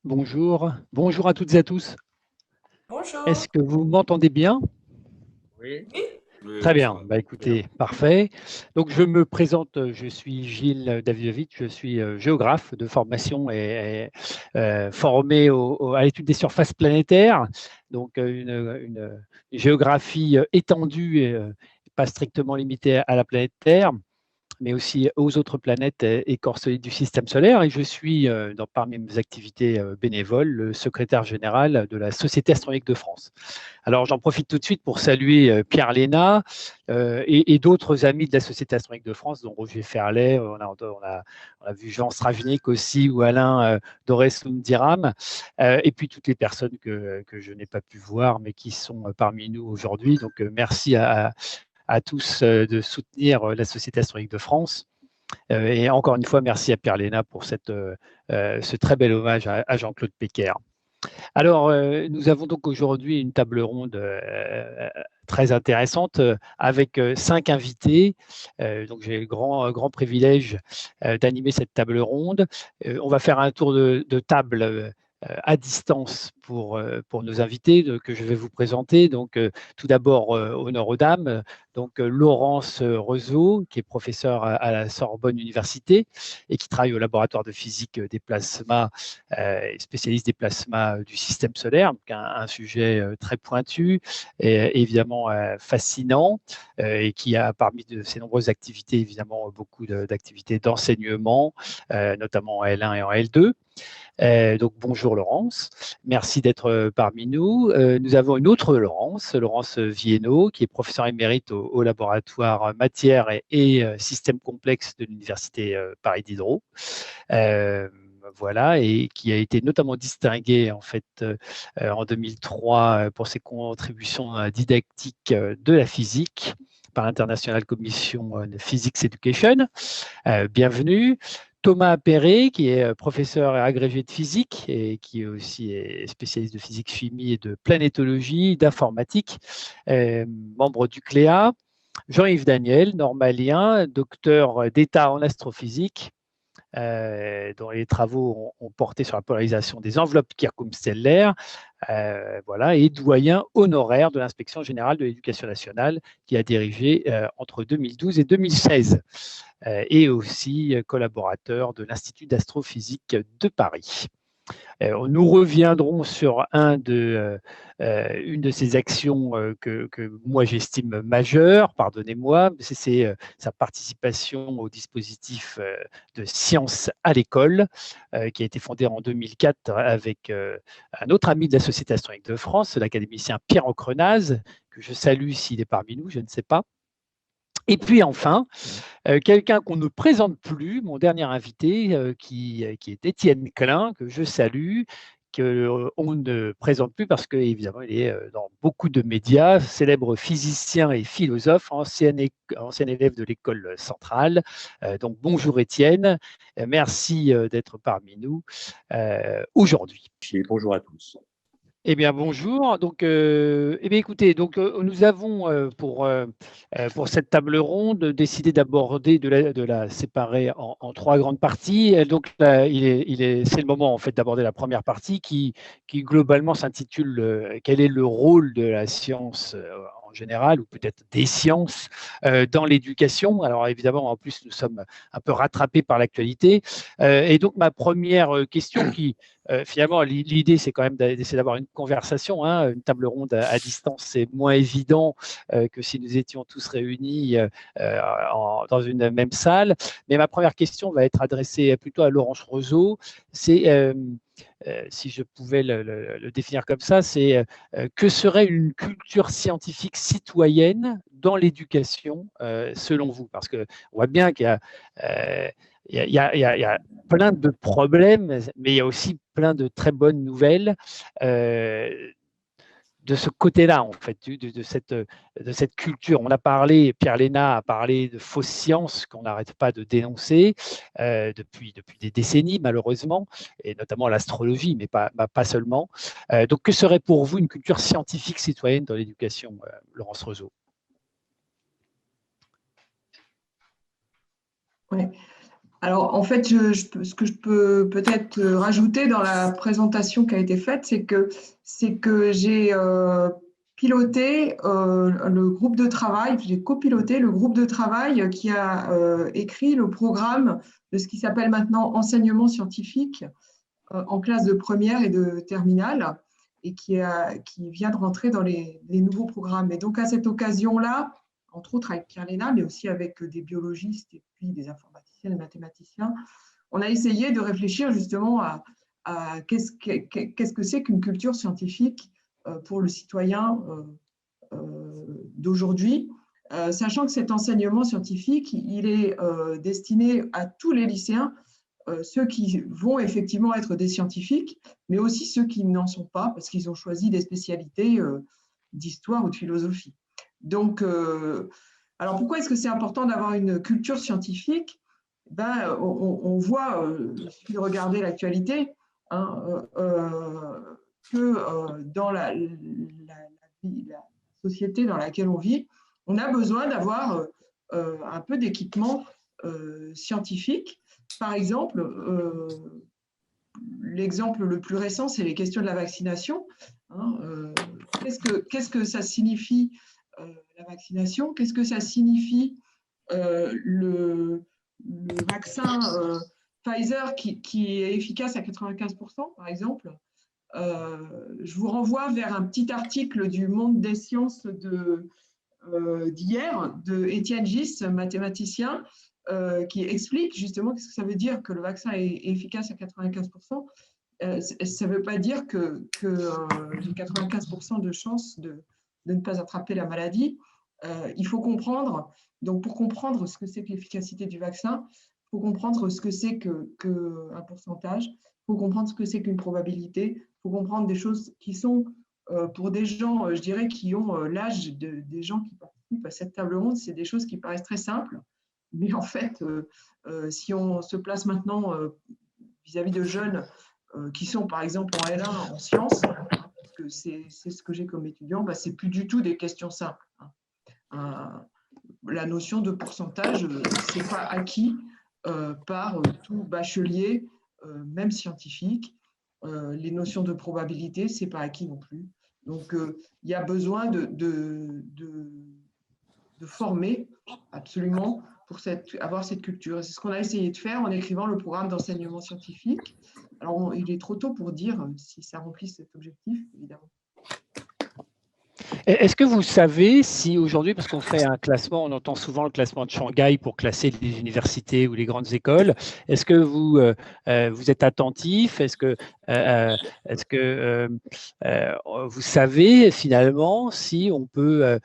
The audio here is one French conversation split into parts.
Bonjour, bonjour à toutes et à tous. Bonjour. Est-ce que vous m'entendez bien? Oui, Oui, oui, Très oui, ça bien, va. Bien. écoutez, parfait. Donc je me présente, je suis Gilles Davidovitch, je suis géographe de formation et formé à l'étude des surfaces planétaires, donc une géographie étendue et pas strictement limitée à la planète Terre, mais aussi aux autres planètes et corps solides du système solaire. Et je suis, parmi mes activités bénévoles, le secrétaire général de la Société astronomique de France. Alors, j'en profite tout de suite pour saluer Pierre Léna et d'autres amis de la Société astronomique de France, dont Roger Ferlet, on a vu Jean Stravnik aussi, ou Alain Doré-Soundiram, et puis toutes les personnes que je n'ai pas pu voir, mais qui sont parmi nous aujourd'hui. Donc, merci à tous de soutenir la Société astronomique de France. Et encore une fois, merci à Pierre Léna pour ce très bel hommage à Jean-Claude Péquer. Alors, nous avons donc aujourd'hui une table ronde très intéressante avec 5 invités. Donc, j'ai le grand privilège d'animer cette table ronde. On va faire un tour de table à distance pour nos invités que je vais vous présenter. Donc, tout d'abord, honneur aux dames. Donc, Laurence Rezeau, qui est professeure à la Sorbonne Université et qui travaille au laboratoire de physique des plasmas, spécialiste des plasmas du système solaire, donc un sujet très pointu et évidemment fascinant, et qui a parmi de ses nombreuses activités, évidemment, beaucoup d'activités d'enseignement, notamment en L1 et en L2. Donc bonjour Laurence, merci d'être parmi nous. Nous avons une autre Laurence, Laurence Viennot, qui est professeure émérite au laboratoire matières et systèmes complexes de l'université Paris Diderot. Voilà, et qui a été notamment distinguée en fait en 2003 pour ses contributions didactiques de la physique par l'International Commission de Physics Education. Bienvenue. Thomas Perret, qui est professeur et agrégé de physique et qui aussi est spécialiste de physique-chimie et de planétologie, d'informatique, membre du CLEA. Jean-Yves Daniel, normalien, docteur d'État en astrophysique, dont les travaux ont porté sur la polarisation des enveloppes Kirchoum-Stellaires, voilà, et doyen honoraire de l'inspection générale de l'éducation nationale, qui a dirigé entre 2012 et 2016, et aussi collaborateur de l'Institut d'astrophysique de Paris. Nous reviendrons sur une de ces actions que moi j'estime majeure, pardonnez-moi, c'est sa participation au dispositif de sciences à l'école, qui a été fondé en 2004 avec un autre ami de la Société astronomique de France, l'académicien Pierre Ocrenaz, que je salue s'il est parmi nous, je ne sais pas. Et puis enfin, quelqu'un qu'on ne présente plus, mon dernier invité, qui est Étienne Klein, que je salue, qu'on ne présente plus parce qu'évidemment, il est dans beaucoup de médias, célèbre physicien et philosophe, ancien élève de l'école centrale. Donc bonjour Étienne, merci d'être parmi nous aujourd'hui. Bonjour à tous. Eh bien, bonjour. Donc, eh bien, écoutez, donc, nous avons pour cette table ronde décidé d'aborder, de la séparer en 3 grandes parties. Et donc, là, c'est le moment en fait d'aborder la première partie qui globalement s'intitule Quel est le rôle de la science en général, ou peut-être des sciences dans l'éducation. Alors, évidemment, en plus, nous sommes un peu rattrapés par l'actualité. Et donc, ma première question finalement, l'idée, c'est quand même d'essayer d'avoir une conversation. Hein. Une table ronde à distance, c'est moins évident que si nous étions tous réunis dans une même salle. Mais ma première question va être adressée plutôt à Laurence Rezeau. C'est, si je pouvais le définir comme ça, c'est que serait une culture scientifique citoyenne dans l'éducation, selon vous? Parce qu'on voit bien qu'il y a il y a plein de problèmes, mais il y a aussi plein de très bonnes nouvelles de ce côté-là, en fait, de cette culture. On a parlé, Pierre Léna a parlé de fausses sciences qu'on n'arrête pas de dénoncer depuis des décennies, malheureusement, et notamment l'astrologie, mais pas seulement. Donc, que serait pour vous une culture scientifique citoyenne dans l'éducation, Laurence Rezeau? ouais. Alors, en fait, ce que je peux peut-être rajouter dans la présentation qui a été faite, c'est que j'ai piloté le groupe de travail, j'ai copiloté le groupe de travail qui a écrit le programme de ce qui s'appelle maintenant enseignement scientifique en classe de première et de terminale, et qui vient de rentrer dans les nouveaux programmes. Et donc, à cette occasion-là, entre autres avec Pierre Léna, mais aussi avec des biologistes et puis des informaticiens, des mathématiciens, on a essayé de réfléchir justement à qu'est-ce que c'est qu'une culture scientifique pour le citoyen d'aujourd'hui, sachant que cet enseignement scientifique, il est destiné à tous les lycéens, ceux qui vont effectivement être des scientifiques, mais aussi ceux qui n'en sont pas, parce qu'ils ont choisi des spécialités d'histoire ou de philosophie. Donc, alors pourquoi est-ce que c'est important d'avoir une culture scientifique? Ben, on voit, il suffit de regarder l'actualité, hein, que dans la société dans laquelle on vit, on a besoin d'avoir un peu d'équipement scientifique. Par exemple, l'exemple le plus récent, c'est les questions de la vaccination. Hein, qu'est-ce que ça signifie la vaccination? Qu'est-ce que ça signifie le vaccin Pfizer qui est efficace à 95%, par exemple? Je vous renvoie vers un petit article du Monde des sciences d'hier, de Étienne Gis, mathématicien, qui explique justement ce que ça veut dire que le vaccin est efficace à 95%. Ça ne veut pas dire que j'ai 95% de chances de ne pas attraper la maladie. Il faut comprendre, donc pour comprendre ce que c'est que l'efficacité du vaccin, il faut comprendre ce que c'est qu'un pourcentage, il faut comprendre ce que c'est qu'une probabilité, il faut comprendre des choses qui sont, pour des gens, je dirais, qui ont l'âge des gens qui participent à cette table ronde, c'est des choses qui paraissent très simples. Mais en fait, si on se place maintenant vis-à-vis de jeunes qui sont par exemple en L1 en sciences, parce que c'est ce que j'ai comme étudiant, bah, c'est plus du tout des questions simples. La notion de pourcentage, c'est pas acquis par tout bachelier, même scientifique. Les notions de probabilité, c'est pas acquis non plus. Donc, il y a besoin de former absolument pour avoir cette culture. C'est ce qu'on a essayé de faire en écrivant le programme d'enseignement scientifique. Alors, il est trop tôt pour dire si ça remplit cet objectif, évidemment. Est-ce que vous savez si aujourd'hui, parce qu'on fait un classement, on entend souvent le classement de Shanghai pour classer les universités ou les grandes écoles, est-ce que vous êtes attentif? Est-ce que vous savez finalement si on peut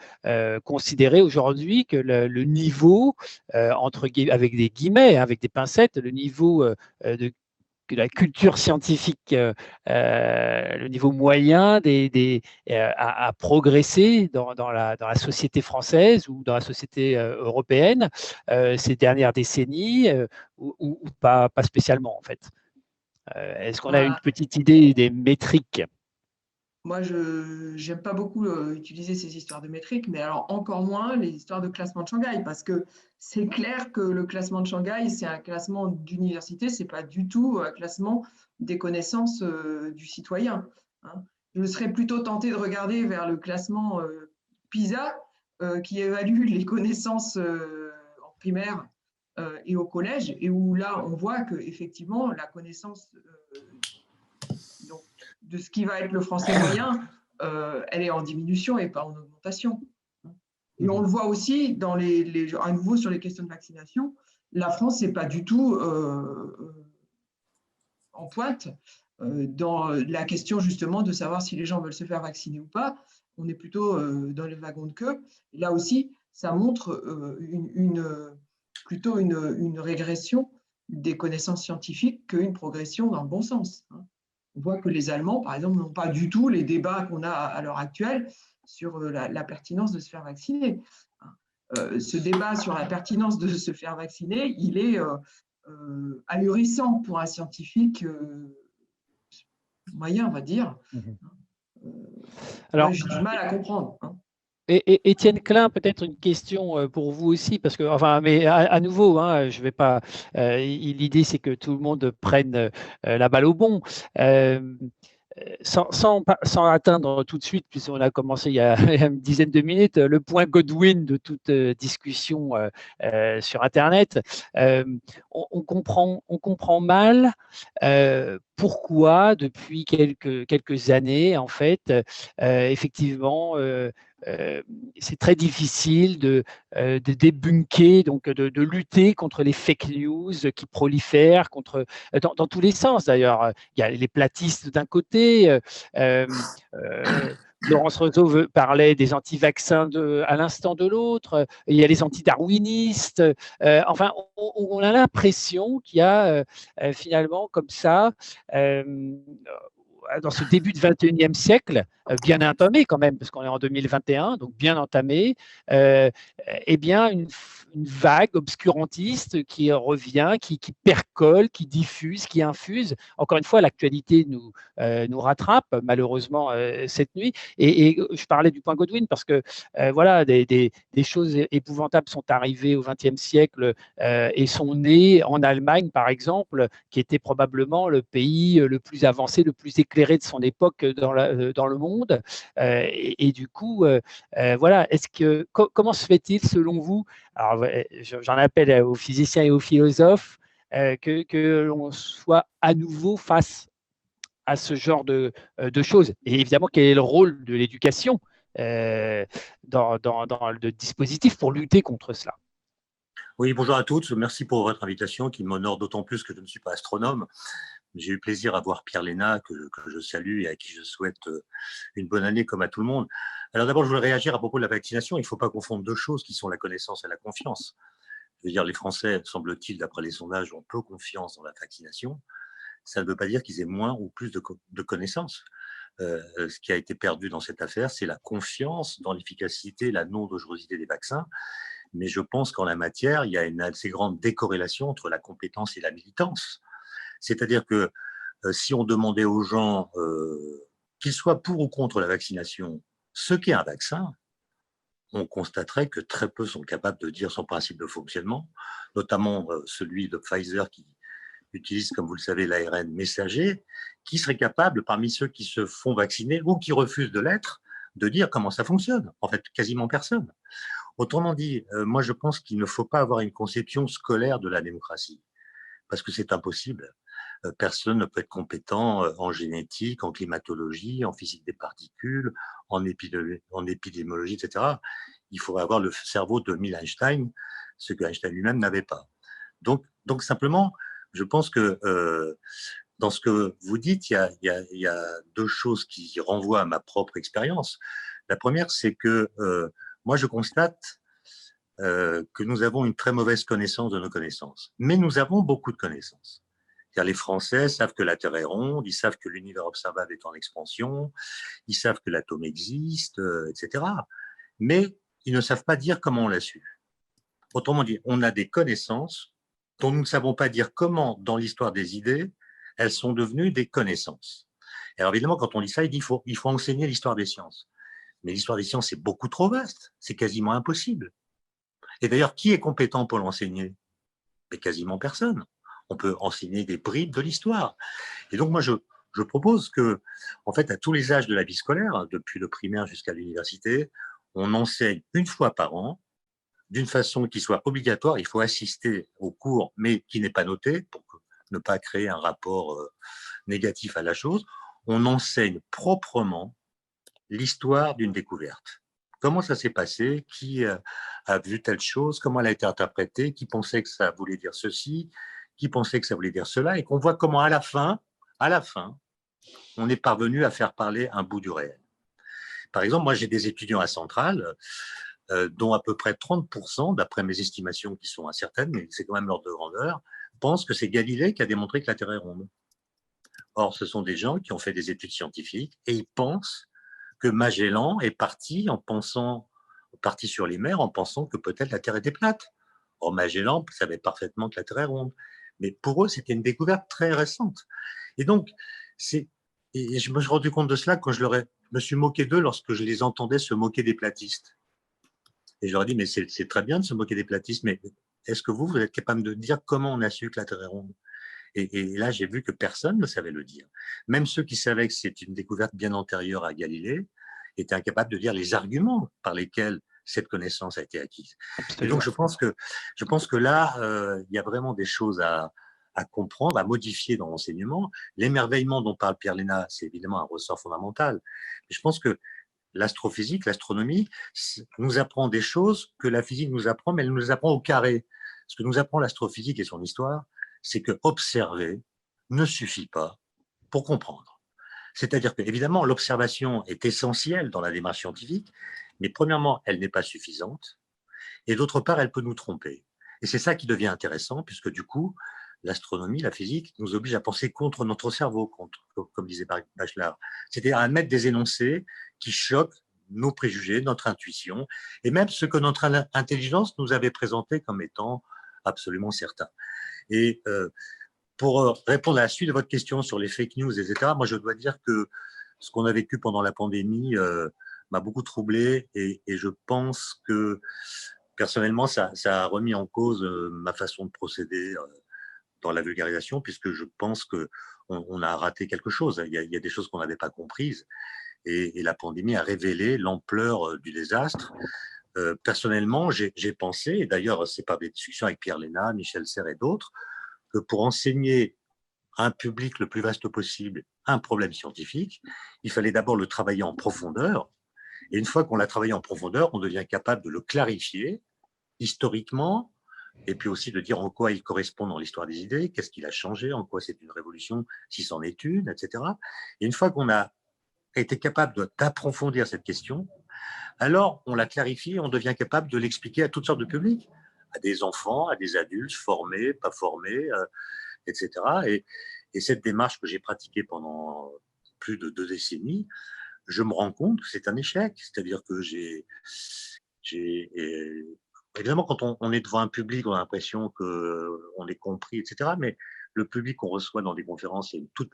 considérer aujourd'hui que le niveau, avec des guillemets, avec des pincettes, le niveau de la culture scientifique, le niveau moyen a progressé dans la société française ou dans la société européenne ces dernières décennies ou pas spécialement en fait. Est-ce qu'on a une petite idée des métriques? Moi, je n'aime pas beaucoup utiliser ces histoires de métriques, mais alors encore moins les histoires de classement de Shanghai, parce que c'est clair que le classement de Shanghai, c'est un classement d'université, ce n'est pas du tout un classement des connaissances du citoyen. Hein. Je serais plutôt tentée de regarder vers le classement PISA, qui évalue les connaissances en primaire et au collège, et où là, on voit qu'effectivement, la connaissance donc, de ce qui va être le français moyen, elle est en diminution et pas en augmentation. Et on le voit aussi dans à nouveau sur les questions de vaccination, la France n'est pas du tout en pointe dans la question justement de savoir si les gens veulent se faire vacciner ou pas. On est plutôt dans les wagons de queue. Et là aussi, ça montre plutôt une régression des connaissances scientifiques qu'une progression dans le bon sens. On voit que les Allemands, par exemple, n'ont pas du tout les débats qu'on a à l'heure actuelle sur la pertinence de se faire vacciner. Ce débat sur la pertinence de se faire vacciner, il est ahurissant pour un scientifique moyen, on va dire. Alors, j'ai du mal à comprendre. Étienne Klein, peut-être une question pour vous aussi, parce que, enfin, mais à nouveau, hein, je vais pas. L'idée, c'est que tout le monde prenne la balle au bon. Euh, sans atteindre tout de suite, puisqu'on a commencé il y a une dizaine de minutes, le point Godwin de toute discussion sur Internet, euh, on comprend mal pourquoi, depuis quelques années, en fait, effectivement, euh, c'est très difficile de débunker, donc de lutter contre les fake news qui prolifèrent, dans tous les sens d'ailleurs. Il y a les platistes d'un côté. Laurence Rousseau parlait des anti-vaccins à l'instant de l'autre. Il y a les anti-darwinistes. Enfin, on a l'impression qu'il y a finalement comme ça, dans ce début de 21e siècle, bien entamé quand même, parce qu'on est en 2021, donc bien entamé, eh bien une vague obscurantiste qui revient, qui percole, qui diffuse, qui infuse. Encore une fois, l'actualité nous rattrape malheureusement cette nuit. Et je parlais du point Godwin parce que voilà, des choses épouvantables sont arrivées au XXe siècle et sont nées en Allemagne, par exemple, qui était probablement le pays le plus avancé, le plus éclairé de son époque dans le monde. Et du coup, voilà, comment se fait-il, selon vous, alors j'en appelle aux physiciens et aux philosophes, que l'on soit à nouveau face à ce genre de choses. Et évidemment, quel est le rôle de l'éducation dans le dispositif pour lutter contre cela? Oui, bonjour à toutes. Merci pour votre invitation qui m'honore d'autant plus que je ne suis pas astronome. J'ai eu plaisir à voir Pierre Léna, que je salue et à qui je souhaite une bonne année comme à tout le monde. Alors d'abord, je voulais réagir à propos de la vaccination. Il ne faut pas confondre deux choses qui sont la connaissance et la confiance. Je veux dire, les Français, semble-t-il, d'après les sondages, ont peu confiance dans la vaccination. Ça ne veut pas dire qu'ils aient moins ou plus de connaissances. Ce qui a été perdu dans cette affaire, c'est la confiance dans l'efficacité, la non-dangerosité des vaccins. Mais je pense qu'en la matière, il y a une assez grande décorrélation entre la compétence et la militance. C'est-à-dire que si on demandait aux gens, qu'ils soient pour ou contre la vaccination, ce qu'est un vaccin, on constaterait que très peu sont capables de dire son principe de fonctionnement, notamment celui de Pfizer qui utilise, comme vous le savez, l'ARN messager, qui serait capable, parmi ceux qui se font vacciner ou qui refusent de l'être, de dire comment ça fonctionne. En fait, quasiment personne. Autrement dit, moi je pense qu'il ne faut pas avoir une conception scolaire de la démocratie, parce que c'est impossible. Personne ne peut être compétent en génétique, en climatologie, en physique des particules, en épidémiologie, etc. Il faudrait avoir le cerveau de Neil Einstein, ce que Einstein lui-même n'avait pas. Donc simplement, je pense que dans ce que vous dites, il y a deux choses qui renvoient à ma propre expérience. La première, c'est que moi, je constate que nous avons une très mauvaise connaissance de nos connaissances. Mais nous avons beaucoup de connaissances. C'est-à-dire, les Français savent que la Terre est ronde, ils savent que l'univers observable est en expansion, ils savent que l'atome existe, etc. Mais ils ne savent pas dire comment on l'a su. Autrement dit, on a des connaissances dont nous ne savons pas dire comment, dans l'histoire des idées, elles sont devenues des connaissances. Et alors évidemment, quand on lit ça, il faut enseigner l'histoire des sciences. Mais l'histoire des sciences, c'est beaucoup trop vaste, c'est quasiment impossible. Et d'ailleurs, qui est compétent pour l'enseigner? Mais quasiment personne. On peut enseigner des bribes de l'histoire. Et donc moi, je propose que, en fait, à tous les âges de la vie scolaire, depuis le primaire jusqu'à l'université, on enseigne une fois par an, d'une façon qui soit obligatoire. Il faut assister au cours, mais qui n'est pas noté, pour ne pas créer un rapport négatif à la chose. On enseigne proprement l'histoire d'une découverte. Comment ça s'est passé? Qui a vu telle chose? Comment elle a été interprétée? Qui pensait que ça voulait dire ceci? Qui pensait que ça voulait dire cela? Et qu'on voit comment à la fin, on est parvenu à faire parler un bout du réel. Par exemple, moi j'ai des étudiants à Centrale, dont à peu près 30%, d'après mes estimations qui sont incertaines, mais c'est quand même l'ordre de grandeur, pensent que c'est Galilée qui a démontré que la Terre est ronde. Or, ce sont des gens qui ont fait des études scientifiques et ils pensent que Magellan est parti sur les mers en pensant que peut-être la Terre était plate. Or, Magellan savait parfaitement que la Terre est ronde. Mais pour eux, c'était une découverte très récente. Et donc, et je me suis rendu compte de cela quand je me suis moqué d'eux lorsque je les entendais se moquer des platistes. Et je leur ai dit, mais c'est très bien de se moquer des platistes, mais est-ce que vous êtes capable de dire comment on a su que la Terre est ronde? Et là, j'ai vu que personne ne savait le dire. Même ceux qui savaient que c'est une découverte bien antérieure à Galilée étaient incapables de dire les arguments par lesquels cette connaissance a été acquise. Et donc, Absolument. je pense que là, il y a vraiment des choses à comprendre, à modifier dans l'enseignement. L'émerveillement dont parle Pierre Léna, c'est évidemment un ressort fondamental. Mais je pense que l'astrophysique, l'astronomie, nous apprend des choses que la physique nous apprend, mais elle nous apprend au carré. Ce que nous apprend l'astrophysique et son histoire, c'est que observer ne suffit pas pour comprendre. C'est-à-dire que, évidemment, l'observation est essentielle dans la démarche scientifique, mais premièrement, elle n'est pas suffisante, et d'autre part, elle peut nous tromper. Et c'est ça qui devient intéressant, puisque du coup, l'astronomie, la physique, nous oblige à penser contre notre cerveau, comme disait Bachelard. C'est-à-dire à mettre des énoncés qui choquent nos préjugés, notre intuition, et même ce que notre intelligence nous avait présenté comme étant absolument certain. Et pour répondre à la suite de votre question sur les fake news, etc., moi je dois dire que ce qu'on a vécu pendant la pandémie m'a beaucoup troublé et je pense que personnellement ça a remis en cause ma façon de procéder dans la vulgarisation, puisque je pense qu'on a raté quelque chose. Il y a des choses qu'on n'avait pas comprises et la pandémie a révélé l'ampleur du désastre. Personnellement, j'ai pensé, et d'ailleurs c'est par des discussions avec Pierre Léna, Michel Serres et d'autres, que pour enseigner à un public le plus vaste possible un problème scientifique, il fallait d'abord le travailler en profondeur. Et une fois qu'on l'a travaillé en profondeur, on devient capable de le clarifier historiquement, et puis aussi de dire en quoi il correspond dans l'histoire des idées, qu'est-ce qu'il a changé, en quoi c'est une révolution, si c'en est une, etc. Et une fois qu'on a été capable d'approfondir cette question, alors on la clarifie, on devient capable de l'expliquer à toutes sortes de publics, à des enfants, à des adultes, formés, pas formés, etc. Et cette démarche que j'ai pratiquée pendant plus de 2 décennies, je me rends compte que c'est un échec. C'est-à-dire que évidemment, quand on est devant un public, on a l'impression qu'on est compris, etc. Mais le public qu'on reçoit dans des conférences, c'est une toute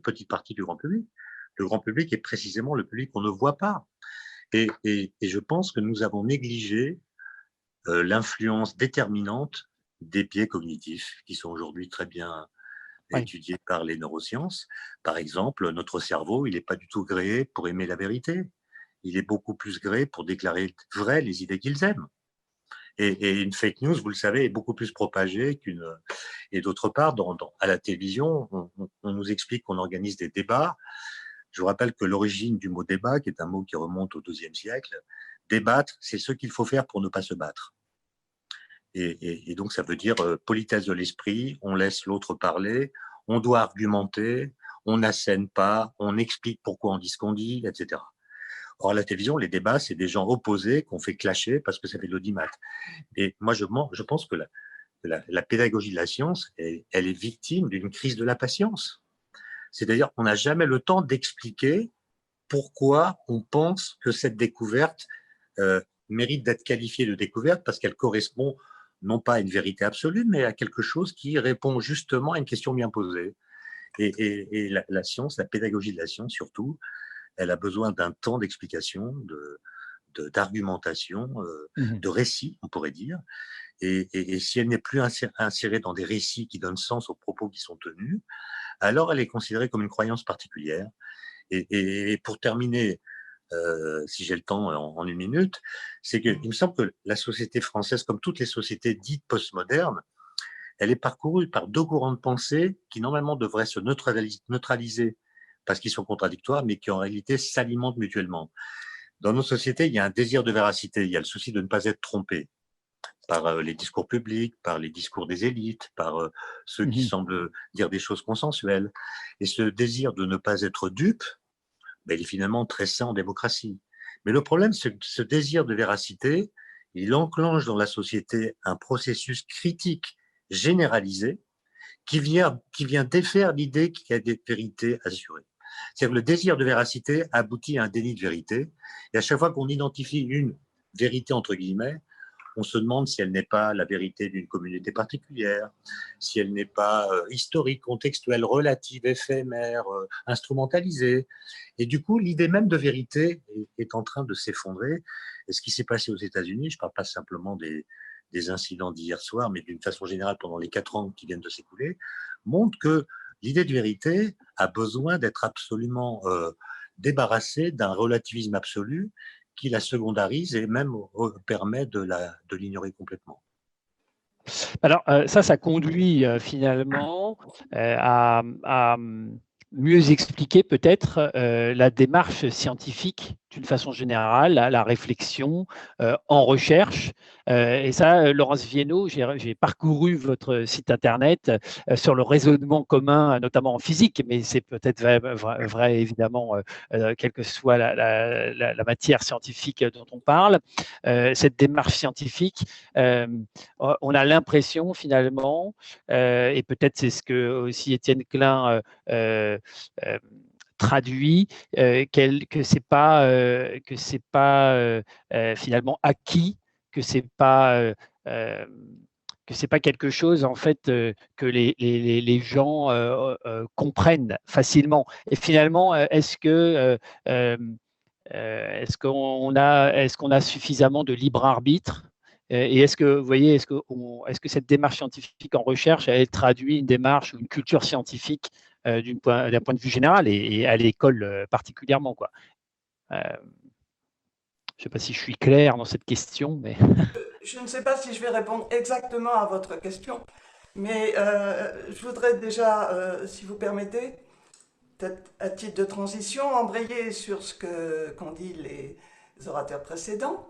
petite partie du grand public. Le grand public est précisément le public qu'on ne voit pas. Et je pense que nous avons négligé l'influence déterminante des biais cognitifs qui sont aujourd'hui très bien étudiés par les neurosciences. Par exemple, notre cerveau, il n'est pas du tout gréé pour aimer la vérité. Il est beaucoup plus gréé pour déclarer vraies les idées qu'ils aiment. Et une fake news, vous le savez, est beaucoup plus propagée qu'une. Et d'autre part, à la télévision, on nous explique qu'on organise des débats. Je vous rappelle que l'origine du mot débat, qui est un mot qui remonte au XIIe siècle, débattre, c'est ce qu'il faut faire pour ne pas se battre. Et donc, ça veut dire politesse de l'esprit, on laisse l'autre parler, on doit argumenter, on n'assène pas, on explique pourquoi on dit ce qu'on dit, etc. Or, à la télévision, les débats, c'est des gens opposés qu'on fait clasher parce que ça fait de l'audimat. Et moi, je pense que la pédagogie de la science, elle est victime d'une crise de la patience. C'est-à-dire qu'on n'a jamais le temps d'expliquer pourquoi on pense que cette découverte mérite d'être qualifiée de découverte parce qu'elle correspond non pas à une vérité absolue, mais à quelque chose qui répond justement à une question bien posée. Et la science, la pédagogie de la science surtout, elle a besoin d'un temps d'explication, d'argumentation, de récit, on pourrait dire. Et si elle n'est plus insérée dans des récits qui donnent sens aux propos qui sont tenus, alors elle est considérée comme une croyance particulière. Et pour terminer, si j'ai le temps en 1 minute, c'est qu'il me semble que la société française, comme toutes les sociétés dites postmodernes, elle est parcourue par 2 courants de pensée qui normalement devraient se neutraliser parce qu'ils sont contradictoires, mais qui en réalité s'alimentent mutuellement. Dans nos sociétés, il y a un désir de véracité, il y a le souci de ne pas être trompé par les discours publics, par les discours des élites, par ceux qui semblent dire des choses consensuelles. Et ce désir de ne pas être dupe, ben, il est finalement très sain en démocratie. Mais le problème, c'est que ce désir de véracité, il enclenche dans la société un processus critique généralisé qui vient défaire l'idée qu'il y a des vérités assurées. C'est-à-dire que le désir de véracité aboutit à un déni de vérité. Et à chaque fois qu'on identifie une vérité, entre guillemets, on se demande si elle n'est pas la vérité d'une communauté particulière, si elle n'est pas historique, contextuelle, relative, éphémère, instrumentalisée. Et du coup, l'idée même de vérité est en train de s'effondrer. Et ce qui s'est passé aux États-Unis, je ne parle pas simplement des incidents d'hier soir, mais d'une façon générale pendant les 4 ans qui viennent de s'écouler, montre que l'idée de vérité a besoin d'être absolument débarrassée d'un relativisme absolu qui la secondarise et même permet de l'ignorer complètement. Alors, ça conduit finalement à mieux expliquer peut-être la démarche scientifique d'une façon générale, la réflexion en recherche. Et ça, Laurence Viennot, j'ai parcouru votre site internet sur le raisonnement commun, notamment en physique, mais c'est peut-être vrai évidemment, quelle que soit la matière scientifique dont on parle. Cette démarche scientifique, on a l'impression finalement, et peut-être c'est ce que aussi Étienne Klein traduit, que c'est pas finalement acquis, que c'est pas quelque chose en fait que les gens comprennent facilement. Et finalement, est-ce qu'on a suffisamment de libre arbitre? Et est-ce que, vous voyez, est-ce que cette démarche scientifique en recherche, elle traduit une démarche ou une culture scientifique d'un point de vue général et à l'école particulièrement, quoi. Je ne sais pas si je suis clair dans cette question, mais… Je ne sais pas si je vais répondre exactement à votre question, mais je voudrais déjà, si vous permettez, peut-être à titre de transition, embrayer sur ce qu'ont dit les orateurs précédents.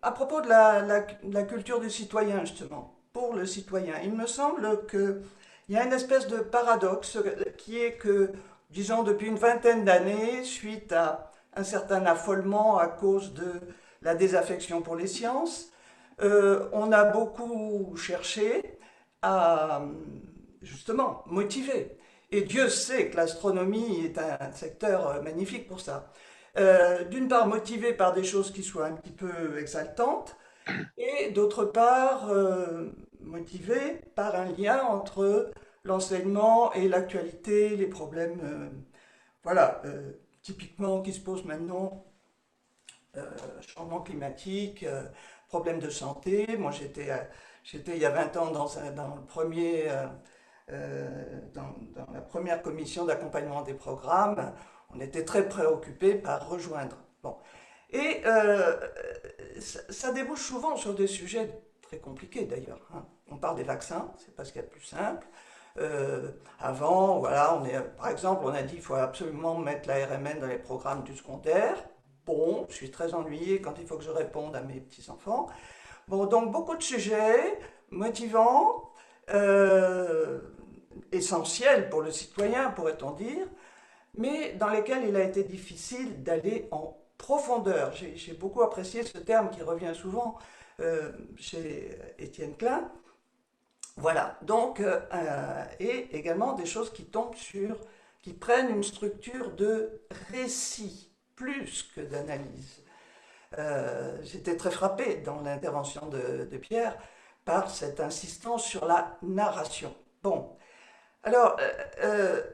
À propos de la culture du citoyen, justement, pour le citoyen, il me semble qu'il y a une espèce de paradoxe qui est que, disons, depuis une vingtaine d'années, suite à un certain affolement à cause de la désaffection pour les sciences, on a beaucoup cherché à, justement, motiver. Et Dieu sait que l'astronomie est un secteur magnifique pour ça. D'une part motivé par des choses qui soient un petit peu exaltantes, et d'autre part motivé par un lien entre l'enseignement et l'actualité, les problèmes, typiquement qui se posent maintenant, changement climatique, problèmes de santé. Moi j'étais il y a 20 ans dans la première commission d'accompagnement des programmes. On était très préoccupés par rejoindre. Bon. Et ça débouche souvent sur des sujets très compliqués d'ailleurs. Hein. On parle des vaccins, c'est pas ce qu'il y a de plus simple. Avant, voilà, par exemple, on a dit qu'il faut absolument mettre la RMN dans les programmes du secondaire. Bon, je suis très ennuyée quand il faut que je réponde à mes petits-enfants. Bon, donc beaucoup de sujets motivants, essentiels pour le citoyen, pourrait-on dire, mais dans lesquels il a été difficile d'aller en profondeur. J'ai beaucoup apprécié ce terme qui revient souvent chez Étienne Klein. Voilà, donc, et également des choses qui tombent qui prennent une structure de récit, plus que d'analyse. J'étais très frappé dans l'intervention de Pierre par cette insistance sur la narration. Bon, alors,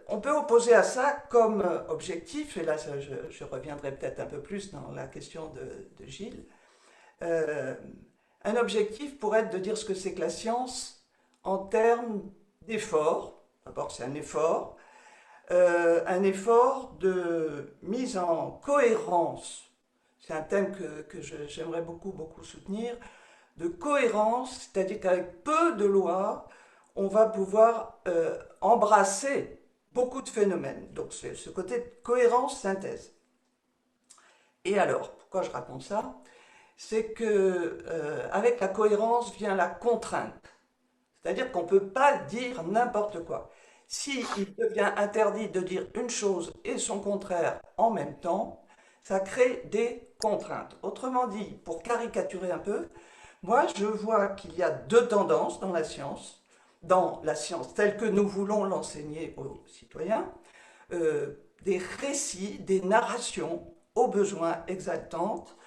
on peut opposer à ça comme objectif, et là je reviendrai peut-être un peu plus dans la question de Gilles, un objectif pourrait être de dire ce que c'est que la science en termes d'effort. D'abord, c'est un effort de mise en cohérence. C'est un thème que j'aimerais beaucoup soutenir, de cohérence, c'est-à-dire qu'avec peu de lois, on va pouvoir embrasser beaucoup de phénomènes. Donc c'est ce côté de cohérence-synthèse. Et alors, pourquoi je raconte ça? C'est que avec la cohérence vient la contrainte. C'est-à-dire qu'on ne peut pas dire n'importe quoi. S'il devient interdit de dire une chose et son contraire en même temps, ça crée des contraintes. Autrement dit, pour caricaturer un peu, moi je vois qu'il y a deux tendances dans la science telle que nous voulons l'enseigner aux citoyens, des récits, des narrations, aux besoins exaltantes,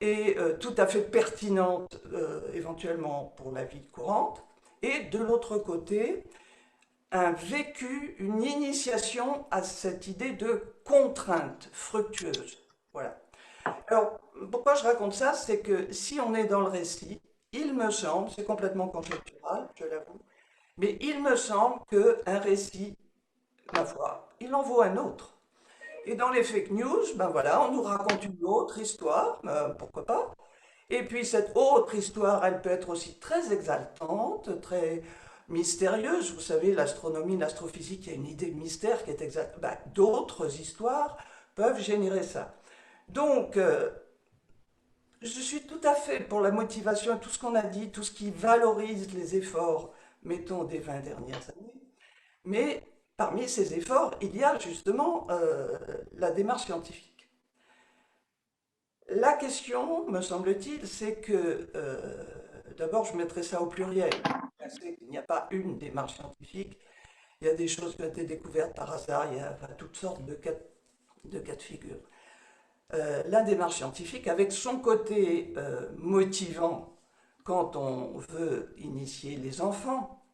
et tout à fait pertinente éventuellement pour la vie courante, et de l'autre côté, un vécu, une initiation à cette idée de contrainte fructueuse. Voilà. Alors, pourquoi je raconte ça? C'est que si on est dans le récit, il me semble, c'est complètement conjectural, je l'avoue, mais il me semble qu'un récit, ma foi, il en vaut un autre. Et dans les fake news, ben voilà, on nous raconte une autre histoire, pourquoi pas. Et puis cette autre histoire, elle peut être aussi très exaltante, très mystérieuse. Vous savez, l'astronomie, l'astrophysique, il y a une idée de mystère qui est exacte. Ben, d'autres histoires peuvent générer ça. Donc, je suis tout à fait pour la motivation et tout ce qu'on a dit, tout ce qui valorise les efforts, mettons, des 20 dernières années. Mais parmi ces efforts, il y a justement la démarche scientifique. La question, me semble-t-il, c'est que, d'abord, je mettrai ça au pluriel. Je sais qu'il n'y a pas une démarche scientifique. Il y a des choses qui ont été découvertes par hasard, il y a toutes sortes de cas de figure. La démarche scientifique, avec son côté motivant quand on veut initier les enfants,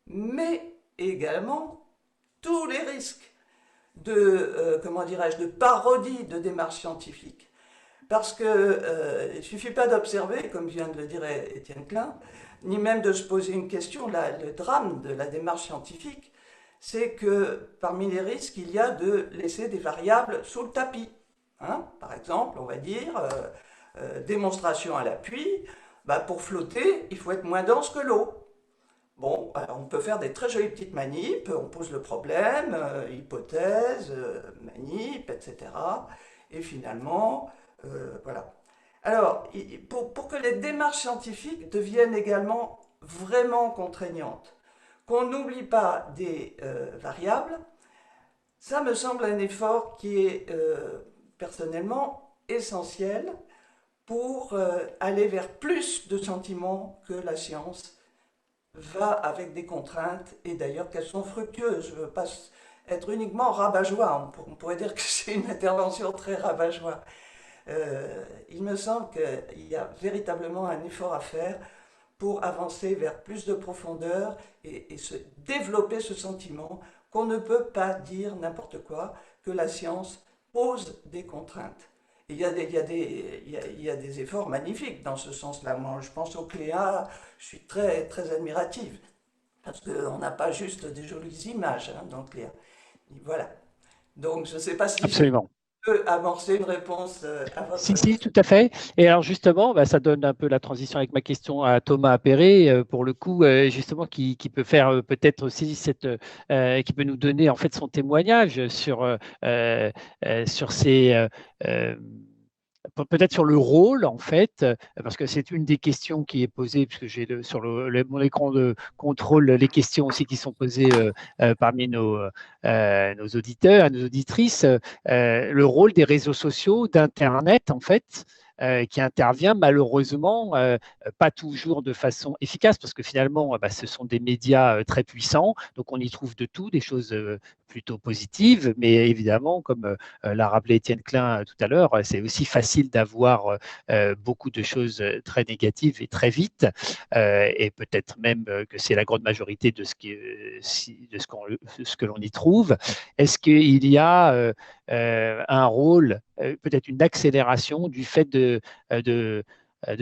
mais également tous les risques de, comment dirais-je, de parodie de démarche scientifique. Parce que il ne suffit pas d'observer, comme vient de le dire Étienne Klein, ni même de se poser une question. Le drame de la démarche scientifique, c'est que parmi les risques, il y a de laisser des variables sous le tapis. Hein, par exemple, on va dire, démonstration à l'appui, bah, pour flotter, il faut être moins dense que l'eau. Bon, alors on peut faire des très jolies petites manips, on pose le problème, hypothèse, manip, etc. Et finalement, voilà. Alors, pour que les démarches scientifiques deviennent également vraiment contraignantes, qu'on n'oublie pas des variables, ça me semble un effort qui est personnellement essentiel pour aller vers plus de sentiments que la science va avec des contraintes, et d'ailleurs qu'elles sont fructueuses. Je ne veux pas être uniquement rabat-joie, on pourrait dire que c'est une intervention très rabat-joie. Il me semble qu'il y a véritablement un effort à faire pour avancer vers plus de profondeur et se développer ce sentiment qu'on ne peut pas dire n'importe quoi, que la science pose des contraintes. Et il y a des efforts magnifiques dans ce sens-là. Moi, je pense au Cléa, je suis très, très admirative, parce qu'on n'a pas juste des jolies images hein, dans le Cléa. Voilà. Donc, je ne sais pas si j'ai Absolument. pu amorcer une réponse à Si, votre si, question. tout à fait. Et alors justement, bah, ça donne un peu la transition avec ma question à Thomas Appéré, pour le coup, justement, qui peut faire peut-être aussi qui peut nous donner en fait son témoignage sur ces, peut-être sur le rôle en fait, parce que c'est une des questions qui est posée, puisque j'ai sur mon écran de contrôle les questions aussi qui sont posées parmi nos auditeurs et nos auditrices. Le rôle des réseaux sociaux, d'Internet, en fait, qui intervient malheureusement pas toujours de façon efficace, parce que finalement, bah, ce sont des médias très puissants, donc on y trouve de tout, des choses plutôt positives, mais évidemment, comme l'a rappelé Étienne Klein tout à l'heure, c'est aussi facile d'avoir beaucoup de choses très négatives et très vite, et peut-être même que c'est la grande majorité de ce que l'on y trouve. Est-ce qu'il y a un rôle, peut-être une accélération du fait de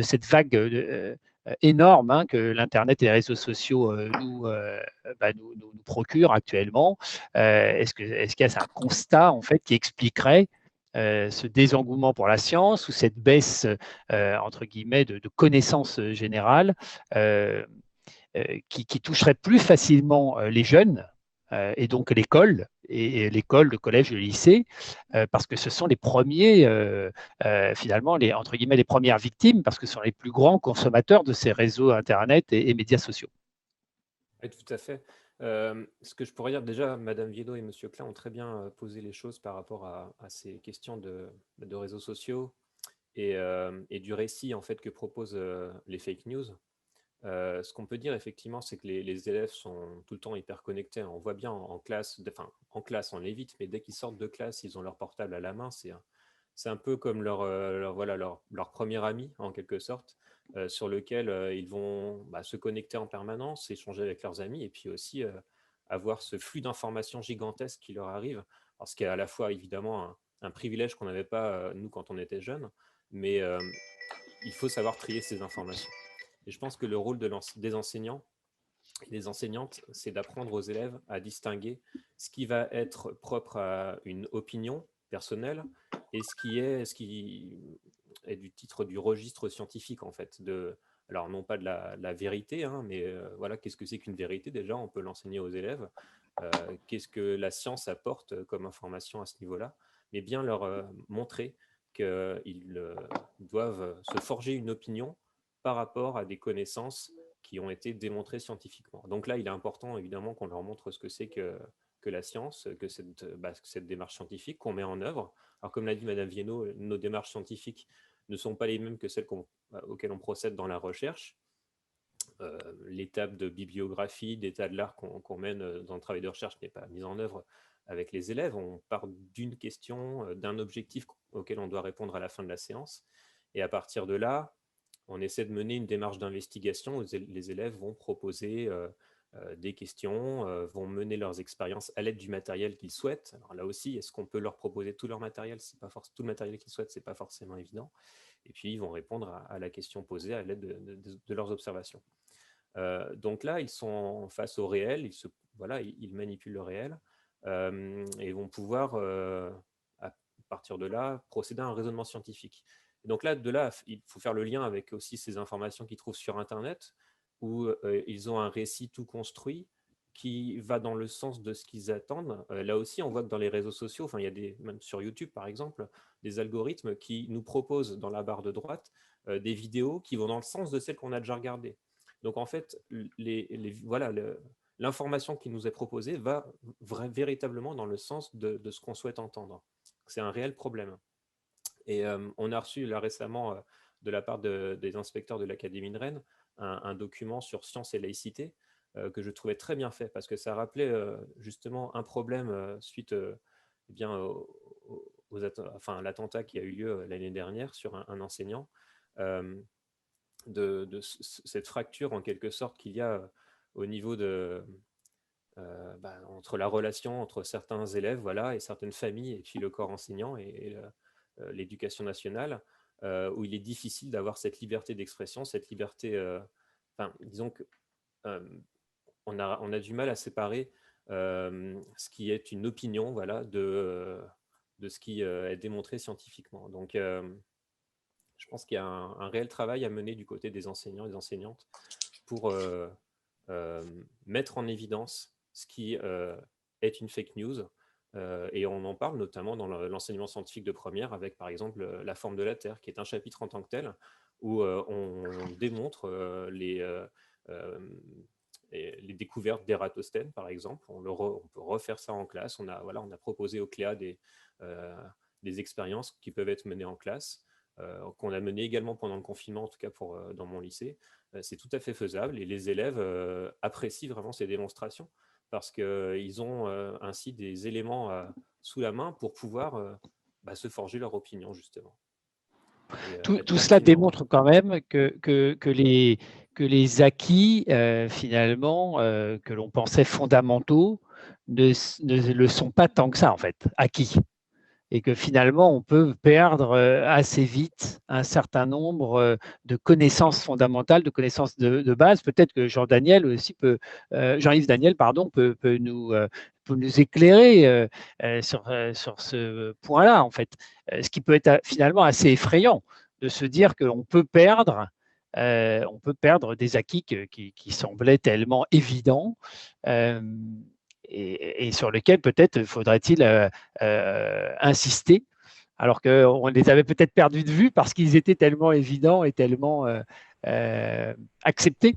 cette vague énorme hein, que l'Internet et les réseaux sociaux nous procurent actuellement? Est-ce qu'il y a un constat en fait qui expliquerait ce désengouement pour la science ou cette baisse entre guillemets de connaissances générales qui toucherait plus facilement les jeunes et donc l'école, et l'école, le collège, le lycée, parce que ce sont les premiers, finalement, entre guillemets, les premières victimes, parce que ce sont les plus grands consommateurs de ces réseaux Internet et médias sociaux. Oui, tout à fait. Ce que je pourrais dire, déjà, Madame Viedot et Monsieur Klein ont très bien posé les choses par rapport à ces questions de réseaux sociaux et du récit en fait que proposent les fake news. Ce qu'on peut dire effectivement, c'est que les élèves sont tout le temps hyper connectés. On voit bien en classe, enfin en classe on l'évite, mais dès qu'ils sortent de classe, ils ont leur portable à la main. c'est un peu comme voilà, leur premier ami, en quelque sorte, sur lequel ils vont se connecter en permanence, échanger avec leurs amis, et puis aussi avoir ce flux d'informations gigantesques qui leur arrive. Alors, ce qui est à la fois, évidemment, un privilège qu'on n'avait pas, nous, quand on était jeunes, mais il faut savoir trier ces informations. Et je pense que le rôle des enseignants et des enseignantes, c'est d'apprendre aux élèves à distinguer ce qui va être propre à une opinion personnelle et ce qui est du titre du registre scientifique, en fait. Alors, non pas de la vérité, hein, mais voilà, qu'est-ce que c'est qu'une vérité déjà? On peut l'enseigner aux élèves. Qu'est-ce que la science apporte comme information à ce niveau-là? Mais bien leur montrer qu'ils doivent se forger une opinion par rapport à des connaissances qui ont été démontrées scientifiquement. Donc là, il est important, évidemment, qu'on leur montre ce que c'est que la science, que cette démarche scientifique qu'on met en œuvre. Alors, comme l'a dit Madame Viennot, nos démarches scientifiques ne sont pas les mêmes que celles auxquelles on procède dans la recherche. L'étape de bibliographie, d'état de l'art qu'on mène dans le travail de recherche n'est pas mise en œuvre avec les élèves. On part d'une question, d'un objectif auquel on doit répondre à la fin de la séance. Et à partir de là, on essaie de mener une démarche d'investigation où les élèves vont proposer des questions, vont mener leurs expériences à l'aide du matériel qu'ils souhaitent. Alors là aussi, est-ce qu'on peut leur proposer tout leur matériel? Tout le matériel qu'ils souhaitent, ce n'est pas forcément évident. Et puis, ils vont répondre à la question posée à l'aide de leurs observations. Donc là, ils sont face au réel, ils manipulent le réel et vont pouvoir, à partir de là, procéder à un raisonnement scientifique. Et donc là, il faut faire le lien avec aussi ces informations qu'ils trouvent sur Internet, où ils ont un récit tout construit qui va dans le sens de ce qu'ils attendent. Là aussi, on voit que dans les réseaux sociaux, il y a même sur YouTube par exemple, des algorithmes qui nous proposent dans la barre de droite des vidéos qui vont dans le sens de celles qu'on a déjà regardées. Donc en fait, l'information qui nous est proposée va véritablement dans le sens de ce qu'on souhaite entendre. C'est un réel problème. Et on a reçu là récemment de la part des inspecteurs de l'Académie de Rennes un document sur science et laïcité que je trouvais très bien fait parce que ça rappelait justement un problème suite l'attentat qui a eu lieu l'année dernière sur un enseignant. De cette fracture en quelque sorte qu'il y a au niveau entre la relation entre certains élèves et certaines familles et puis le corps enseignant et l'éducation nationale où il est difficile d'avoir cette liberté d'expression, cette liberté, disons que on a du mal à séparer ce qui est une opinion de ce qui est démontré scientifiquement. Donc je pense qu'il y a un réel travail à mener du côté des enseignants et des enseignantes pour mettre en évidence ce qui est une fake news. Et on en parle notamment dans l'enseignement scientifique de première avec, par exemple, la forme de la Terre, qui est un chapitre en tant que tel, où on démontre les découvertes d'Ératosthène, par exemple. On peut refaire ça en classe. On a proposé au CLEA des expériences qui peuvent être menées en classe. Qu'on a mené également pendant le confinement, en tout cas dans mon lycée. C'est tout à fait faisable et les élèves apprécient vraiment ces démonstrations parce qu'ils ont ainsi des éléments sous la main pour pouvoir se forger leur opinion, justement. Tout cela démontre quand même que les acquis, finalement, que l'on pensait fondamentaux, ne le sont pas tant que ça, en fait, acquis. Et que finalement, on peut perdre assez vite un certain nombre de connaissances fondamentales, de connaissances de base. Peut-être que Jean-Yves Daniel peut nous éclairer sur ce point-là, en fait. Ce qui peut être finalement assez effrayant de se dire qu'on peut perdre des acquis qui semblaient tellement évidents. Et sur lesquels peut-être faudrait-il insister, alors qu'on les avait peut-être perdus de vue parce qu'ils étaient tellement évidents et tellement acceptés.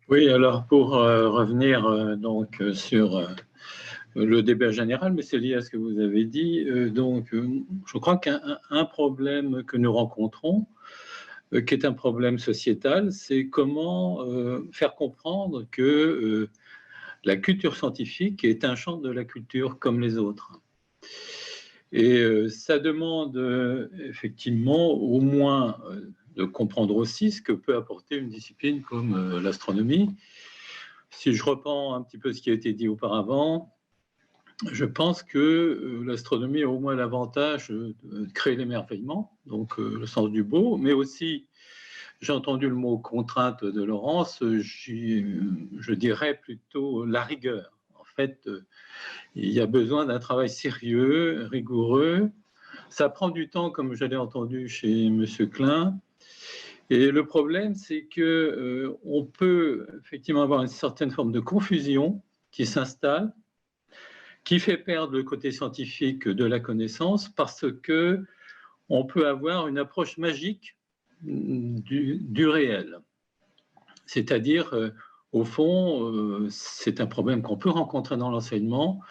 Oui, alors pour revenir donc sur le débat général, mais c'est lié à ce que vous avez dit. Je crois qu'un problème que nous rencontrons, qui est un problème sociétal, c'est comment faire comprendre que la culture scientifique est un champ de la culture comme les autres. Et ça demande effectivement au moins de comprendre aussi ce que peut apporter une discipline comme l'astronomie. Si je reprends un petit peu ce qui a été dit auparavant, je pense que l'astronomie a au moins l'avantage de créer l'émerveillement, donc le sens du beau, mais aussi, j'ai entendu le mot contrainte de Laurence, je dirais plutôt la rigueur. En fait, il y a besoin d'un travail sérieux, rigoureux. Ça prend du temps, comme je l'ai entendu chez M. Klein. Et le problème, c'est qu'on peut effectivement avoir une certaine forme de confusion qui s'installe, qui fait perdre le côté scientifique de la connaissance parce qu'on peut avoir une approche magique du réel. C'est-à-dire, au fond, c'est un problème qu'on peut rencontrer dans l'enseignement.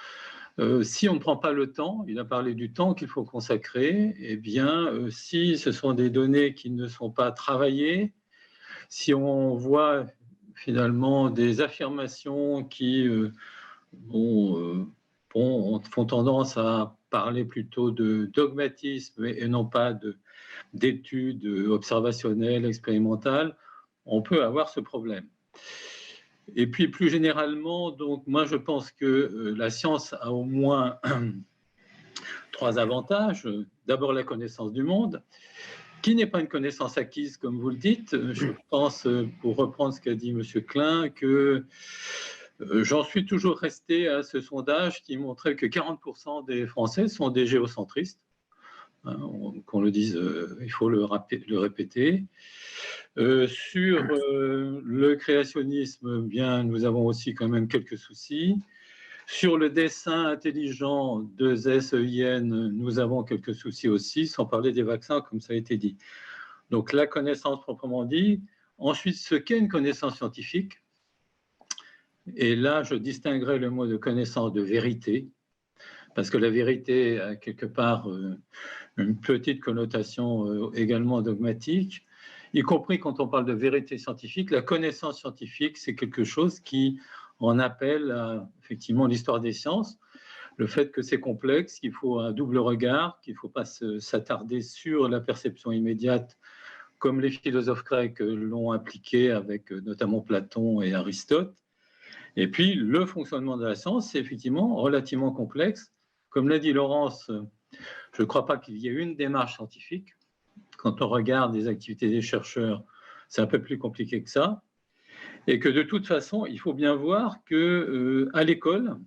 Si on ne prend pas le temps, il a parlé du temps qu'il faut consacrer, eh bien, si ce sont des données qui ne sont pas travaillées, si on voit finalement des affirmations qui font tendance à parler plutôt de dogmatisme et non pas d'études observationnelles, expérimentales, on peut avoir ce problème. Et puis plus généralement, donc moi je pense que la science a au moins 3 avantages. D'abord la connaissance du monde, qui n'est pas une connaissance acquise comme vous le dites. Je pense, pour reprendre ce qu'a dit M. Klein, que j'en suis toujours resté à ce sondage qui montrait que 40% des Français sont des géocentristes. Hein, qu'on le dise, il faut le répéter. Sur le créationnisme, bien, nous avons aussi quand même quelques soucis. Sur le dessin intelligent de SEIN, nous avons quelques soucis aussi, sans parler des vaccins, comme ça a été dit. Donc la connaissance proprement dit. Ensuite, ce qu'est une connaissance scientifique. Et là, je distinguerai le mot de connaissance de vérité, parce que la vérité a quelque part une petite connotation également dogmatique. Y compris quand on parle de vérité scientifique, la connaissance scientifique, c'est quelque chose qui en appelle à, effectivement, l'histoire des sciences, le fait que c'est complexe, qu'il faut un double regard, qu'il ne faut pas s'attarder sur la perception immédiate, comme les philosophes grecs l'ont appliqué avec notamment Platon et Aristote. Et puis, le fonctionnement de la science, c'est effectivement relativement complexe. Comme l'a dit Laurence, je ne crois pas qu'il y ait une démarche scientifique. Quand on regarde les activités des chercheurs, c'est un peu plus compliqué que ça. Et que de toute façon, il faut bien voir qu'à l'école,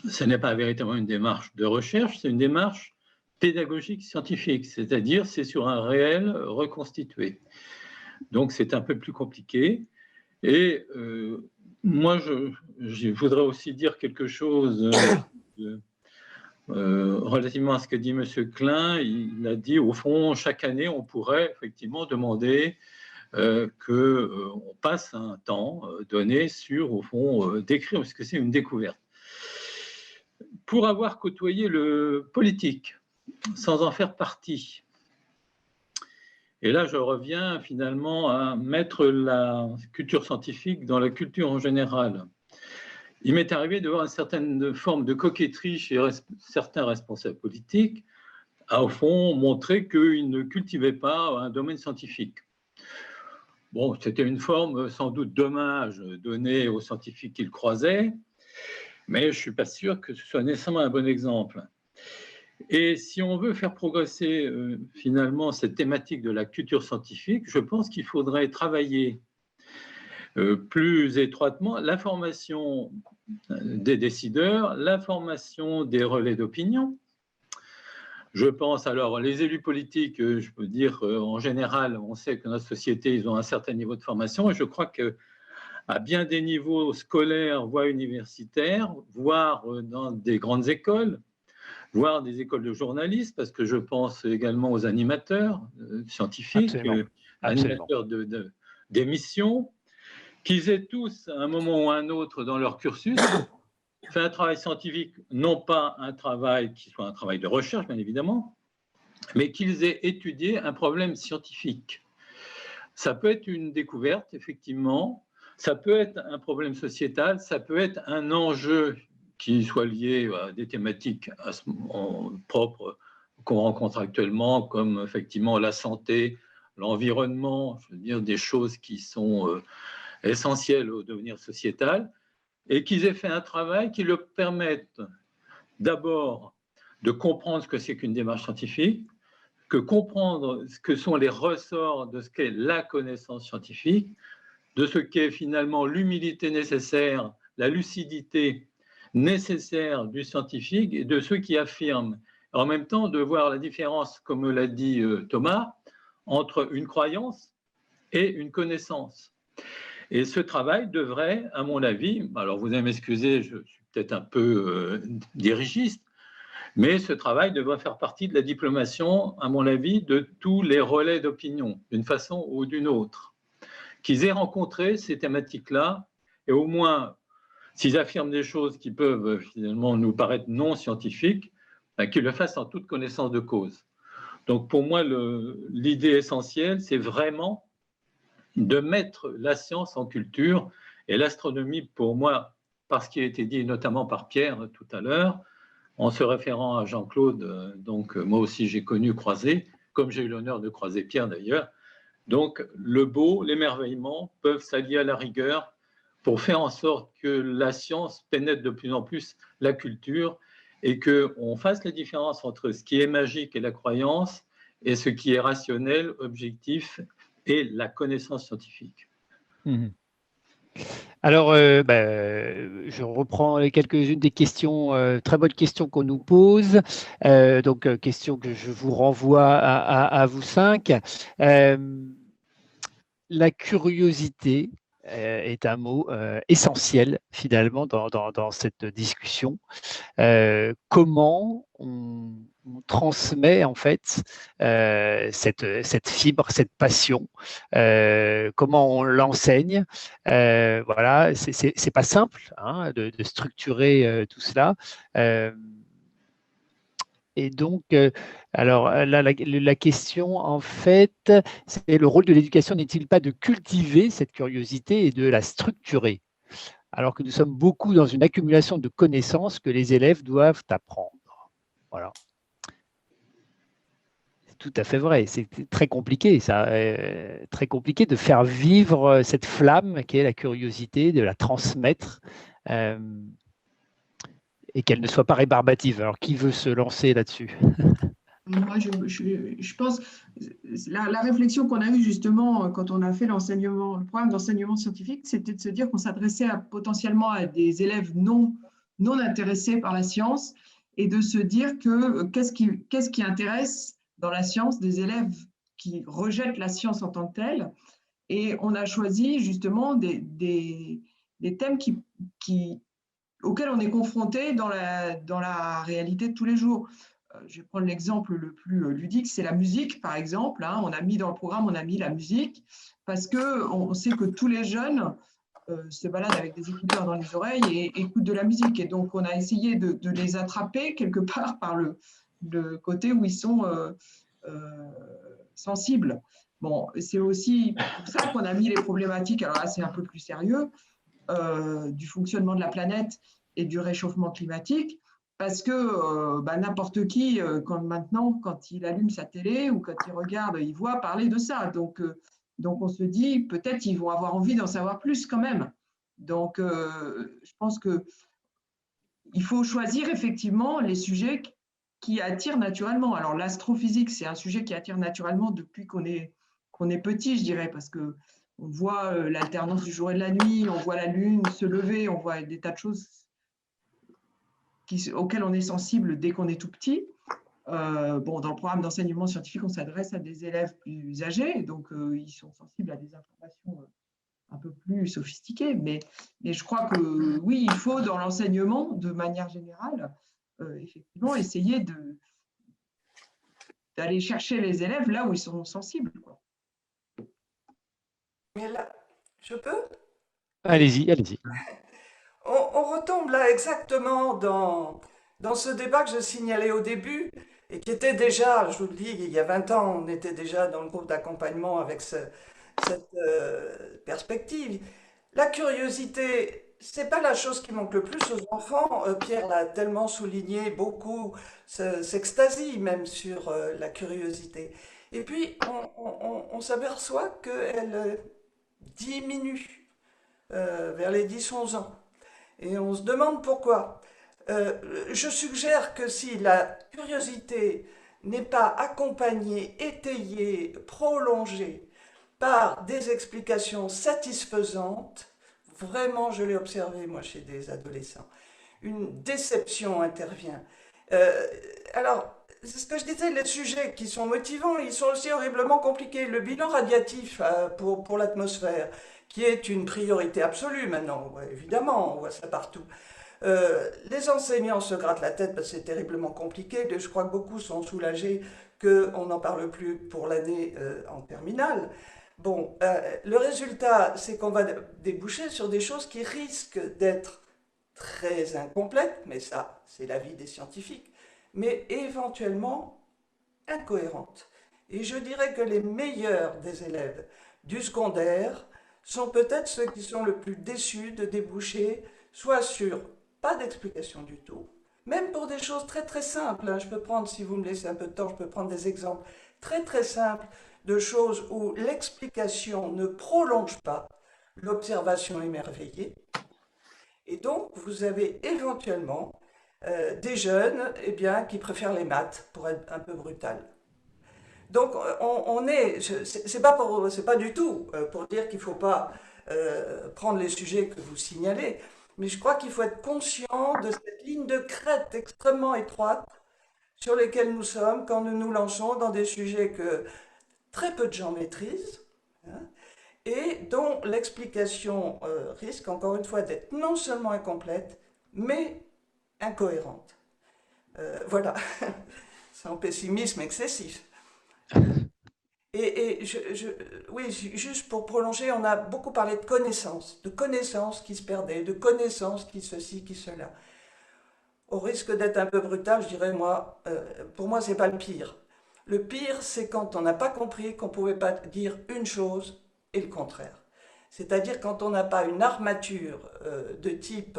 ce n'est pas véritablement une démarche de recherche, c'est une démarche pédagogique scientifique, c'est-à-dire c'est sur un réel reconstitué. Donc c'est un peu plus compliqué. Et moi, je voudrais aussi dire quelque chose relativement à ce que dit M. Klein. Il a dit, au fond, chaque année, on pourrait effectivement demander qu'on passe un temps donné sur, au fond, d'écrire, parce que c'est une découverte. Pour avoir côtoyé le politique, sans en faire partie, et là je reviens finalement à mettre la culture scientifique dans la culture en général, il m'est arrivé de voir une certaine forme de coquetterie chez certains responsables politiques, à au fond montrer qu'ils ne cultivaient pas un domaine scientifique. Bon, c'était une forme sans doute d'hommage donné aux scientifiques qu'ils croisaient, mais je ne suis pas sûr que ce soit nécessairement un bon exemple. Et si on veut faire progresser finalement cette thématique de la culture scientifique, je pense qu'il faudrait travailler plus étroitement l'information des décideurs, l'information des relais d'opinion. Je pense alors, les élus politiques, je peux dire en général, on sait que notre société, ils ont un certain niveau de formation, et je crois qu'à bien des niveaux scolaires, voire universitaires, voire dans des grandes écoles, voire des écoles de journalistes, parce que je pense également aux animateurs scientifiques, animateurs d'émissions, qu'ils aient tous, à un moment ou à un autre dans leur cursus, fait un travail scientifique, non pas un travail qui soit un travail de recherche, bien évidemment, mais qu'ils aient étudié un problème scientifique. Ça peut être une découverte, effectivement, ça peut être un problème sociétal, ça peut être un enjeu qui soient liées à des thématiques propres qu'on rencontre actuellement, comme effectivement la santé, l'environnement, je veux dire des choses qui sont essentielles au devenir sociétal, et qu'ils aient fait un travail qui leur permette d'abord de comprendre ce que c'est qu'une démarche scientifique, que comprendre ce que sont les ressorts de ce qu'est la connaissance scientifique, de ce qu'est finalement l'humilité nécessaire, la lucidité nécessaire du scientifique et de ceux qui affirment. En même temps, de voir la différence, comme l'a dit Thomas, entre une croyance et une connaissance. Et ce travail devrait, à mon avis, alors vous allez m'excuser, je suis peut-être un peu dirigiste, mais ce travail devrait faire partie de la diplomation, à mon avis, de tous les relais d'opinion, d'une façon ou d'une autre, qu'ils aient rencontré ces thématiques-là, et au moins, s'ils affirment des choses qui peuvent finalement nous paraître non scientifiques, qu'ils le fassent en toute connaissance de cause. Donc pour moi, l'idée essentielle, c'est vraiment de mettre la science en culture, et l'astronomie, pour moi, par ce qui a été dit notamment par Pierre tout à l'heure, en se référant à Jean-Claude, donc moi aussi j'ai connu Croiset, comme j'ai eu l'honneur de croiser Pierre d'ailleurs. Donc le beau, l'émerveillement peuvent s'allier à la rigueur pour faire en sorte que la science pénètre de plus en plus la culture et qu'on fasse la différence entre ce qui est magique et la croyance et ce qui est rationnel, objectif et la connaissance scientifique. Mmh. Alors, je reprends quelques-unes des questions, très bonnes questions qu'on nous pose. Donc, questions que je vous renvoie à vous cinq. La curiosité est un mot essentiel finalement dans cette discussion. Comment on transmet en fait cette fibre, cette passion, comment on l'enseigne. Voilà, c'est pas simple hein, de structurer tout cela. Et donc, alors là, la question, en fait, c'est le rôle de l'éducation n'est-il pas de cultiver cette curiosité et de la structurer, alors que nous sommes beaucoup dans une accumulation de connaissances que les élèves doivent apprendre. Voilà. C'est tout à fait vrai. C'est très compliqué, ça. Très compliqué de faire vivre cette flamme qui est la curiosité, de la transmettre. Et qu'elle ne soit pas rébarbative. Alors, qui veut se lancer là-dessus? Moi, je pense, la réflexion qu'on a eue justement quand on a fait le programme d'enseignement scientifique, c'était de se dire qu'on s'adressait potentiellement à des élèves non intéressés par la science et de se dire que qu'est-ce qui intéresse dans la science des élèves qui rejettent la science en tant que telle. Et on a choisi justement des thèmes auxquels on est confronté dans la réalité de tous les jours. Je vais prendre l'exemple le plus ludique, c'est la musique, par exemple. On a mis dans le programme, on a mis la musique, parce qu'on sait que tous les jeunes se baladent avec des écouteurs dans les oreilles et écoutent de la musique. Et donc, on a essayé de les attraper quelque part par le côté où ils sont sensibles. Bon, c'est aussi pour ça qu'on a mis les problématiques, alors là, c'est un peu plus sérieux, du fonctionnement de la planète et du réchauffement climatique, parce que n'importe qui, quand il allume sa télé ou quand il regarde, il voit parler de ça. Donc on se dit, peut-être ils vont avoir envie d'en savoir plus quand même. Donc, je pense qu'il faut choisir effectivement les sujets qui attirent naturellement. Alors, l'astrophysique, c'est un sujet qui attire naturellement depuis qu'on est petit, je dirais, parce que on voit l'alternance du jour et de la nuit, on voit la Lune se lever, on voit des tas de choses auxquelles on est sensible dès qu'on est tout petit. Dans le programme d'enseignement scientifique, on s'adresse à des élèves plus âgés, donc ils sont sensibles à des informations un peu plus sophistiquées. Mais je crois que oui, il faut dans l'enseignement, de manière générale, effectivement, essayer d'aller chercher les élèves là où ils sont sensibles, quoi. Mais là, je peux? Allez-y, allez-y. On retombe là exactement dans ce débat que je signalais au début et qui était déjà, je vous le dis, il y a 20 ans, on était déjà dans le groupe d'accompagnement avec cette perspective. La curiosité c'est pas la chose qui manque le plus aux enfants. Pierre l'a tellement souligné, beaucoup s'extasient même sur la curiosité. Et puis, on s'aperçoit qu'elle diminue vers les 10-11 ans. Et on se demande pourquoi. Je suggère que si la curiosité n'est pas accompagnée, étayée, prolongée par des explications satisfaisantes, vraiment, je l'ai observé, moi, chez des adolescents, une déception intervient. Euh, alors, c'est ce que je disais, les sujets qui sont motivants, ils sont aussi horriblement compliqués. Le bilan radiatif pour l'atmosphère, qui est une priorité absolue maintenant, ouais, évidemment, on voit ça partout. Les enseignants se grattent la tête parce que c'est terriblement compliqué. Je crois que beaucoup sont soulagés qu'on n'en parle plus pour l'année en terminale. Bon, le résultat, c'est qu'on va déboucher sur des choses qui risquent d'être très incomplètes, mais ça, c'est l'avis des scientifiques, mais éventuellement incohérentes. Et je dirais que les meilleurs des élèves du secondaire sont peut-être ceux qui sont le plus déçus de déboucher soit sur pas d'explication du tout, même pour des choses très très simples, hein. Je peux prendre, si vous me laissez un peu de temps, je peux prendre des exemples très très simples de choses où l'explication ne prolonge pas l'observation émerveillée. Et donc, vous avez éventuellement des jeunes eh bien, qui préfèrent les maths, pour être un peu brutal. Donc, c'est pas du tout pour dire qu'il ne faut pas prendre les sujets que vous signalez, mais je crois qu'il faut être conscient de cette ligne de crête extrêmement étroite sur lesquelles nous sommes quand nous nous lançons dans des sujets que très peu de gens maîtrisent, hein, et dont l'explication risque encore une fois d'être non seulement incomplète, mais incohérente. Voilà, c'est un pessimisme excessif. Oui, juste pour prolonger, on a beaucoup parlé de connaissances qui se perdaient, de connaissances qui ceci, qui cela. Au risque d'être un peu brutal, je dirais, moi, pour moi, c'est pas le pire. Le pire, c'est quand on n'a pas compris qu'on ne pouvait pas dire une chose et le contraire. C'est-à-dire quand on n'a pas une armature de type,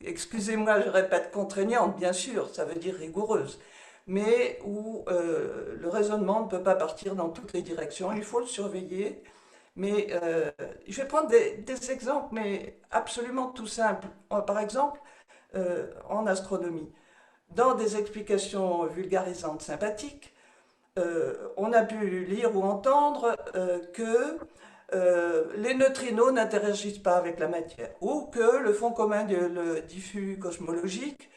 excusez-moi, je répète, contraignante, bien sûr, ça veut dire rigoureuse, mais où le raisonnement ne peut pas partir dans toutes les directions, il faut le surveiller. Mais je vais prendre des exemples, mais absolument tout simples. Par exemple, en astronomie, dans des explications vulgarisantes sympathiques, on a pu lire ou entendre que les neutrinos n'interagissent pas avec la matière, ou que le fond commun le diffus cosmologique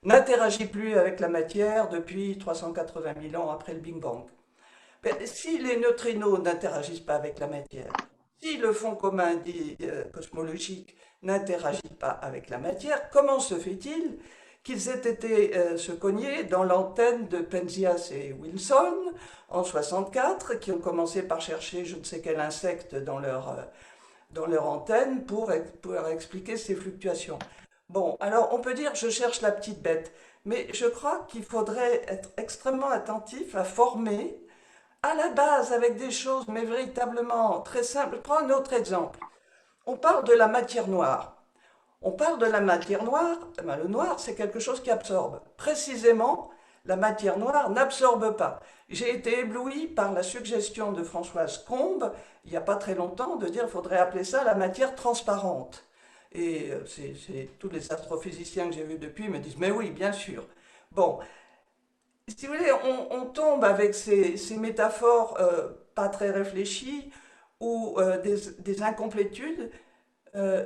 n'interagit plus avec la matière depuis 380 000 ans après le Big Bang. Mais si les neutrinos n'interagissent pas avec la matière, si le fond commun cosmologique n'interagit pas avec la matière, comment se fait-il qu'ils aient été se cogner dans l'antenne de Penzias et Wilson en 64, qui ont commencé par chercher je ne sais quel insecte dans leur antenne pour expliquer ces fluctuations. Bon, alors on peut dire je cherche la petite bête, mais je crois qu'il faudrait être extrêmement attentif à former à la base avec des choses mais véritablement très simples. Je prends un autre exemple. On parle de la matière noire. On parle de la matière noire, ben le noir c'est quelque chose qui absorbe. Précisément, la matière noire n'absorbe pas. J'ai été ébloui par la suggestion de Françoise Combe, il n'y a pas très longtemps, de dire qu'il faudrait appeler ça la matière transparente. Et tous les astrophysiciens que j'ai vus depuis me disent, mais oui, bien sûr. Bon, si vous voulez, on tombe avec ces métaphores pas très réfléchies ou des incomplétudes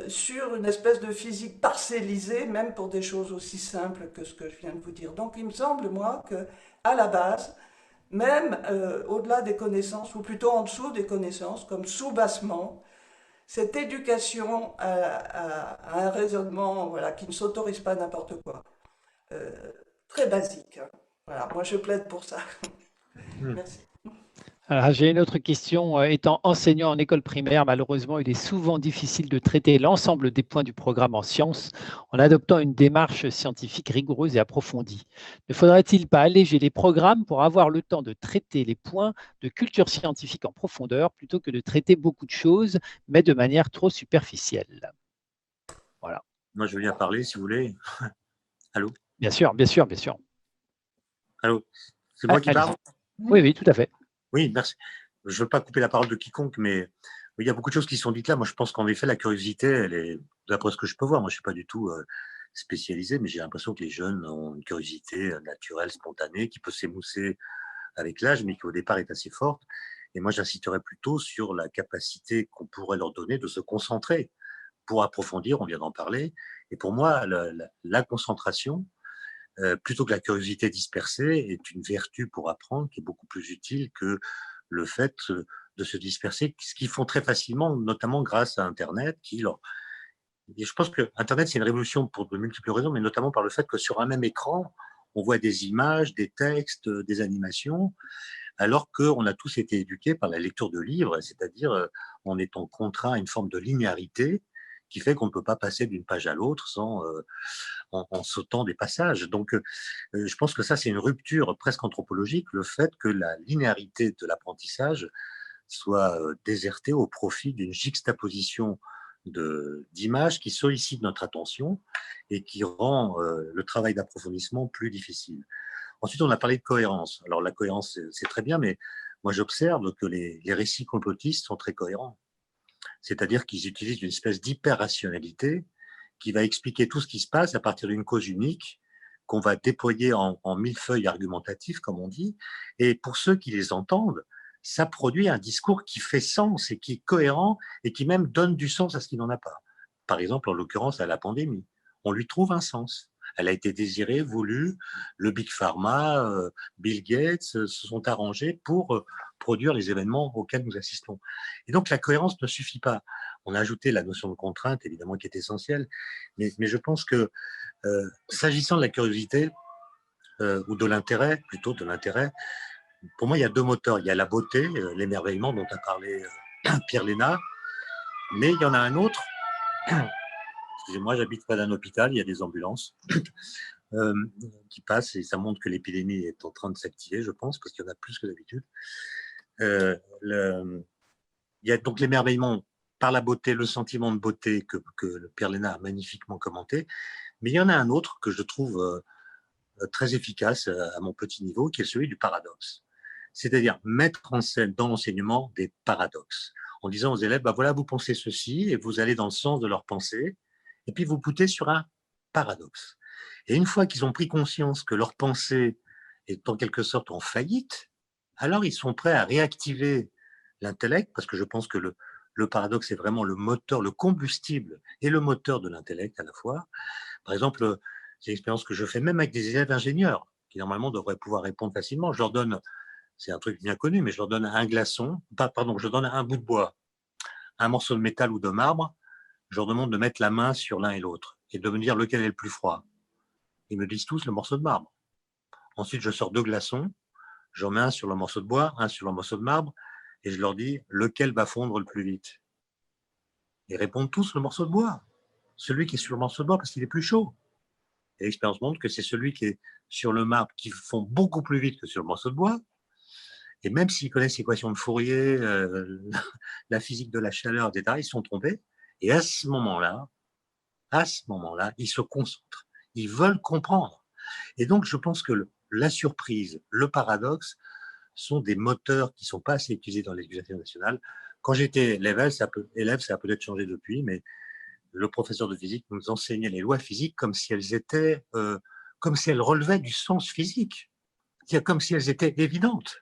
sur une espèce de physique parcellisée, même pour des choses aussi simples que ce que je viens de vous dire. Donc il me semble, moi, qu'à la base, même au-delà des connaissances, ou plutôt en dessous des connaissances, comme sous-bassement, cette éducation à un raisonnement voilà, qui ne s'autorise pas n'importe quoi, très basique. Hein. Voilà, moi je plaide pour ça. Merci. Alors, j'ai une autre question. Étant enseignant en école primaire, malheureusement, il est souvent difficile de traiter l'ensemble des points du programme en sciences en adoptant une démarche scientifique rigoureuse et approfondie. Ne faudrait-il pas alléger les programmes pour avoir le temps de traiter les points de culture scientifique en profondeur plutôt que de traiter beaucoup de choses, mais de manière trop superficielle? Moi, je veux bien parler, si vous voulez. Allô? Bien sûr, bien sûr, bien sûr. Allô? C'est moi qui Allez-y. parle? Oui, oui, tout à fait. Oui, merci. Je ne veux pas couper la parole de quiconque, mais il y a beaucoup de choses qui sont dites là. Moi, je pense qu'en effet, la curiosité, elle est, d'après ce que je peux voir, moi, je ne suis pas du tout spécialisé, mais j'ai l'impression que les jeunes ont une curiosité naturelle, spontanée, qui peut s'émousser avec l'âge, mais qui au départ est assez forte. Et moi, j'insisterais plutôt sur la capacité qu'on pourrait leur donner de se concentrer pour approfondir, on vient d'en parler. Et pour moi, la concentration, plutôt que la curiosité dispersée, est une vertu pour apprendre qui est beaucoup plus utile que le fait de se disperser, ce qu'ils font très facilement, notamment grâce à Internet, et je pense que Internet, c'est une révolution pour de multiples raisons, mais notamment par le fait que sur un même écran, on voit des images, des textes, des animations, alors qu'on a tous été éduqués par la lecture de livres, c'est-à-dire en étant contraint à une forme de linéarité qui fait qu'on ne peut pas passer d'une page à l'autre en sautant des passages. Donc, je pense que ça, c'est une rupture presque anthropologique, le fait que la linéarité de l'apprentissage soit désertée au profit d'une juxtaposition d'images qui sollicitent notre attention et qui rend le travail d'approfondissement plus difficile. Ensuite, on a parlé de cohérence. Alors, la cohérence, c'est très bien, mais moi, j'observe que les récits complotistes sont très cohérents. C'est-à-dire qu'ils utilisent une espèce d'hyper-rationalité qui va expliquer tout ce qui se passe à partir d'une cause unique qu'on va déployer en millefeuilles argumentatifs, comme on dit. Et pour ceux qui les entendent, ça produit un discours qui fait sens et qui est cohérent et qui même donne du sens à ce qui n'en a pas. Par exemple, en l'occurrence, à la pandémie. On lui trouve un sens. Elle a été désirée, voulue. Le Big Pharma, Bill Gates se sont arrangés pour produire les événements auxquels nous assistons. Et donc, la cohérence ne suffit pas. On a ajouté la notion de contrainte, évidemment, qui est essentielle. Mais je pense que, s'agissant de la curiosité, ou de l'intérêt, plutôt de l'intérêt, pour moi, il y a deux moteurs. Il y a la beauté, l'émerveillement dont a parlé Pierre Léna, mais il y en a un autre. Excusez-moi, j'habite près d'un hôpital, il y a des ambulances qui passent et ça montre que l'épidémie est en train de s'activer, je pense, parce qu'il y en a plus que d'habitude. Il y a donc l'émerveillement par la beauté, le sentiment de beauté que Pierre Léna a magnifiquement commenté, mais il y en a un autre que je trouve très efficace à mon petit niveau, qui est celui du paradoxe. C'est-à-dire mettre en scène dans l'enseignement des paradoxes, en disant aux élèves, bah voilà, vous pensez ceci, et vous allez dans le sens de leur pensée, et puis vous boutez sur un paradoxe. Et une fois qu'ils ont pris conscience que leur pensée est en quelque sorte en faillite, alors ils sont prêts à réactiver l'intellect, parce que je pense que le paradoxe est vraiment le moteur, le combustible et le moteur de l'intellect à la fois. Par exemple, c'est l'expérience que je fais même avec des élèves ingénieurs, qui normalement devraient pouvoir répondre facilement. Je leur donne, c'est un truc bien connu, mais je leur donne un glaçon, pardon, je leur donne un bout de bois, un morceau de métal ou de marbre, je leur demande de mettre la main sur l'un et l'autre et de me dire lequel est le plus froid. Ils me disent tous le morceau de marbre. Ensuite, je sors deux glaçons, j'en mets un sur le morceau de bois, un sur le morceau de marbre, et je leur dis lequel va fondre le plus vite. Ils répondent tous le morceau de bois, celui qui est sur le morceau de bois parce qu'il est plus chaud. Et l'expérience montre que c'est celui qui est sur le marbre qui fond beaucoup plus vite que sur le morceau de bois. Et même s'ils connaissent l'équation de Fourier, la physique de la chaleur, etc., ils se sont trompés. Et à ce moment-là, ils se concentrent. Ils veulent comprendre. Et donc, je pense que la surprise, le paradoxe, sont des moteurs qui ne sont pas assez utilisés dans l'éducation nationale. Quand j'étais élève, ça a peut-être changé depuis, mais le professeur de physique nous enseignait les lois physiques comme si elles étaient, comme si elles relevaient du sens physique, c'est-à-dire comme si elles étaient évidentes.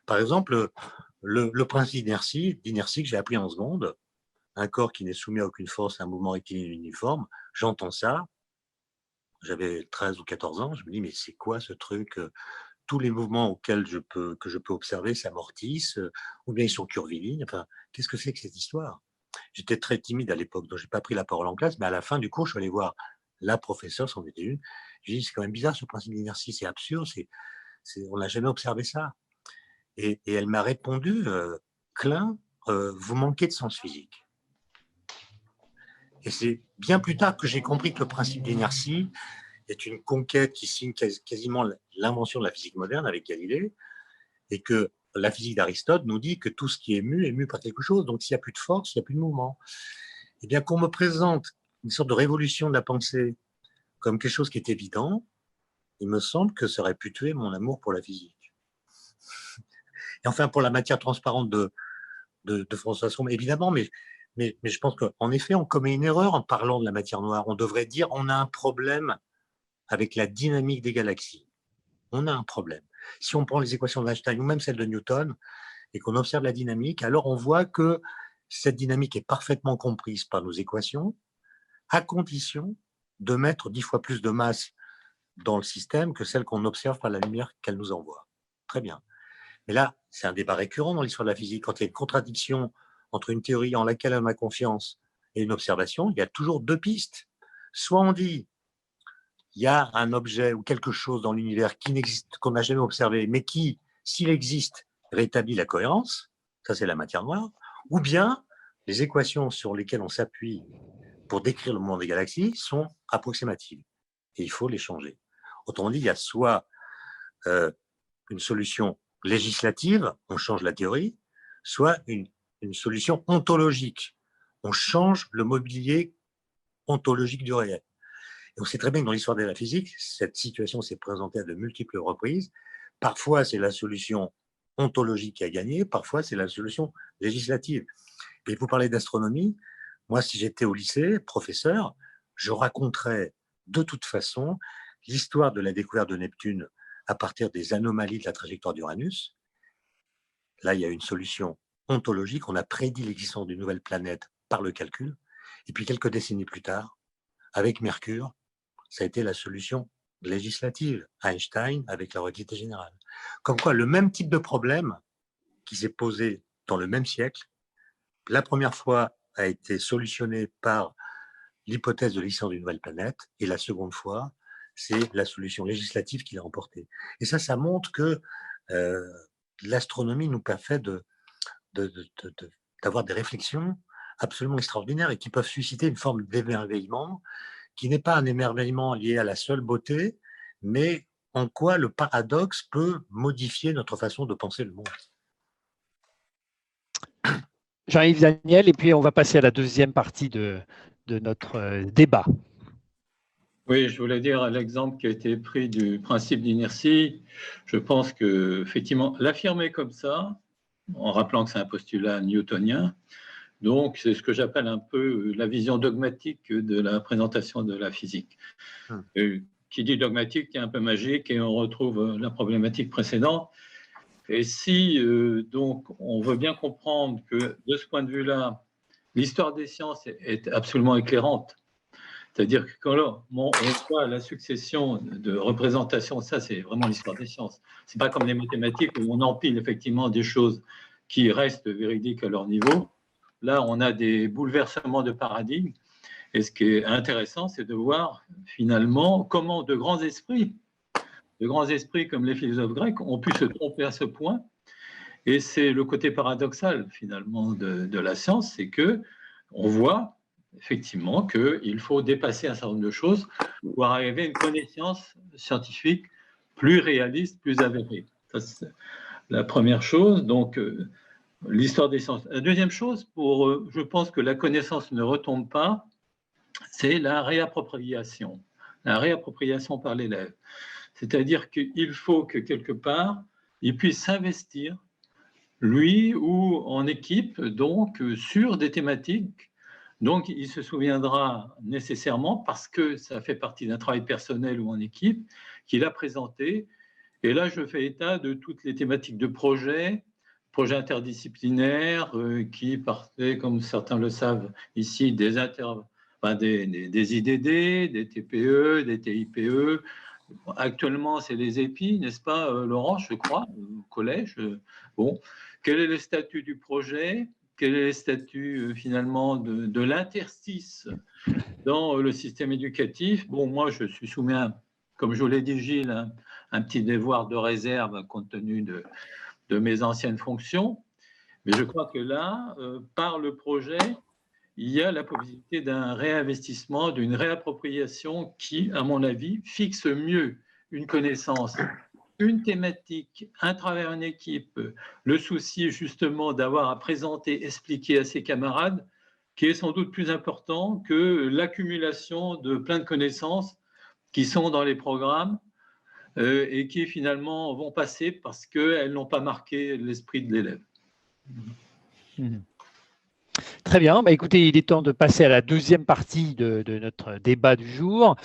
Par exemple, le principe d'inertie que j'ai appris en seconde, un corps qui n'est soumis à aucune force, un mouvement rectiligne uniforme, j'entends ça, j'avais 13 ou 14 ans, je me dis mais c'est quoi ce truc? Tous les mouvements que je peux observer s'amortissent, ou bien ils sont curvilignes, enfin, qu'est-ce que c'est que cette histoire? J'étais très timide à l'époque, donc j'ai pas pris la parole en classe, mais à la fin du cours, je suis allé voir la professeure, c'en était une. J'ai dit, c'est quand même bizarre ce principe d'inertie, c'est absurde, on n'a jamais observé ça. Et elle m'a répondu, Klein, vous manquez de sens physique. Et c'est bien plus tard que j'ai compris que le principe d'inertie est une conquête qui signe quasiment l'invention de la physique moderne avec Galilée, et que la physique d'Aristote nous dit que tout ce qui est mu par quelque chose. Donc s'il n'y a plus de force, il n'y a plus de mouvement. Eh bien, qu'on me présente une sorte de révolution de la pensée comme quelque chose qui est évident, il me semble que ça aurait pu tuer mon amour pour la physique. Et enfin, pour la matière transparente de François Sombre, évidemment, mais je pense qu'en effet, on commet une erreur en parlant de la matière noire. On devrait dire on a un problème avec la dynamique des galaxies. On a un problème. Si on prend les équations d'Einstein ou même celles de Newton et qu'on observe la dynamique, alors on voit que cette dynamique est parfaitement comprise par nos équations, à condition de mettre 10 fois plus de masse dans le système que celle qu'on observe par la lumière qu'elle nous envoie. Très bien. Mais là, c'est un débat récurrent dans l'histoire de la physique. Quand il y a une contradiction entre une théorie en laquelle on a confiance et une observation, il y a toujours deux pistes. Soit on dit, il y a un objet ou quelque chose dans l'univers qui n'existe, qu'on n'a jamais observé, mais qui, s'il existe, rétablit la cohérence. Ça, c'est la matière noire. Ou bien, les équations sur lesquelles on s'appuie pour décrire le mouvement des galaxies sont approximatives. Et il faut les changer. Autrement dit, il y a soit une solution législative, on change la théorie, soit une solution ontologique. On change le mobilier ontologique du réel. Et on sait très bien que dans l'histoire de la physique, cette situation s'est présentée à de multiples reprises. Parfois, c'est la solution ontologique qui a gagné, parfois, c'est la solution législative. Et vous parlez d'astronomie, moi, si j'étais au lycée, professeur, je raconterais de toute façon l'histoire de la découverte de Neptune à partir des anomalies de la trajectoire d'Uranus. Là, il y a une solution ontologique. On a prédit l'existence d'une nouvelle planète par le calcul. Et puis, quelques décennies plus tard, avec Mercure, ça a été la solution législative. Einstein avec la relativité générale. Comme quoi, le même type de problème qui s'est posé dans le même siècle, la première fois a été solutionné par l'hypothèse de l'existence d'une nouvelle planète, et la seconde fois, c'est la solution législative qui l'a emporté. Et ça montre que l'astronomie nous permet d'avoir des réflexions absolument extraordinaires et qui peuvent susciter une forme d'émerveillement qui n'est pas un émerveillement lié à la seule beauté, mais en quoi le paradoxe peut modifier notre façon de penser le monde. Jean-Yves Daniel, et puis on va passer à la deuxième partie de notre débat. Oui, je voulais dire l'exemple qui a été pris du principe d'inertie. Je pense que effectivement, l'affirmer comme ça, en rappelant que c'est un postulat newtonien, donc c'est ce que j'appelle un peu la vision dogmatique de la présentation de la physique. Qui dit dogmatique, qui est un peu magique, et on retrouve la problématique précédente. Et si donc on veut bien comprendre que de ce point de vue-là, l'histoire des sciences est absolument éclairante. C'est-à-dire que quand on voit la succession de représentations, ça c'est vraiment l'histoire des sciences. C'est pas comme les mathématiques où on empile effectivement des choses qui restent véridiques à leur niveau. Là, on a des bouleversements de paradigme. Et ce qui est intéressant, c'est de voir finalement comment de grands esprits comme les philosophes grecs ont pu se tromper à ce point. Et c'est le côté paradoxal finalement de la science, c'est que on voit effectivement qu'il faut dépasser un certain nombre de choses pour arriver à une connaissance scientifique plus réaliste, plus avérée. Ça, c'est la première chose. Donc, l'histoire des sciences. La deuxième chose, je pense que la connaissance ne retombe pas, c'est la réappropriation par l'élève. C'est-à-dire qu'il faut que quelque part, il puisse s'investir, lui ou en équipe, donc sur des thématiques. Donc, il se souviendra nécessairement, parce que ça fait partie d'un travail personnel ou en équipe, qu'il a présenté. Et là, je fais état de toutes les thématiques de projets interdisciplinaires qui partaient, comme certains le savent ici, des IDD, des TPE, des TIPE. Actuellement, c'est les EPI, n'est-ce pas, Laurent, je crois, au collège. Bon, quel est le statut du projet ? Quel est le statut finalement de l'interstice dans le système éducatif ? Bon, moi, je suis soumis, comme je vous l'ai dit, Gilles, un petit devoir de réserve compte tenu de mes anciennes fonctions. Mais je crois que là, par le projet, il y a la possibilité d'un réinvestissement, d'une réappropriation qui, à mon avis, fixe mieux une connaissance, une thématique, à travers une équipe, le souci justement d'avoir à présenter, expliquer à ses camarades, qui est sans doute plus important que l'accumulation de plein de connaissances qui sont dans les programmes et qui finalement vont passer parce qu'elles n'ont pas marqué l'esprit de l'élève. Très bien. Bah, écoutez, il est temps de passer à la deuxième partie de notre débat du jour,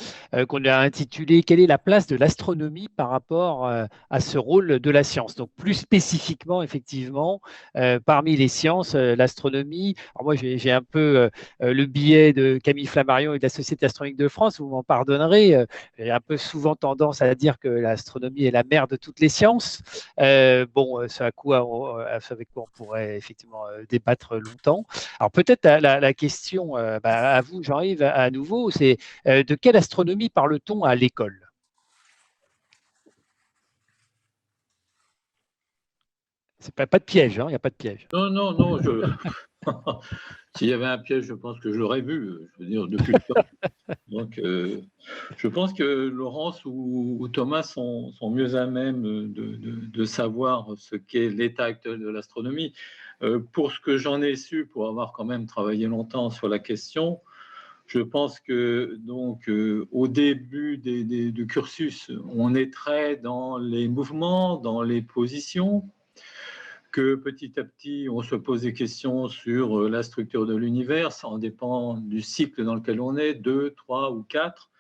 qu'on a intitulé « Quelle est la place de l'astronomie par rapport à ce rôle de la science ?» Donc, plus spécifiquement, effectivement, parmi les sciences, l'astronomie. Alors moi, j'ai un peu le biais de Camille Flammarion et de la Société astronomique de France, vous m'en pardonnerez. J'ai un peu souvent tendance à dire que l'astronomie est la mère de toutes les sciences. Ce avec quoi on pourrait effectivement débattre longtemps. Alors peut-être la question à vous, Jean-Yves, à nouveau, c'est de quelle astronomie parle-t-on à l'école? C'est pas de piège, il n'y a pas de piège. Non. S'il y avait un piège, je pense que je l'aurais vu, je veux dire, depuis le temps. Donc, je pense que Laurence ou Thomas sont mieux à même de savoir ce qu'est l'état actuel de l'astronomie. Pour ce que j'en ai su, pour avoir quand même travaillé longtemps sur la question, je pense que donc au début du cursus, on est très dans les mouvements, dans les positions, que petit à petit, on se pose des questions sur la structure de l'univers, ça en dépend du cycle dans lequel on est, 2, 3 ou 4.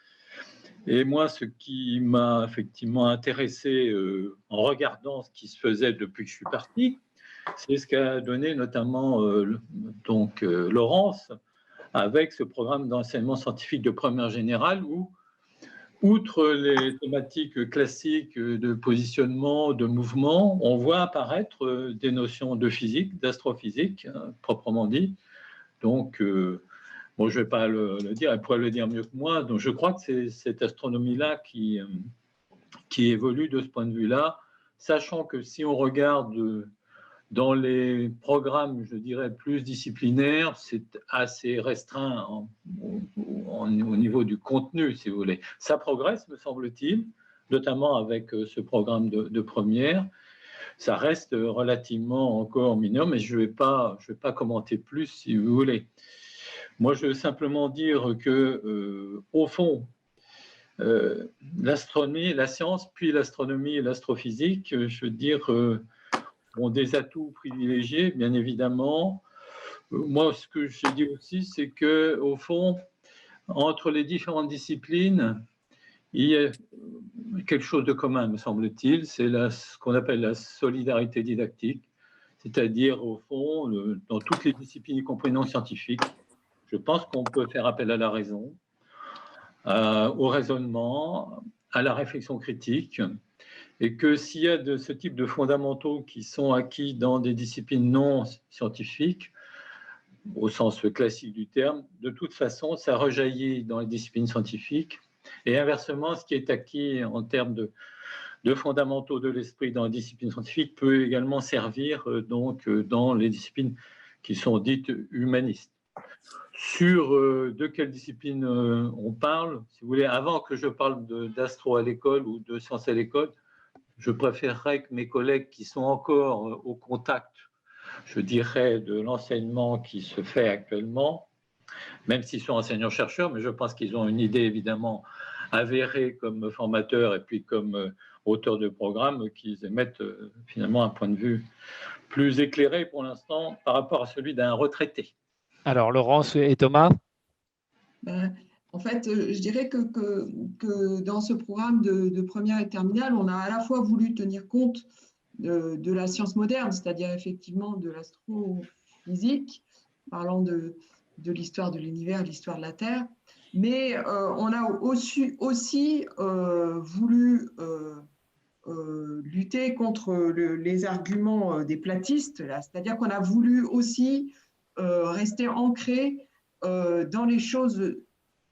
Et moi, ce qui m'a effectivement intéressé en regardant ce qui se faisait depuis que je suis parti, c'est ce qu'a donné notamment Laurence avec ce programme d'enseignement scientifique de première générale où, outre les thématiques classiques de positionnement, de mouvement, on voit apparaître des notions de physique, d'astrophysique, proprement dit. Donc, je ne vais pas le dire, elle pourrait le dire mieux que moi. Donc, je crois que c'est cette astronomie-là qui évolue de ce point de vue-là, sachant que si on regarde dans les programmes, je dirais, plus disciplinaires, c'est assez restreint au niveau du contenu, si vous voulez. Ça progresse, me semble-t-il, notamment avec ce programme de première. Ça reste relativement encore mineur, mais je vais pas commenter plus, si vous voulez. Moi, je veux simplement dire que, au fond, l'astronomie, la science, puis l'astronomie et l'astrophysique, je veux dire, ont des atouts privilégiés, bien évidemment. Moi, ce que j'ai dit aussi, c'est que, au fond, entre les différentes disciplines, il y a quelque chose de commun, me semble-t-il, c'est ce qu'on appelle la solidarité didactique, c'est-à-dire, au fond, dans toutes les disciplines, y compris non scientifiques, je pense qu'on peut faire appel à la raison, au raisonnement, à la réflexion critique, et que s'il y a de ce type de fondamentaux qui sont acquis dans des disciplines non scientifiques, au sens classique du terme, de toute façon, ça rejaillit dans les disciplines scientifiques. Et inversement, ce qui est acquis en termes de fondamentaux de l'esprit dans les disciplines scientifiques peut également servir donc dans les disciplines qui sont dites humanistes. Sur de quelle discipline on parle, si vous voulez, avant que je parle d'astro à l'école ou de sciences à l'école, je préférerais que mes collègues qui sont encore au contact, je dirais, de l'enseignement qui se fait actuellement, même s'ils sont enseignants-chercheurs, mais je pense qu'ils ont une idée évidemment avérée comme formateurs et puis comme auteurs de programmes, qu'ils émettent finalement un point de vue plus éclairé pour l'instant par rapport à celui d'un retraité. Alors, Laurence et Thomas? En fait, je dirais que dans ce programme de première et terminale, on a à la fois voulu tenir compte de la science moderne, c'est-à-dire effectivement de l'astrophysique, parlant de l'histoire de l'univers, l'histoire de la Terre, mais on a aussi voulu lutter contre les arguments des platistes, c'est-à-dire qu'on a voulu aussi rester ancré dans les choses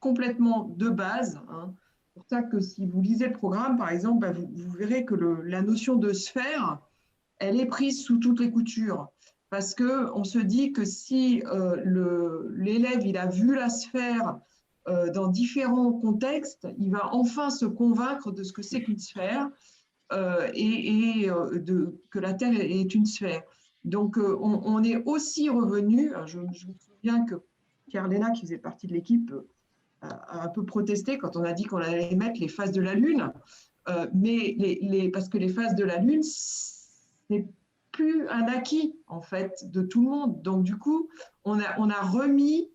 complètement de base. C'est pour ça que si vous lisez le programme, par exemple, vous verrez que la notion de sphère, elle est prise sous toutes les coutures. Parce qu'on se dit que si l'élève il a vu la sphère dans différents contextes, il va enfin se convaincre de ce que c'est qu'une sphère que la Terre est une sphère. Donc, on est aussi revenu, je me souviens que Pierre Léna, qui faisait partie de l'équipe, a un peu protesté quand on a dit qu'on allait mettre les phases de la Lune, parce que les phases de la Lune, c'est plus un acquis en fait de tout le monde. Donc du coup, on a remis,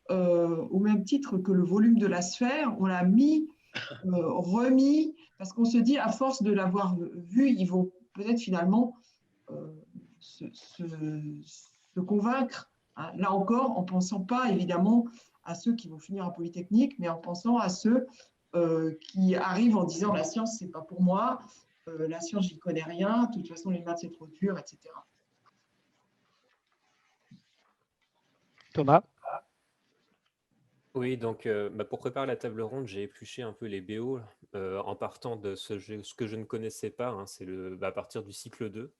au même titre que le volume de la sphère, on l'a remis, parce qu'on se dit à force de l'avoir vu, ils vont peut-être finalement se convaincre. Là encore, en ne pensant pas évidemment à ceux qui vont finir en Polytechnique, mais en pensant à ceux qui arrivent en disant la science, c'est pas pour moi, la science, j'y connais rien, de toute façon, les maths, c'est trop dur, etc. Thomas? Oui, donc pour préparer la table ronde, j'ai épluché un peu les BO en partant de ce que je ne connaissais pas, hein, c'est à partir du cycle 2,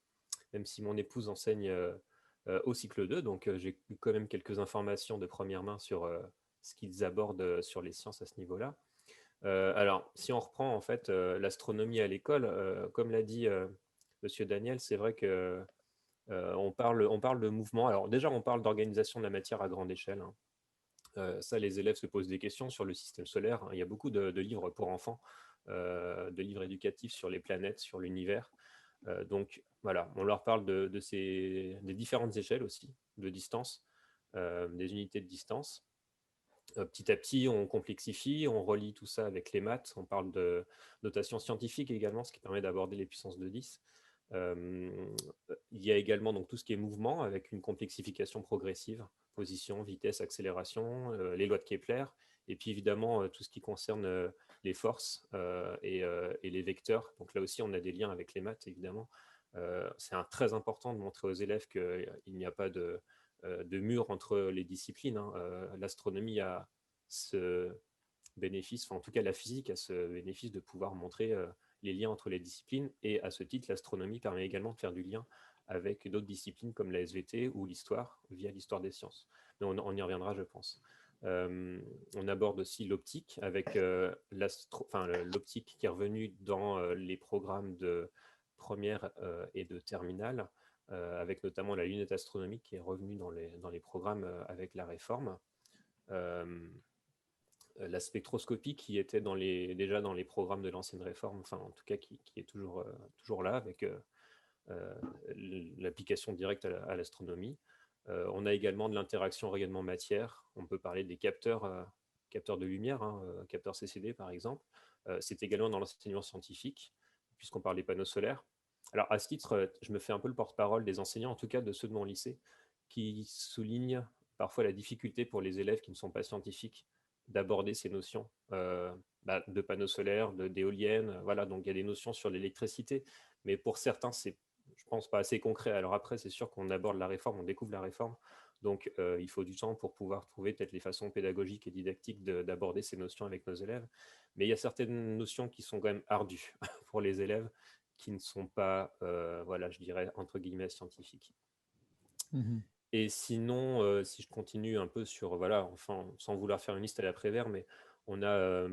même si mon épouse enseigne au cycle 2, donc j'ai eu quand même quelques informations de première main sur ce qu'ils abordent sur les sciences à ce niveau-là. Alors, si on reprend en fait l'astronomie à l'école, comme l'a dit Monsieur Daniel, c'est vrai que on parle de mouvement. Alors déjà, on parle d'organisation de la matière à grande échelle, hein. Ça, les élèves se posent des questions sur le système solaire, hein. Il y a beaucoup de livres pour enfants, de livres éducatifs sur les planètes, sur l'univers. Donc voilà, on leur parle des différentes échelles aussi, de distance, des unités de distance. Petit à petit, on complexifie, on relie tout ça avec les maths, on parle de notation scientifique également, ce qui permet d'aborder les puissances de 10. Il y a également donc, tout ce qui est mouvement, avec une complexification progressive, position, vitesse, accélération, les lois de Kepler, et puis évidemment tout ce qui concerne les forces et les vecteurs. Donc là aussi, on a des liens avec les maths, évidemment. C'est très important de montrer aux élèves qu'il n'y a pas de mur entre les disciplines, hein. L'astronomie a ce bénéfice, enfin en tout cas la physique a ce bénéfice de pouvoir montrer les liens entre les disciplines, et à ce titre, l'astronomie permet également de faire du lien avec d'autres disciplines comme la SVT ou l'histoire, via l'histoire des sciences. Mais on y reviendra, je pense. On aborde aussi l'optique, avec l'optique qui est revenue dans les programmes de première et de terminale, avec notamment la lunette astronomique qui est revenue dans les programmes avec la réforme. La spectroscopie qui était déjà dans les programmes de l'ancienne réforme, enfin en tout cas qui est toujours là, avec l'application directe à l'astronomie. On a également de l'interaction rayonnement-matière. On peut parler des capteurs de lumière, hein, capteurs CCD par exemple. C'est également dans l'enseignement scientifique, puisqu'on parle des panneaux solaires. Alors à ce titre, je me fais un peu le porte-parole des enseignants, en tout cas de ceux de mon lycée, qui soulignent parfois la difficulté pour les élèves qui ne sont pas scientifiques d'aborder ces notions de panneaux solaires, d'éoliennes. Voilà, donc il y a des notions sur l'électricité, mais pour certains, c'est, je pense, pas assez concret. Alors après, c'est sûr qu'on aborde la réforme, on découvre la réforme, donc il faut du temps pour pouvoir trouver peut-être les façons pédagogiques et didactiques d'aborder ces notions avec nos élèves. Mais il y a certaines notions qui sont quand même ardues pour les élèves, qui ne sont pas, voilà, je dirais, entre guillemets, scientifiques. Mmh. Et sinon, si je continue un peu sur, voilà, enfin, sans vouloir faire une liste à la Prévert, mais on a,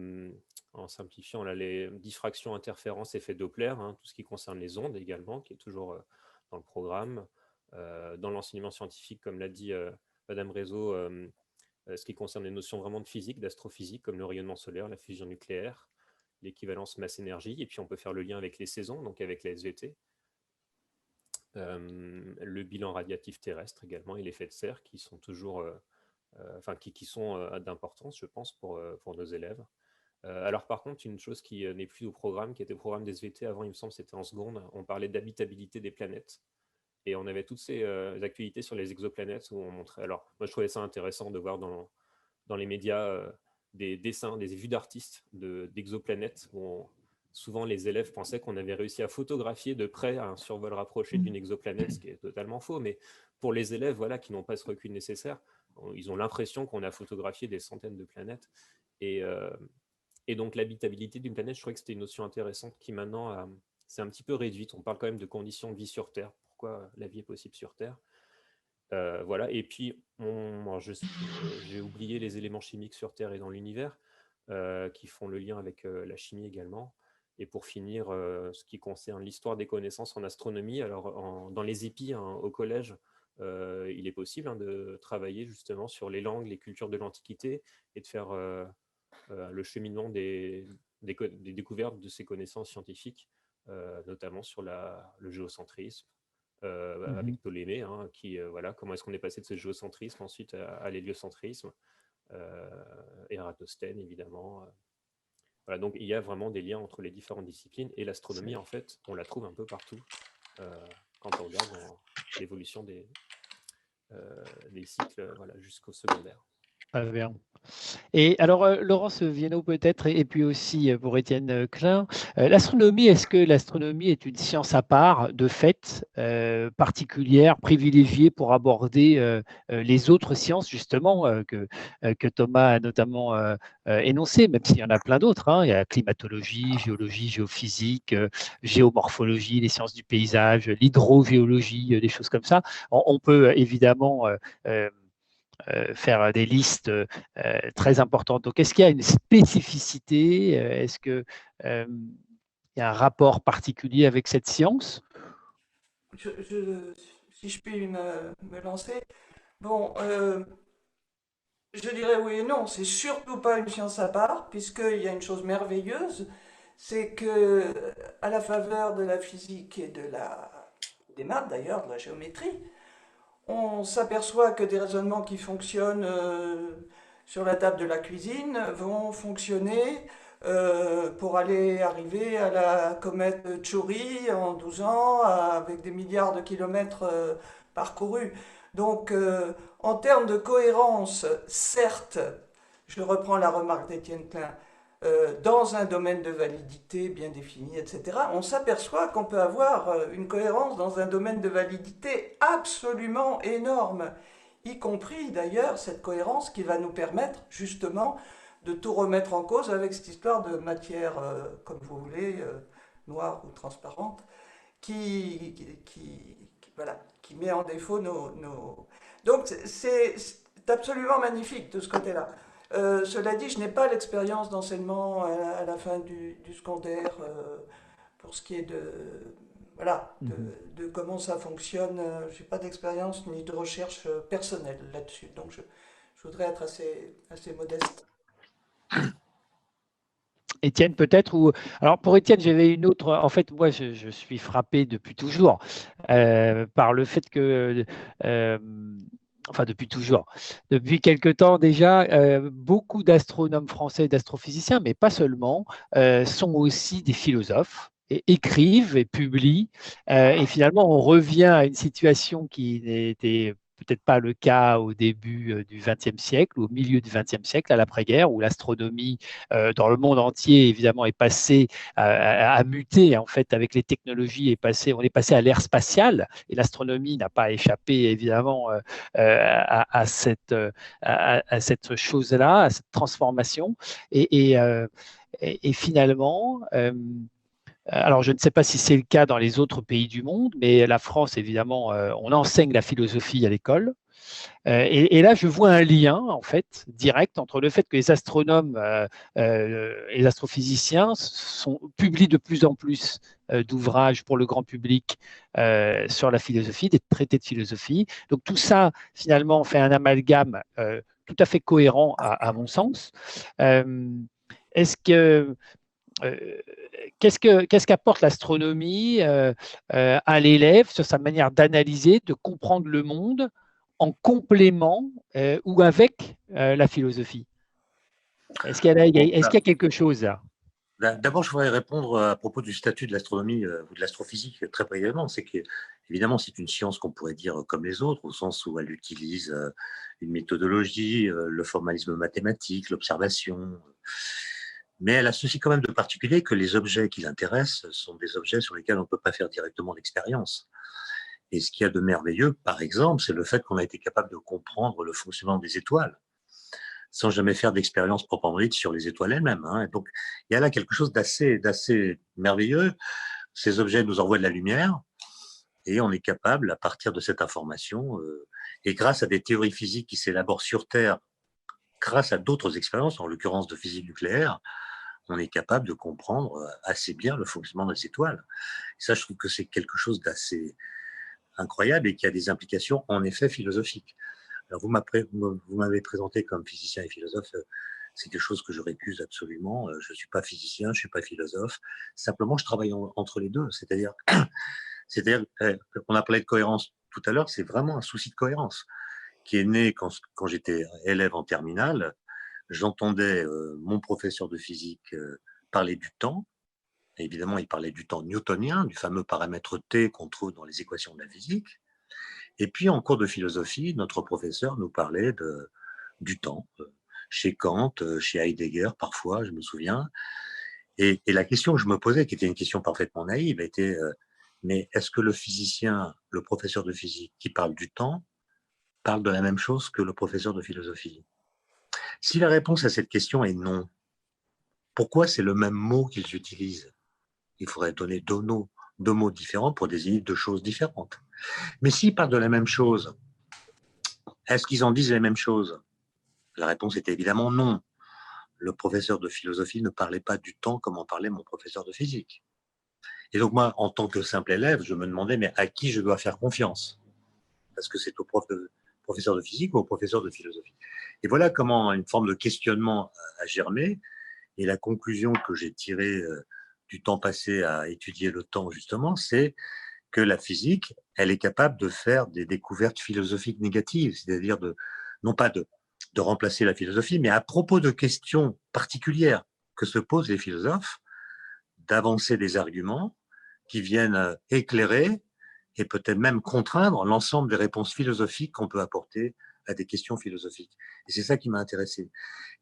en simplifiant, là, les diffractions, interférences, effets Doppler, hein, tout ce qui concerne les ondes également, qui est toujours dans le programme. Dans l'enseignement scientifique, comme l'a dit Madame Réseau, ce qui concerne les notions vraiment de physique, d'astrophysique, comme le rayonnement solaire, la fusion nucléaire, l'équivalence masse-énergie, et puis on peut faire le lien avec les saisons, donc avec la SVT. Le bilan radiatif terrestre également, et l'effet de serre, qui sont toujours, qui sont d'importance, je pense, pour nos élèves. Alors par contre, une chose qui n'est plus au programme, qui était au programme des SVT avant, il me semble, c'était en seconde, on parlait d'habitabilité des planètes. Et on avait toutes ces actualités sur les exoplanètes où on montrait. Alors, moi, je trouvais ça intéressant de voir dans les médias des dessins, des vues d'artistes d'exoplanètes où souvent les élèves pensaient qu'on avait réussi à photographier de près un survol rapproché d'une exoplanète, ce qui est totalement faux. Mais pour les élèves qui n'ont pas ce recul nécessaire, ils ont l'impression qu'on a photographié des centaines de planètes. Et donc, l'habitabilité d'une planète, je trouvais que c'était une notion intéressante qui maintenant c'est un petit peu réduite. On parle quand même de conditions de vie sur Terre. Pourquoi la vie est possible sur Terre? Voilà. Et puis, j'ai oublié les éléments chimiques sur Terre et dans l'univers, qui font le lien avec la chimie également. Et pour finir, ce qui concerne l'histoire des connaissances en astronomie, alors dans les épis, hein, au collège, il est possible de travailler justement sur les langues, les cultures de l'Antiquité et de faire le cheminement des découvertes de ces connaissances scientifiques, notamment sur le géocentrisme, avec Ptolémée, qui, comment est-ce qu'on est passé de ce géocentrisme ensuite à l'héliocentrisme, Ératosthène, évidemment. Voilà, donc il y a vraiment des liens entre les différentes disciplines, et l'astronomie, en fait, on la trouve un peu partout quand on regarde l'évolution des cycles jusqu'au secondaire. Très bien. Et alors, Laurence Viennot peut-être, et puis aussi pour Étienne Klein, l'astronomie, est-ce que l'astronomie est une science à part, de fait, particulière, privilégiée pour aborder les autres sciences, justement, que Thomas a notamment énoncé, même s'il y en a plein d'autres, hein. Il y a climatologie, géologie, géophysique, géomorphologie, les sciences du paysage, l'hydrogéologie, des choses comme ça. On peut évidemment faire des listes très importantes. Donc, est-ce qu'il y a une spécificité? Est-ce qu'il y a un rapport particulier avec cette science? Si je puis me lancer, bon, je dirais oui et non. C'est surtout pas une science à part, puisqu'il y a une chose merveilleuse, c'est que à la faveur de la physique et des maths d'ailleurs, de la géométrie, on s'aperçoit que des raisonnements qui fonctionnent sur la table de la cuisine vont fonctionner pour aller arriver à la comète Chury en 12 ans avec des milliards de kilomètres parcourus. Donc en termes de cohérence, certes, je reprends la remarque d'Étienne Klein, dans un domaine de validité bien défini, etc., on s'aperçoit qu'on peut avoir une cohérence dans un domaine de validité absolument énorme, y compris d'ailleurs cette cohérence qui va nous permettre justement de tout remettre en cause avec cette histoire de matière, comme vous voulez, noire ou transparente, qui met en défaut nos... Donc c'est absolument magnifique de ce côté-là. Cela dit, je n'ai pas l'expérience d'enseignement à la fin du secondaire pour ce qui est de comment ça fonctionne. Je n'ai pas d'expérience ni de recherche personnelle là-dessus. Donc je voudrais être assez modeste. Étienne, peut-être ou... Alors, pour Étienne, j'avais une autre. En fait, moi, je suis frappé depuis toujours par le fait que. Enfin, depuis toujours. Depuis quelque temps déjà, beaucoup d'astronomes français et d'astrophysiciens, mais pas seulement, sont aussi des philosophes et écrivent et publient. Et finalement, on revient à une situation qui n'était peut-être pas le cas au début du XXe siècle, ou au milieu du XXe siècle, à l'après-guerre, où l'astronomie dans le monde entier, évidemment, est passée à muter, en fait, avec les technologies, on est passé à l'ère spatiale, et l'astronomie n'a pas échappé, évidemment, à cette chose-là, à cette transformation. Et finalement, alors je ne sais pas si c'est le cas dans les autres pays du monde, mais la France, évidemment, on enseigne la philosophie à l'école. Et là, je vois un lien, en fait, direct entre le fait que les astronomes et les astrophysiciens publient de plus en plus d'ouvrages pour le grand public sur la philosophie, des traités de philosophie. Donc tout ça, finalement, fait un amalgame tout à fait cohérent à mon sens. Est-ce que qu'est-ce qu'apporte l'astronomie à l'élève sur sa manière d'analyser, de comprendre le monde en complément ou avec la philosophie? Est-ce qu'il y a quelque chose là? D'abord, je voudrais répondre à propos du statut de l'astronomie ou de l'astrophysique très brièvement. C'est qu'évidemment, c'est une science qu'on pourrait dire comme les autres, au sens où elle utilise une méthodologie, le formalisme mathématique, l'observation. Mais elle a ceci quand même de particulier que les objets qui l'intéressent sont des objets sur lesquels on ne peut pas faire directement d'expérience. Et ce qu'il y a de merveilleux, par exemple, c'est le fait qu'on a été capable de comprendre le fonctionnement des étoiles sans jamais faire d'expérience proprement dite sur les étoiles elles-mêmes. Hein. Donc, il y a là quelque chose d'assez merveilleux. Ces objets nous envoient de la lumière et on est capable, à partir de cette information, et grâce à des théories physiques qui s'élaborent sur Terre, grâce à d'autres expériences, en l'occurrence de physique nucléaire, on est capable de comprendre assez bien le fonctionnement des étoiles. Et ça, je trouve que c'est quelque chose incroyable et qui a des implications en effet philosophiques. Alors vous m'avez présenté comme physicien et philosophe, c'est quelque chose que je récuse absolument. Je ne suis pas physicien, je ne suis pas philosophe. Simplement, je travaille entre les deux. C'est-à-dire, on a parlé de cohérence tout à l'heure, c'est vraiment un souci de cohérence qui est né quand j'étais élève en terminale. J'entendais mon professeur de physique parler du temps. Évidemment, il parlait du temps newtonien, du fameux paramètre T qu'on trouve dans les équations de la physique. Et puis, en cours de philosophie, notre professeur nous parlait du temps, chez Kant, chez Heidegger, parfois, je me souviens. Et la question que je me posais, qui était une question parfaitement naïve, était mais est-ce que le physicien, le professeur de physique qui parle du temps, parle de la même chose que le professeur de philosophie? Si la réponse à cette question est non, pourquoi c'est le même mot qu'ils utilisent? Il faudrait donner deux mots différents pour désigner deux choses différentes. Mais s'ils parlent de la même chose, est-ce qu'ils en disent la même chose? La réponse est évidemment non. Le professeur de philosophie ne parlait pas du temps comme en parlait mon professeur de physique. Et donc moi, en tant que simple élève, je me demandais mais à qui je dois faire confiance? Parce que c'est au professeur de physique ou au professeur de philosophie. Et voilà comment une forme de questionnement a germé. Et la conclusion que j'ai tirée du temps passé à étudier le temps, justement, c'est que la physique, elle est capable de faire des découvertes philosophiques négatives, c'est-à-dire non pas de remplacer la philosophie, mais à propos de questions particulières que se posent les philosophes, d'avancer des arguments qui viennent éclairer et peut-être même contraindre l'ensemble des réponses philosophiques qu'on peut apporter à des questions philosophiques. Et c'est ça qui m'a intéressé.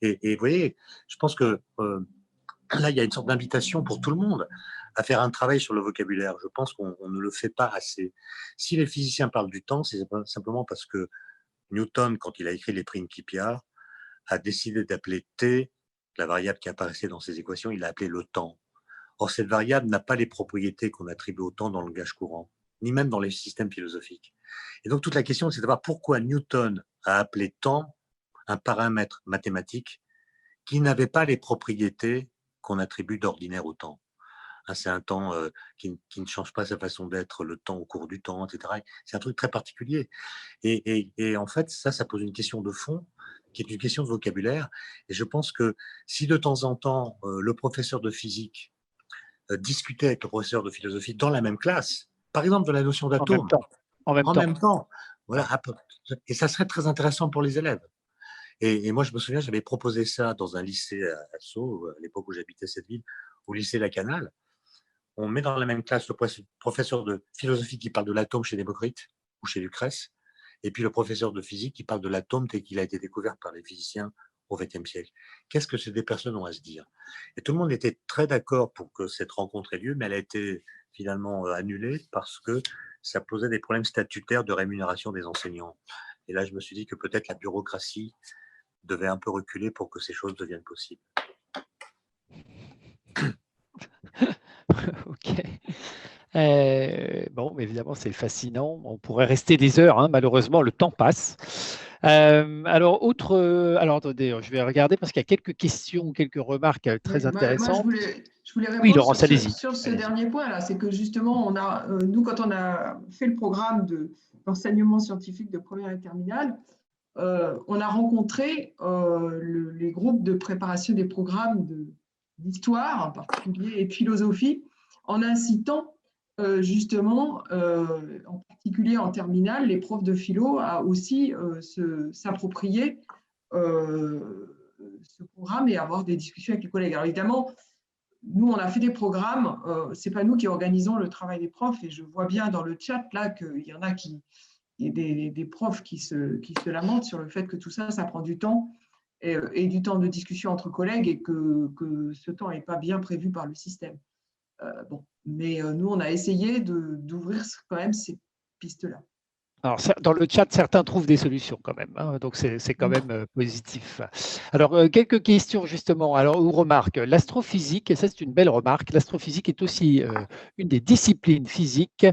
Et vous voyez, je pense que là, il y a une sorte d'invitation pour tout le monde à faire un travail sur le vocabulaire. Je pense qu'on ne le fait pas assez. Si les physiciens parlent du temps, c'est simplement parce que Newton, quand il a écrit les Principia, a décidé d'appeler T, la variable qui apparaissait dans ses équations, il l'a appelé le temps. Or, cette variable n'a pas les propriétés qu'on attribue au temps dans le langage courant, ni même dans les systèmes philosophiques. Et donc, toute la question, c'est de savoir pourquoi Newton a appelé temps un paramètre mathématique qui n'avait pas les propriétés qu'on attribue d'ordinaire au temps. C'est un temps qui ne change pas sa façon d'être, le temps au cours du temps, etc. C'est un truc très particulier. Et en fait, ça pose une question de fond, qui est une question de vocabulaire. Et je pense que si de temps en temps, le professeur de physique discutait avec le professeur de philosophie dans la même classe, par exemple de la notion d'atome, en même temps. Voilà, et ça serait très intéressant pour les élèves. Et moi, je me souviens, j'avais proposé ça dans un lycée à Sceaux, à l'époque où j'habitais cette ville, au lycée Lacanal. On met dans la même classe le professeur de philosophie qui parle de l'atome chez Démocrite ou chez Lucrèce, et puis le professeur de physique qui parle de l'atome tel qu'il a été découvert par les physiciens au XXe siècle. Qu'est-ce que ces deux personnes ont à se dire? Et tout le monde était très d'accord pour que cette rencontre ait lieu, mais elle a été finalement annulée parce que ça posait des problèmes statutaires de rémunération des enseignants. Et là, je me suis dit que peut-être la bureaucratie devait un peu reculer pour que ces choses deviennent possibles. Ok. Bon, évidemment, c'est fascinant. On pourrait rester des heures, hein. Malheureusement, le temps passe. Alors, attendez, je vais regarder parce qu'il y a quelques questions, quelques remarques très intéressantes. Moi, je voulais répondre oui, Laurence, sur ce dernier point-là. C'est que justement, nous, quand on a fait le programme d'enseignement scientifique de première et terminale, on a rencontré les groupes de préparation des programmes d'histoire en particulier et de philosophie en incitant justement, en particulier en terminale, les profs de philo à aussi s'approprier ce programme et avoir des discussions avec les collègues. Alors évidemment, nous, on a fait des programmes, ce n'est pas nous qui organisons le travail des profs, et je vois bien dans le chat là qu'il y en a des profs qui se lamentent sur le fait que tout ça, ça prend du temps et du temps de discussion entre collègues et que ce temps n'est pas bien prévu par le système. Bon. Mais nous, on a essayé d'ouvrir quand même ces pistes-là. Alors, dans le chat, certains trouvent des solutions quand même, hein, donc c'est quand même positif. Alors, quelques questions justement, ou remarques. L'astrophysique, et ça c'est une belle remarque, l'astrophysique est aussi une des disciplines physiques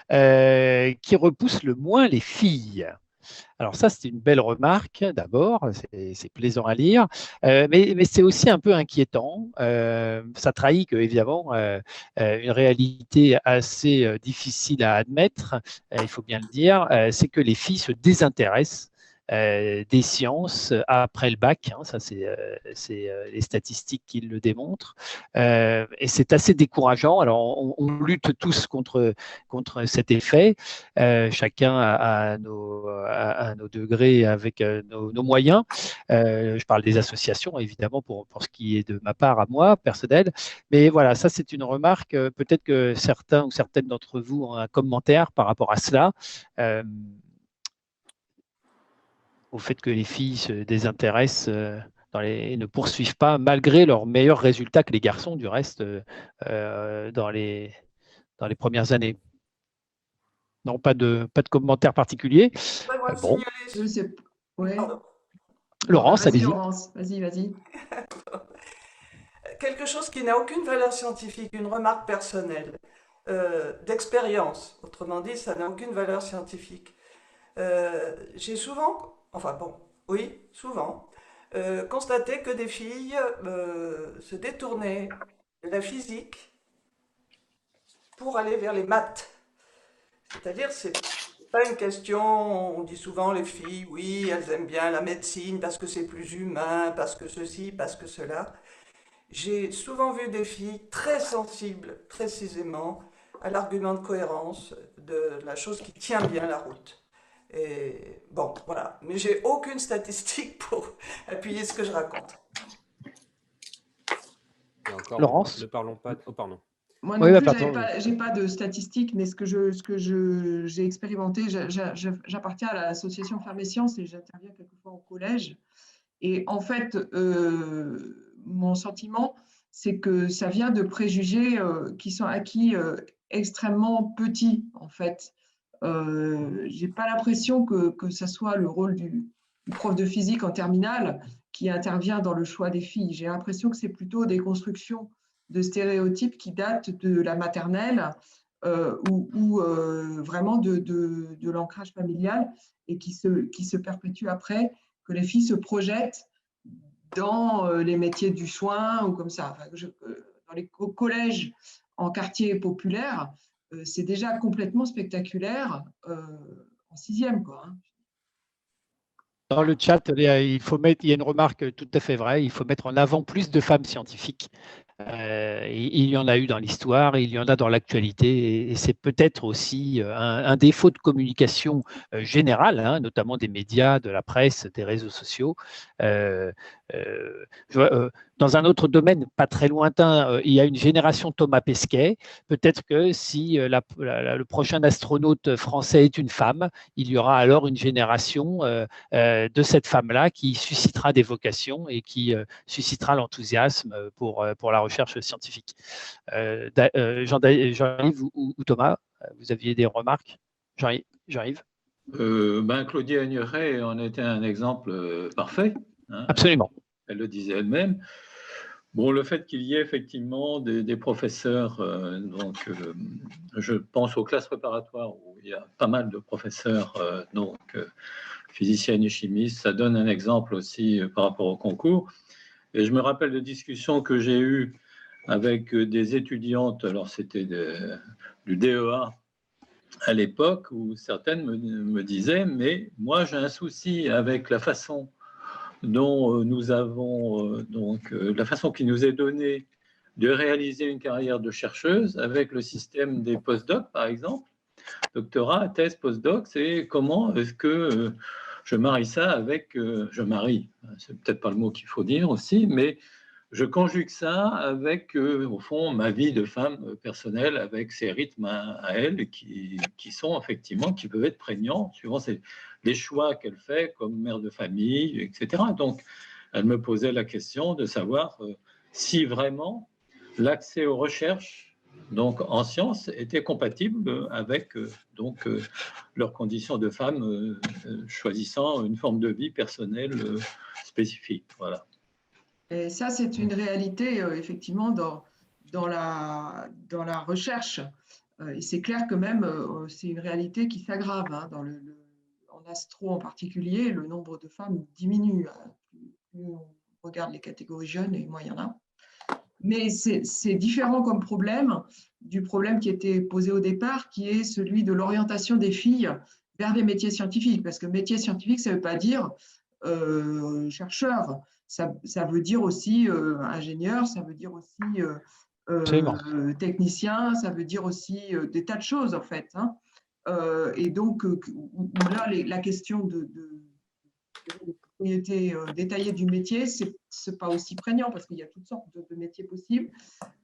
qui repousse le moins les filles. Alors ça, c'est une belle remarque d'abord, c'est plaisant à lire, mais c'est aussi un peu inquiétant. Ça trahit que, évidemment, une réalité assez difficile à admettre, il faut bien le dire, c'est que les filles se désintéressent des sciences après le bac, hein, ça c'est les statistiques qui le démontrent, et c'est assez décourageant. Alors on lutte tous contre cet effet, chacun à nos degrés avec nos moyens. Je parle des associations évidemment pour ce qui est de ma part à moi personnelle, mais voilà, ça c'est une remarque. Peut-être que certains ou certaines d'entre vous ont un commentaire par rapport à cela. Au fait que les filles se désintéressent et ne poursuivent pas, malgré leurs meilleurs résultats que les garçons, du reste, dans les premières années. Non, pas de commentaire particulier. Moi, Bon, Je sais. Ouais. Pardon. Laurence, Vas-y, allez-y. Laurence, vas-y. Quelque chose qui n'a aucune valeur scientifique, une remarque personnelle, d'expérience. Autrement dit, ça n'a aucune valeur scientifique. J'ai souvent, souvent, constaté que des filles se détournaient de la physique pour aller vers les maths. C'est-à-dire, c'est pas une question, on dit souvent les filles, oui, elles aiment bien la médecine parce que c'est plus humain, parce que ceci, parce que cela. J'ai souvent vu des filles très sensibles, précisément, à l'argument de cohérence de la chose qui tient bien la route. Et bon, voilà. Mais j'ai aucune statistique pour appuyer ce que je raconte. Et encore, Laurence ? ne parlons pas. Oh, pardon. Moi Oui, non plus, pardon. j'ai pas de statistiques, mais ce que j'ai expérimenté, j'appartiens à l'association Femmes et Sciences et j'interviens quelquefois au collège. Et en fait, mon sentiment, c'est que ça vient de préjugés qui sont acquis extrêmement petits, en fait. J'ai pas l'impression que ça soit le rôle du prof de physique en terminale qui intervient dans le choix des filles. J'ai l'impression que c'est plutôt des constructions de stéréotypes qui datent de la maternelle ou vraiment de l'ancrage familial et qui se perpétuent après, que les filles se projettent dans les métiers du soin ou comme ça. Enfin, dans les collèges en quartier populaire, c'est déjà complètement spectaculaire en 6e, quoi. Hein. Dans le chat, il y a une remarque tout à fait vraie, il faut mettre en avant plus de femmes scientifiques. Il y en a eu dans l'histoire, il y en a dans l'actualité, et c'est peut-être aussi un défaut de communication générale, hein, notamment des médias, de la presse, des réseaux sociaux. Dans un autre domaine pas très lointain, il y a une génération Thomas Pesquet. Peut-être que si le prochain astronaute français est une femme, il y aura alors une génération de cette femme-là qui suscitera des vocations et qui suscitera l'enthousiasme pour la recherche scientifique. Jean-Yves ou Thomas, vous aviez des remarques? Jean-Yves? Claudia Agneray en était un exemple parfait. Hein. Absolument. Elle le disait elle-même. Bon, le fait qu'il y ait effectivement des professeurs, je pense aux classes préparatoires où il y a pas mal de professeurs, physiciennes et chimistes, ça donne un exemple aussi par rapport au concours. Et je me rappelle de discussions que j'ai eues avec des étudiantes, alors c'était du DEA à l'époque, où certaines me disaient, mais moi j'ai un souci avec la façon dont nous avons, la façon qui nous est donnée de réaliser une carrière de chercheuse avec le système des post-docs, par exemple. Doctorat, thèse, post-doc, c'est comment est-ce que je marie ça avec... je marie, c'est peut-être pas le mot qu'il faut dire aussi, mais je conjugue ça avec, au fond, ma vie de femme personnelle, avec ses rythmes à elle, qui sont effectivement, qui peuvent être prégnants, suivant les choix qu'elle fait comme mère de famille, etc. Donc, elle me posait la question de savoir si vraiment l'accès aux recherches donc, en sciences était compatible avec leurs conditions de femme choisissant une forme de vie personnelle spécifique. Voilà. Et ça, c'est une réalité, effectivement, dans la recherche. Et c'est clair que même, c'est une réalité qui s'aggrave. Hein, en astro en particulier, le nombre de femmes diminue. Plus on regarde les catégories jeunes, et moins il y en a. Mais c'est différent comme problème du problème qui était posé au départ, qui est celui de l'orientation des filles vers des métiers scientifiques. Parce que métier scientifique, ça ne veut pas dire chercheur, ça veut dire aussi ingénieur, ça veut dire aussi technicien, ça veut dire aussi des tas de choses en fait. Hein. Et donc, là, la question de propriété détaillée du métier, c'est pas aussi prégnant parce qu'il y a toutes sortes de métiers possibles.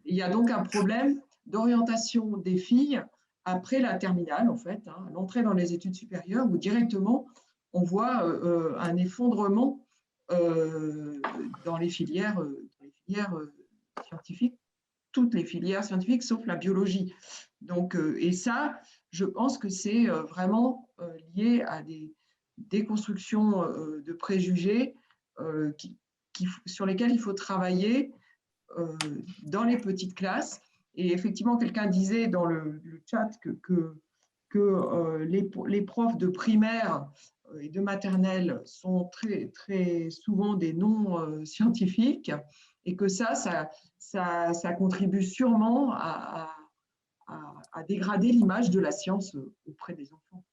Il y a donc un problème d'orientation des filles après la terminale, en fait, hein, l'entrée dans les études supérieures, où directement on voit un effondrement dans les filières scientifiques, toutes les filières scientifiques sauf la biologie. Donc, et ça, je pense que c'est vraiment lié à des déconstructions de préjugés sur lesquels il faut travailler dans les petites classes. Et effectivement, quelqu'un disait dans le chat que les profs de primaire et de maternelle sont très, très souvent des non-scientifiques et que ça contribue sûrement à dégrader l'image de la science auprès des enfants.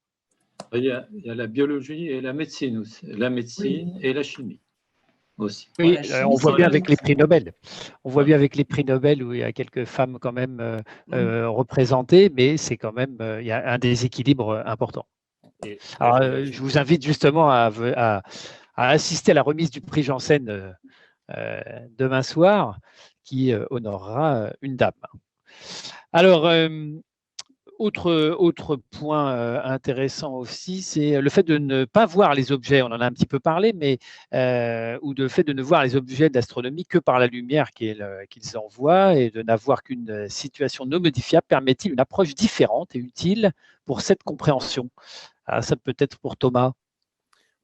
Il y a la biologie et la médecine aussi, la médecine et la chimie aussi. Oui, La chimie, on voit c'est bien la avec les prix médecine. Nobel. On voit bien avec les prix Nobel où il y a quelques femmes quand même représentées, mais c'est quand même il y a un déséquilibre important. Alors, je vous invite justement à assister à la remise du prix Janssen demain soir, qui honorera une dame. Alors, autre point intéressant aussi, c'est le fait de ne pas voir les objets, on en a un petit peu parlé, mais ou le fait de ne voir les objets d'astronomie que par la lumière qu'ils envoient et de n'avoir qu'une situation non modifiable permet-il une approche différente et utile pour cette compréhension? Alors, ça peut être pour Thomas.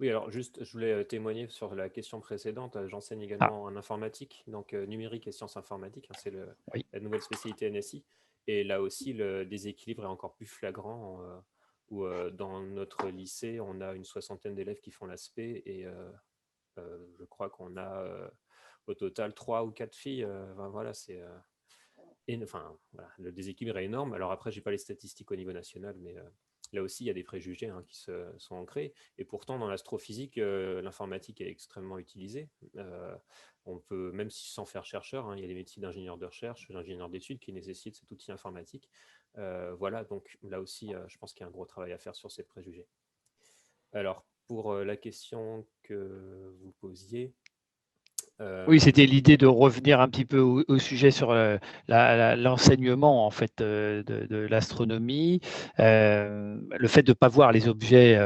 Oui, alors juste, je voulais témoigner sur la question précédente. J'enseigne également en informatique, donc numérique et sciences informatiques. Hein, c'est la nouvelle spécialité NSI. Et là aussi, le déséquilibre est encore plus flagrant, où dans notre lycée, on a une 60aine d'élèves qui font l'aspect et je crois qu'on a au total 3 ou 4 filles. Voilà, voilà, le déséquilibre est énorme. Alors après, je n'ai pas les statistiques au niveau national, mais là aussi, il y a des préjugés qui sont ancrés. Et pourtant, dans l'astrophysique, l'informatique est extrêmement utilisée. On peut, même sans faire chercheur, il y a des métiers d'ingénieur de recherche, d'ingénieur d'études qui nécessitent cet outil informatique. Voilà, donc là aussi, je pense qu'il y a un gros travail à faire sur ces préjugés. Alors, pour la question que vous posiez, oui, c'était l'idée de revenir un petit peu au sujet sur l'enseignement en fait de l'astronomie, le fait de ne pas voir les objets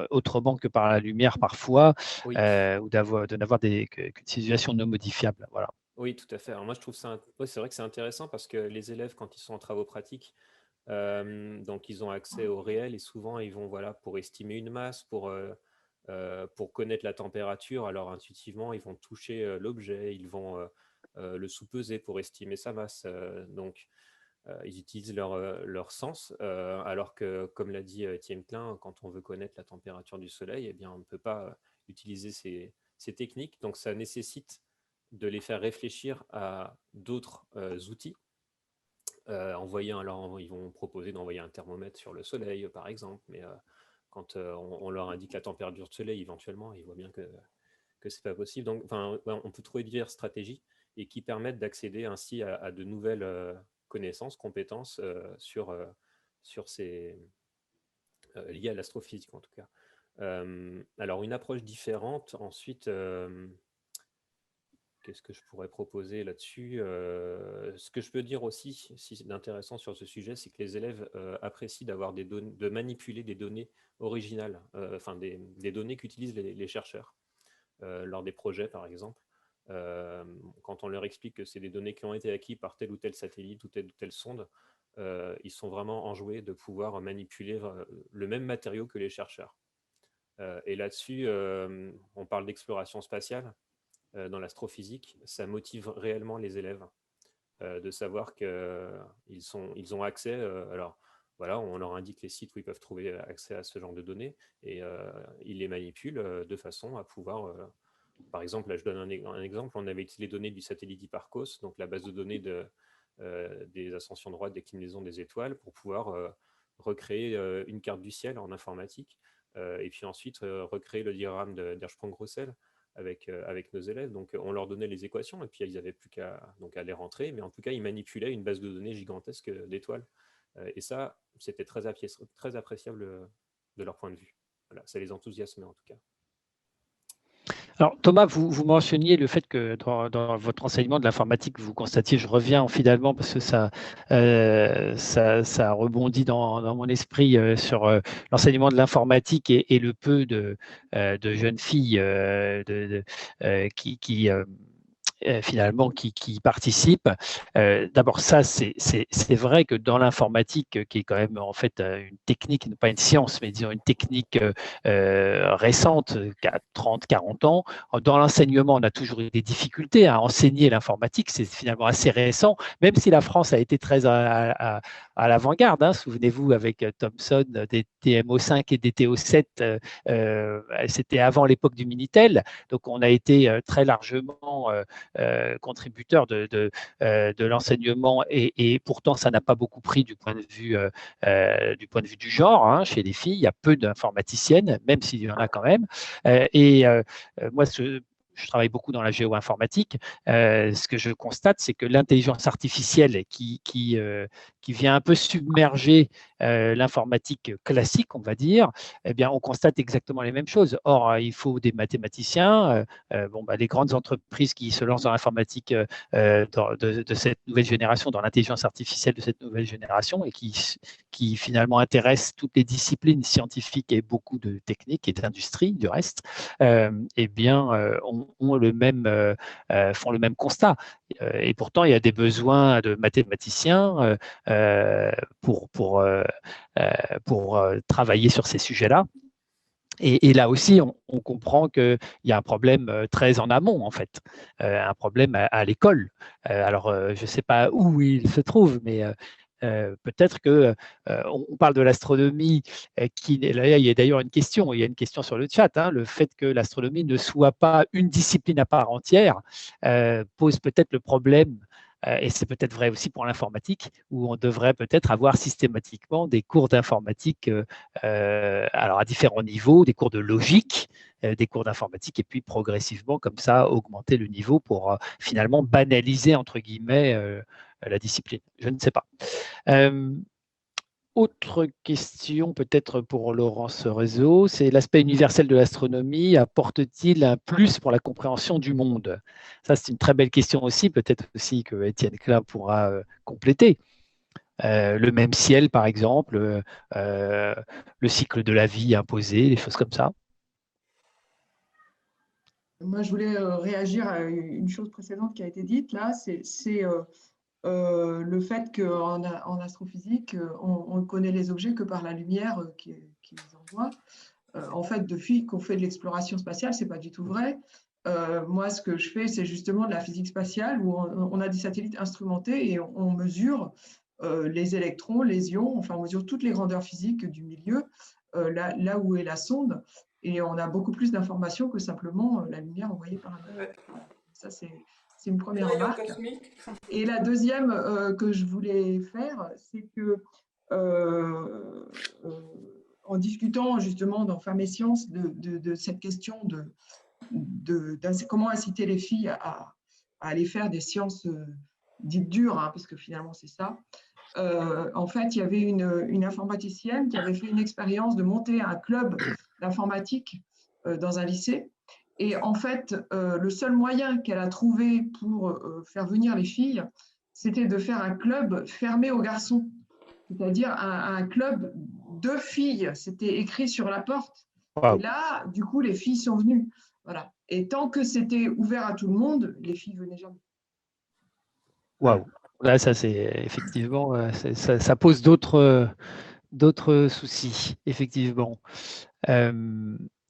autrement que par la lumière parfois, oui. Ou de n'avoir qu'une situation non modifiable. Voilà. Oui, tout à fait. Alors moi, je trouve ça, c'est vrai que c'est intéressant parce que les élèves, quand ils sont en travaux pratiques, donc ils ont accès au réel et souvent ils vont pour estimer une masse, pour connaître la température. Alors intuitivement, ils vont toucher l'objet, ils vont le sous-peser pour estimer sa masse. Donc ils utilisent leur sens, alors que, comme l'a dit Étienne Klein, quand on veut connaître la température du Soleil, eh bien, on ne peut pas utiliser ces techniques. Donc ça nécessite de les faire réfléchir à d'autres outils. Alors, ils vont proposer d'envoyer un thermomètre sur le soleil, par exemple, mais quand on leur indique la température du soleil, éventuellement, ils voient bien que ce n'est pas possible. Donc, on peut trouver diverses stratégies et qui permettent d'accéder ainsi à de nouvelles connaissances, compétences sur ces liées à l'astrophysique, en tout cas. Alors, une approche différente, ensuite... Qu'est-ce que je pourrais proposer là-dessus? Ce que je peux dire aussi, si c'est intéressant sur ce sujet, c'est que les élèves apprécient d'avoir de manipuler des données originales, des données qu'utilisent les chercheurs lors des projets, par exemple. Quand on leur explique que c'est des données qui ont été acquises par tel ou tel satellite ou telle sonde, ils sont vraiment enjoués de pouvoir manipuler le même matériau que les chercheurs. Et là-dessus, on parle d'exploration spatiale. Dans l'astrophysique, ça motive réellement les élèves de savoir qu'ils ont accès. Alors, voilà, on leur indique les sites où ils peuvent trouver accès à ce genre de données et ils les manipulent de façon à pouvoir, par exemple, là je donne un exemple, on avait utilisé les données du satellite Hipparcos, donc la base de données des ascensions droites, déclinaisons des étoiles, pour pouvoir recréer une carte du ciel en informatique et puis ensuite recréer le diagramme d'Hertzsprung-Russell avec nos élèves. Donc, on leur donnait les équations et puis ils n'avaient plus qu'à les rentrer. Mais en tout cas, ils manipulaient une base de données gigantesque d'étoiles. Et ça, c'était très appréciable de leur point de vue. Voilà, ça les enthousiasmait en tout cas. Alors Thomas, vous mentionniez le fait que dans votre enseignement de l'informatique, vous constatiez, je reviens finalement parce que ça rebondit dans mon esprit sur l'enseignement de l'informatique et le peu de jeunes filles qui finalement qui participent. D'abord, ça, c'est vrai que dans l'informatique, qui est quand même en fait une technique, pas une science, mais disons une technique récente, 30, 40 ans, dans l'enseignement, on a toujours eu des difficultés à enseigner l'informatique, c'est finalement assez récent, même si la France a été très à l'avant-garde. Hein. Souvenez-vous, avec Thomson, des TMO5 et des TO7, c'était avant l'époque du Minitel, donc on a été très largement contributeur de l'enseignement et pourtant ça n'a pas beaucoup pris du point de vue du genre. Hein, chez les filles, il y a peu d'informaticiennes, même s'il y en a quand même. Moi, je travaille beaucoup dans la géo-informatique. Ce que je constate, c'est que l'intelligence artificielle qui vient un peu submerger l'informatique classique, on va dire, eh bien, on constate exactement les mêmes choses. Or, il faut des mathématiciens. Les grandes entreprises qui se lancent dans l'informatique de cette nouvelle génération, dans l'intelligence artificielle de cette nouvelle génération, et qui finalement intéressent toutes les disciplines scientifiques et beaucoup de techniques et d'industrie, du reste, eh bien, font le même constat. Et pourtant, il y a des besoins de mathématiciens pour travailler sur ces sujets-là. Et là aussi, on comprend qu'il y a un problème très en amont, en fait, un problème à l'école. Alors, je ne sais pas où il se trouve, mais peut-être que on parle de l'astronomie, là, il y a d'ailleurs une question, il y a une question sur le chat, hein, le fait que l'astronomie ne soit pas une discipline à part entière pose peut-être le problème. Et c'est peut-être vrai aussi pour l'informatique, où on devrait peut-être avoir systématiquement des cours d'informatique alors à différents niveaux, des cours de logique, des cours d'informatique, et puis progressivement, comme ça, augmenter le niveau pour finalement banaliser, entre guillemets, la discipline. Je ne sais pas. Autre question peut-être pour Laurence Rézeau, c'est l'aspect universel de l'astronomie apporte-t-il un plus pour la compréhension du monde? Ça, c'est une très belle question aussi, peut-être aussi que Étienne Klein pourra compléter. Le même ciel, par exemple, le cycle de la vie imposé, des choses comme ça. Moi, je voulais réagir à une chose précédente qui a été dite là, c'est le fait qu'en astrophysique, on ne connaît les objets que par la lumière qui les envoie. En fait, depuis qu'on fait de l'exploration spatiale, ce n'est pas du tout vrai. Moi, ce que je fais, c'est justement de la physique spatiale où on a des satellites instrumentés et on mesure les électrons, les ions, enfin, on mesure toutes les grandeurs physiques du milieu, là où est la sonde. Et on a beaucoup plus d'informations que simplement la lumière envoyée par un œil. Ça, c'est une première remarque. Et la deuxième que je voulais faire, c'est que en discutant justement dans Femmes et Sciences de cette question de comment inciter les filles à aller faire des sciences dites dures, hein, parce que finalement c'est ça. En fait, il y avait une informaticienne qui avait fait une expérience de monter un club d'informatique dans un lycée. Et en fait, le seul moyen qu'elle a trouvé pour faire venir les filles, c'était de faire un club fermé aux garçons, c'est-à-dire un club de filles. C'était écrit sur la porte. Wow. Et là, du coup, les filles sont venues. Voilà. Et tant que c'était ouvert à tout le monde, les filles venaient jamais. Waouh. Là, ça, c'est effectivement, ça pose d'autres soucis, effectivement.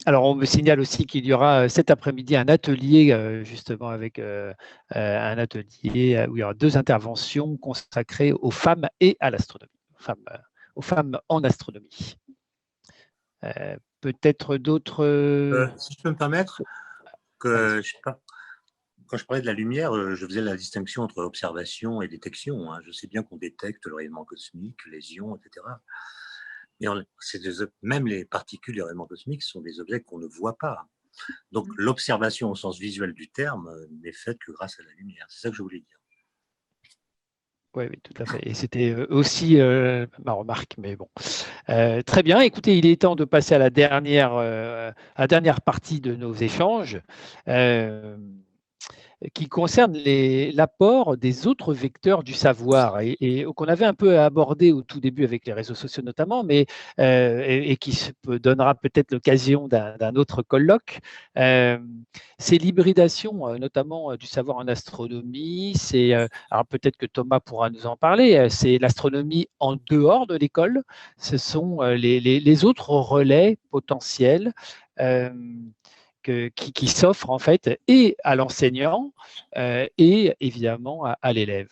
Alors, on me signale aussi qu'il y aura cet après-midi un atelier, justement, avec un atelier où il y aura 2 interventions consacrées aux femmes et à l'astronomie, femmes aux femmes en astronomie. Peut-être d'autres… Si je peux me permettre, que, je sais pas, quand je parlais de la lumière, je faisais la distinction entre observation et détection. Hein. Je sais bien qu'on détecte le rayonnement cosmique, les ions, etc. Mais même les particules du rayonnement cosmique sont des objets qu'on ne voit pas. Donc l'observation au sens visuel du terme n'est faite que grâce à la lumière. C'est ça que je voulais dire. Oui, oui, tout à fait. Et c'était aussi ma remarque, mais bon. Très bien. Écoutez, il est temps de passer à la dernière partie de nos échanges. Qui concerne l'apport des autres vecteurs du savoir et qu'on avait un peu abordé au tout début avec les réseaux sociaux notamment, mais et qui donnera peut-être l'occasion d'un autre colloque. C'est l'hybridation notamment du savoir en astronomie. Alors peut-être que Thomas pourra nous en parler. C'est l'astronomie en dehors de l'école. Ce sont les autres relais potentiels. Qui s'offre en fait et à l'enseignant et évidemment à l'élève.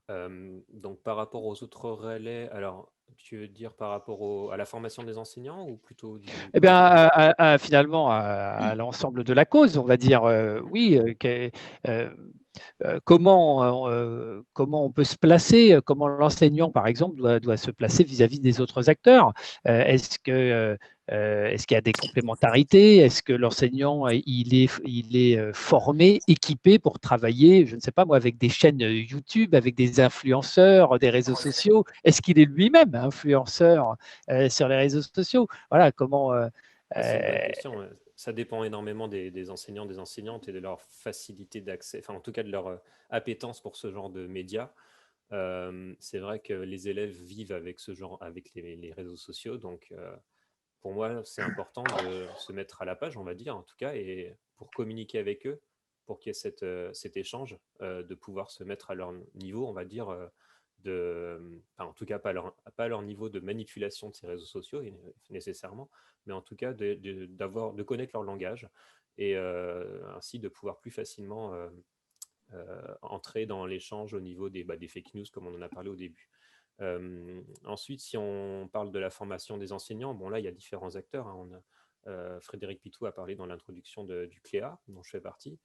Donc par rapport aux autres relais, alors tu veux dire par rapport à la formation des enseignants ou plutôt Eh bien, finalement, à l'ensemble de la cause, on va dire, oui, comment on peut se placer, comment l'enseignant, par exemple, doit se placer vis-à-vis des autres acteurs. Est-ce qu'il y a des complémentarités? Est-ce que l'enseignant il est formé, équipé pour travailler, je ne sais pas moi, avec des chaînes YouTube, avec des influenceurs, des réseaux sociaux? Est-ce qu'il est lui-même influenceur sur les réseaux sociaux? Voilà, comment… C'est une bonne question. Ça dépend énormément des enseignants, des enseignantes et de leur facilité d'accès, enfin en tout cas de leur appétence pour ce genre de médias. C'est vrai que les élèves vivent avec ce genre, avec les réseaux sociaux, donc pour moi c'est important de se mettre à la page, on va dire en tout cas, et pour communiquer avec eux, pour qu'il y ait cet échange, de pouvoir se mettre à leur niveau, on va dire, enfin, en tout cas pas à leur niveau de manipulation de ces réseaux sociaux nécessairement, mais en tout cas de connaître leur langage et ainsi de pouvoir plus facilement entrer dans l'échange au niveau des fake news comme on en a parlé au début. Ensuite, si on parle de la formation des enseignants, bon là il y a différents acteurs, hein. Frédéric Pitou a parlé dans l'introduction du CLEA, dont je fais partie,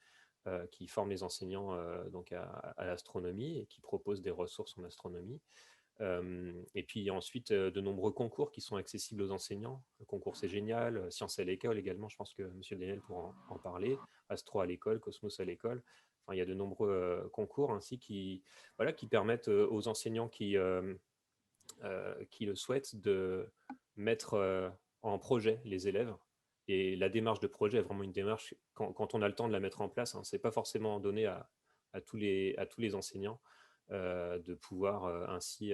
qui forme les enseignants donc à l'astronomie et qui propose des ressources en astronomie. Et puis ensuite, de nombreux concours qui sont accessibles aux enseignants. Le concours C'est Génial, Sciences à l'école également, je pense que M. Daniel pourra en parler, Astro à l'école, Cosmos à l'école. Enfin, il y a de nombreux concours ainsi qui permettent aux enseignants qui le souhaitent de mettre en projet les élèves. Et la démarche de projet est vraiment une démarche, quand on a le temps de la mettre en place, hein, ce n'est pas forcément donné à tous les enseignants de pouvoir ainsi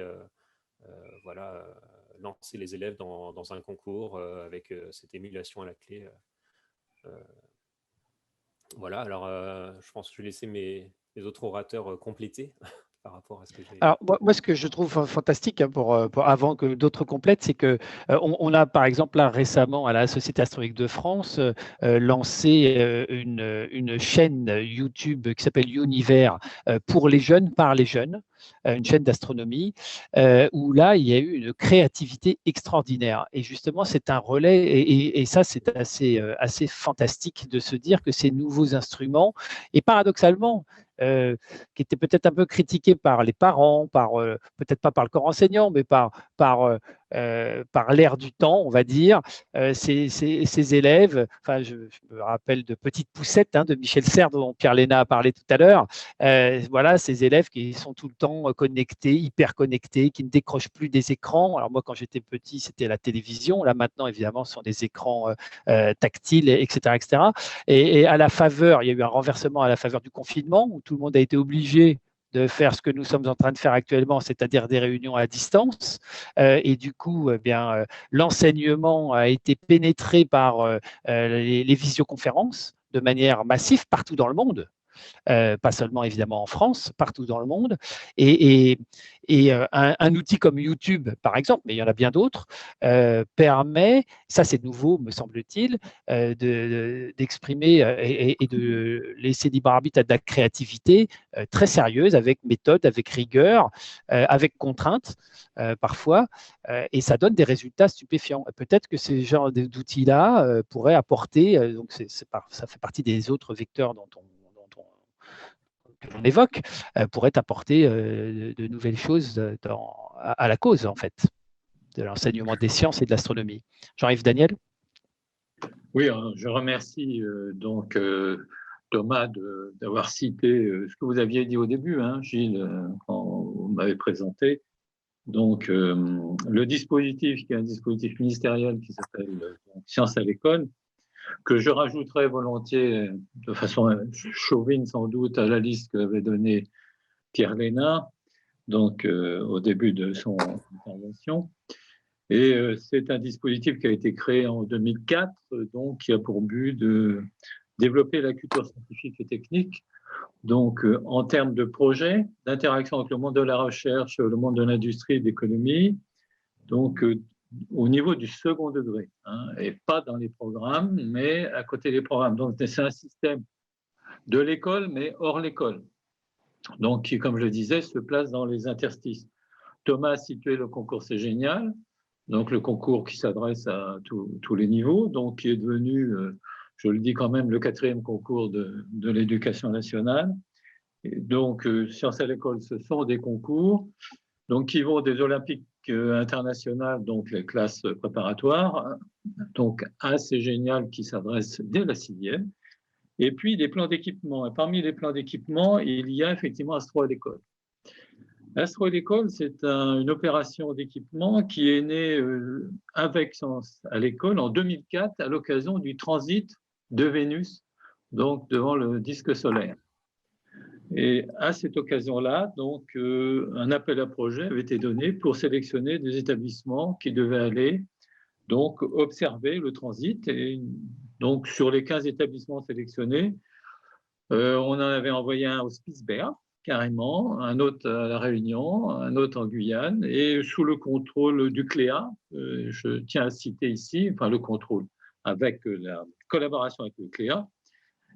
lancer les élèves dans un concours avec cette émulation à la clé. Voilà, alors je pense que je vais laisser les autres orateurs compléter par rapport à ce que j'ai… Alors, moi, ce que je trouve fantastique, hein, avant que d'autres complètent, c'est que on a, par exemple, là, récemment, à la Société astronomique de France, lancé une chaîne YouTube qui s'appelle Univers pour les jeunes, par les jeunes, une chaîne d'astronomie, où là, il y a eu une créativité extraordinaire. Et justement, c'est un relais, et ça, c'est assez fantastique de se dire que ces nouveaux instruments, et paradoxalement, qui était peut-être un peu critiqué par les parents, peut-être pas par le corps enseignant, mais par l'air du temps, on va dire. Ces élèves, enfin, je me rappelle de Petite Poussette, hein, de Michel Serres, dont Pierre Léna a parlé tout à l'heure. Voilà, ces élèves qui sont tout le temps connectés, hyper connectés, qui ne décrochent plus des écrans. Alors moi, quand j'étais petit, c'était la télévision. Là, maintenant, évidemment, ce sont des écrans tactiles, etc., etc. Et à la faveur, il y a eu un renversement à la faveur du confinement, où tout le monde a été obligé de faire ce que nous sommes en train de faire actuellement, c'est-à-dire des réunions à distance. Et du coup, l'enseignement a été pénétré par les visioconférences de manière massive partout dans le monde. pas seulement évidemment en France, partout dans le monde. Et un outil comme YouTube, par exemple, mais il y en a bien d'autres, permet, ça c'est nouveau, me semble-t-il, d'exprimer et de laisser libre arbitre à de la créativité très sérieuse, avec méthode, avec rigueur, avec contrainte parfois, et ça donne des résultats stupéfiants. Peut-être que ces genres d'outils-là pourraient apporter, donc ça fait partie des autres vecteurs que l'on évoque, pourraient apporter de nouvelles choses à la cause, en fait, de l'enseignement des sciences et de l'astronomie. Jean-Yves Daniel? Oui, je remercie donc Thomas d'avoir cité ce que vous aviez dit au début, hein, Gilles, quand vous m'avez présenté. Donc, le dispositif, qui est un dispositif ministériel qui s'appelle Sciences à l'école, que je rajouterai volontiers, de façon chauvine sans doute, à la liste qu'avait donnée Pierre Léna, donc au début de son intervention. Et c'est un dispositif qui a été créé en 2004, donc qui a pour but de développer la culture scientifique et technique, donc en termes de projets, d'interaction avec le monde de la recherche, le monde de l'industrie et de l'économie, donc au niveau du second degré, hein, et pas dans les programmes, mais à côté des programmes. Donc c'est un système de l'école, mais hors l'école, donc qui, comme je le disais, se place dans les interstices. Thomas a situé le concours C'est Génial, donc le concours qui s'adresse à tous les niveaux, donc qui est devenu, je le dis quand même, le 4e concours de l'éducation nationale. Et donc, Sciences à l'école, ce sont des concours donc, qui vont des Olympiques internationales, donc les classes préparatoires, donc à C'est Génial qui s'adresse dès la 6e, et puis des plans d'équipement. Et parmi les plans d'équipement, il y a effectivement Astro à l'école. Astro à l'école, c'est une opération d'équipement qui est née avec Sciences à l'école en 2004 à l'occasion du transit de Vénus, donc devant le disque solaire. Et à cette occasion-là, donc, un appel à projet avait été donné pour sélectionner des établissements qui devaient aller donc, observer le transit. Et donc, sur les 15 établissements sélectionnés, on en avait envoyé un au Spitzberg, carrément, un autre à La Réunion, un autre en Guyane, et sous le contrôle du CLEA, je tiens à citer ici, enfin le contrôle avec la collaboration avec le CLEA.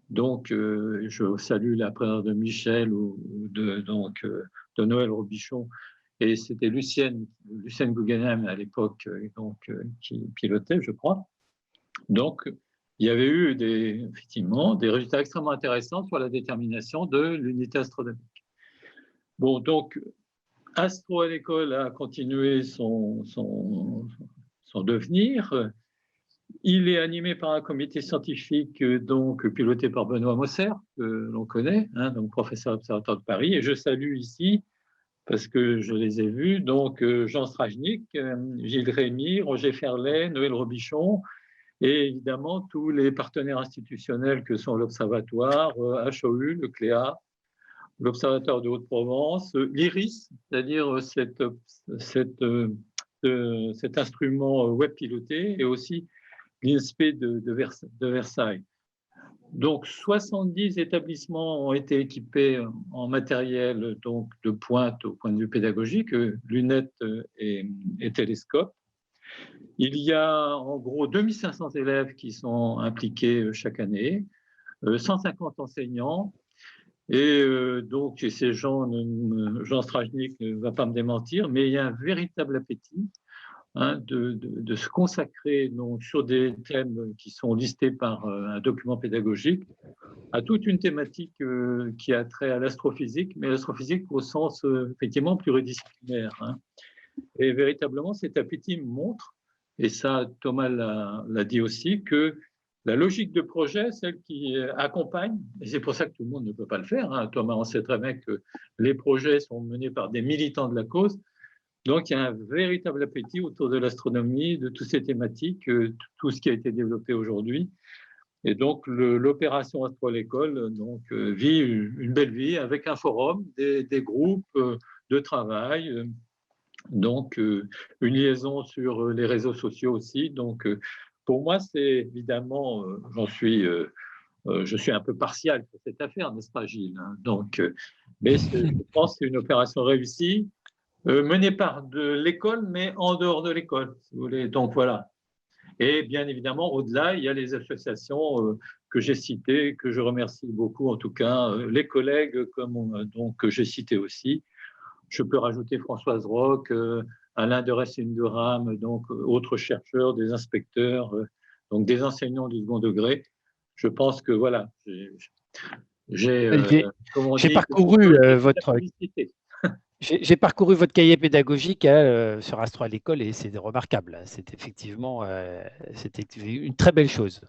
Donc, je salue la présence de Michel ou de Noël Robichon, et c'était Lucienne Guggenheim à l'époque qui pilotait, je crois. Donc, il y avait eu effectivement des résultats extrêmement intéressants sur la détermination de l'unité astronomique. Bon, donc, Astro à l'école a continué son devenir. Il est animé par un comité scientifique donc piloté par Benoît Mosser, que l'on connaît, hein, donc professeur observateur de Paris. Et je salue ici, parce que je les ai vus, donc Jean Strajnik, Gilles Rémy, Roger Ferlet, Noël Robichon, et évidemment tous les partenaires institutionnels que sont l'Observatoire, HOU, le CLEA, l'Observatoire de Haute-Provence, l'IRIS, c'est-à-dire cet instrument web piloté, et aussi l'INSPE de Versailles. Donc, 70 établissements ont été équipés en matériel donc, de pointe au point de vue pédagogique, lunettes et télescopes. Il y a en gros 2500 élèves qui sont impliqués chaque année, 150 enseignants, et donc ces gens, Jean Strajnik ne va pas me démentir, mais il y a un véritable appétit de se consacrer donc, sur des thèmes qui sont listés par un document pédagogique à toute une thématique qui a trait à l'astrophysique, mais l'astrophysique au sens effectivement pluridisciplinaire. Hein. Et véritablement, cet appétit montre, et ça Thomas l'a dit aussi, que la logique de projet, celle qui accompagne, et c'est pour ça que tout le monde ne peut pas le faire, hein. Thomas, on sait très bien que les projets sont menés par des militants de la cause. Donc, il y a un véritable appétit autour de l'astronomie, de toutes ces thématiques, tout ce qui a été développé aujourd'hui. Et donc, l'opération Astro à l'école vit une belle vie avec un forum, des groupes de travail, donc une liaison sur les réseaux sociaux aussi. Donc, pour moi, c'est évidemment, j'en suis je suis un peu partial pour cette affaire, n'est-ce pas, Gilles, hein. Donc, mais je pense que c'est une opération réussie, menée par de l'école, mais en dehors de l'école, si vous voulez. Donc, voilà. Et bien évidemment, au-delà, il y a les associations que j'ai citées, que je remercie beaucoup, en tout cas, les collègues donc, que j'ai cités aussi. Je peux rajouter Françoise Roch, Alain de Racine-Durham, donc autres chercheurs, des inspecteurs, donc des enseignants du second degré. Je pense que voilà, j'ai parcouru J'ai parcouru votre cahier pédagogique sur Astro à l'école et c'est remarquable. C'est effectivement une très belle chose.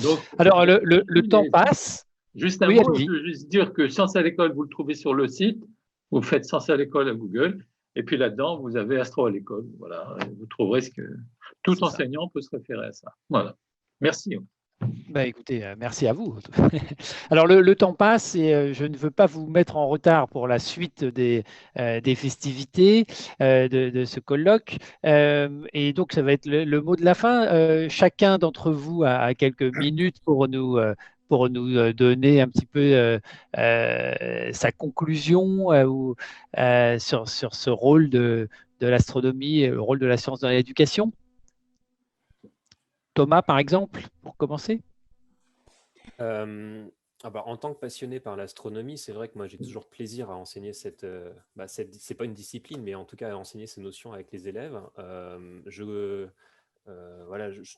Donc, alors, le temps passe. Juste un mot, je veux juste dire que Sciences à l'école, vous le trouvez sur le site. Vous faites Sciences à l'école à Google. Et puis là-dedans, vous avez Astro à l'école. Voilà, vous trouverez ce que tout enseignant peut se référer à ça. Voilà. Merci. Écoutez, merci à vous. Alors, le temps passe et je ne veux pas vous mettre en retard pour la suite des festivités de ce colloque. Et donc, ça va être le mot de la fin. Chacun d'entre vous a quelques minutes pour nous donner un petit peu sa conclusion sur ce rôle de l'astronomie et le rôle de la science dans l'éducation. Thomas, par exemple, pour commencer. En tant que passionné par l'astronomie, c'est vrai que moi j'ai toujours plaisir à enseigner c'est pas une discipline, mais en tout cas à enseigner ces notions avec les élèves. Je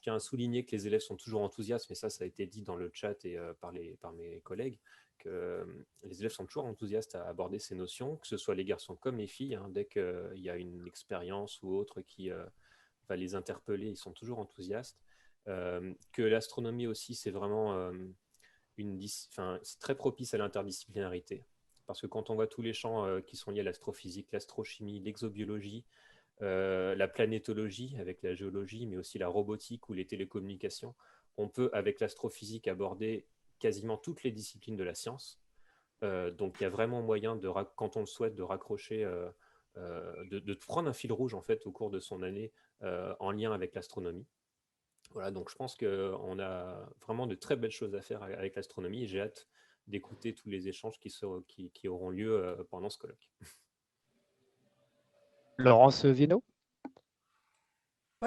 tiens à souligner que les élèves sont toujours enthousiastes, mais ça a été dit dans le chat et par mes collègues, que les élèves sont toujours enthousiastes à aborder ces notions, que ce soit les garçons comme les filles, hein, dès qu'il y a une expérience ou autre qui va les interpeller, ils sont toujours enthousiastes. Que l'astronomie aussi, c'est vraiment c'est très propice à l'interdisciplinarité, parce que quand on voit tous les champs qui sont liés à l'astrophysique, l'astrochimie, l'exobiologie, la planétologie avec la géologie, mais aussi la robotique ou les télécommunications, on peut, avec l'astrophysique, aborder quasiment toutes les disciplines de la science. Donc il y a vraiment moyen, quand on le souhaite, de raccrocher, de prendre un fil rouge en fait, au cours de son année en lien avec l'astronomie. Voilà, donc je pense qu'on a vraiment de très belles choses à faire avec l'astronomie et j'ai hâte d'écouter tous les échanges qui auront lieu pendant ce colloque. Laurence Viennot.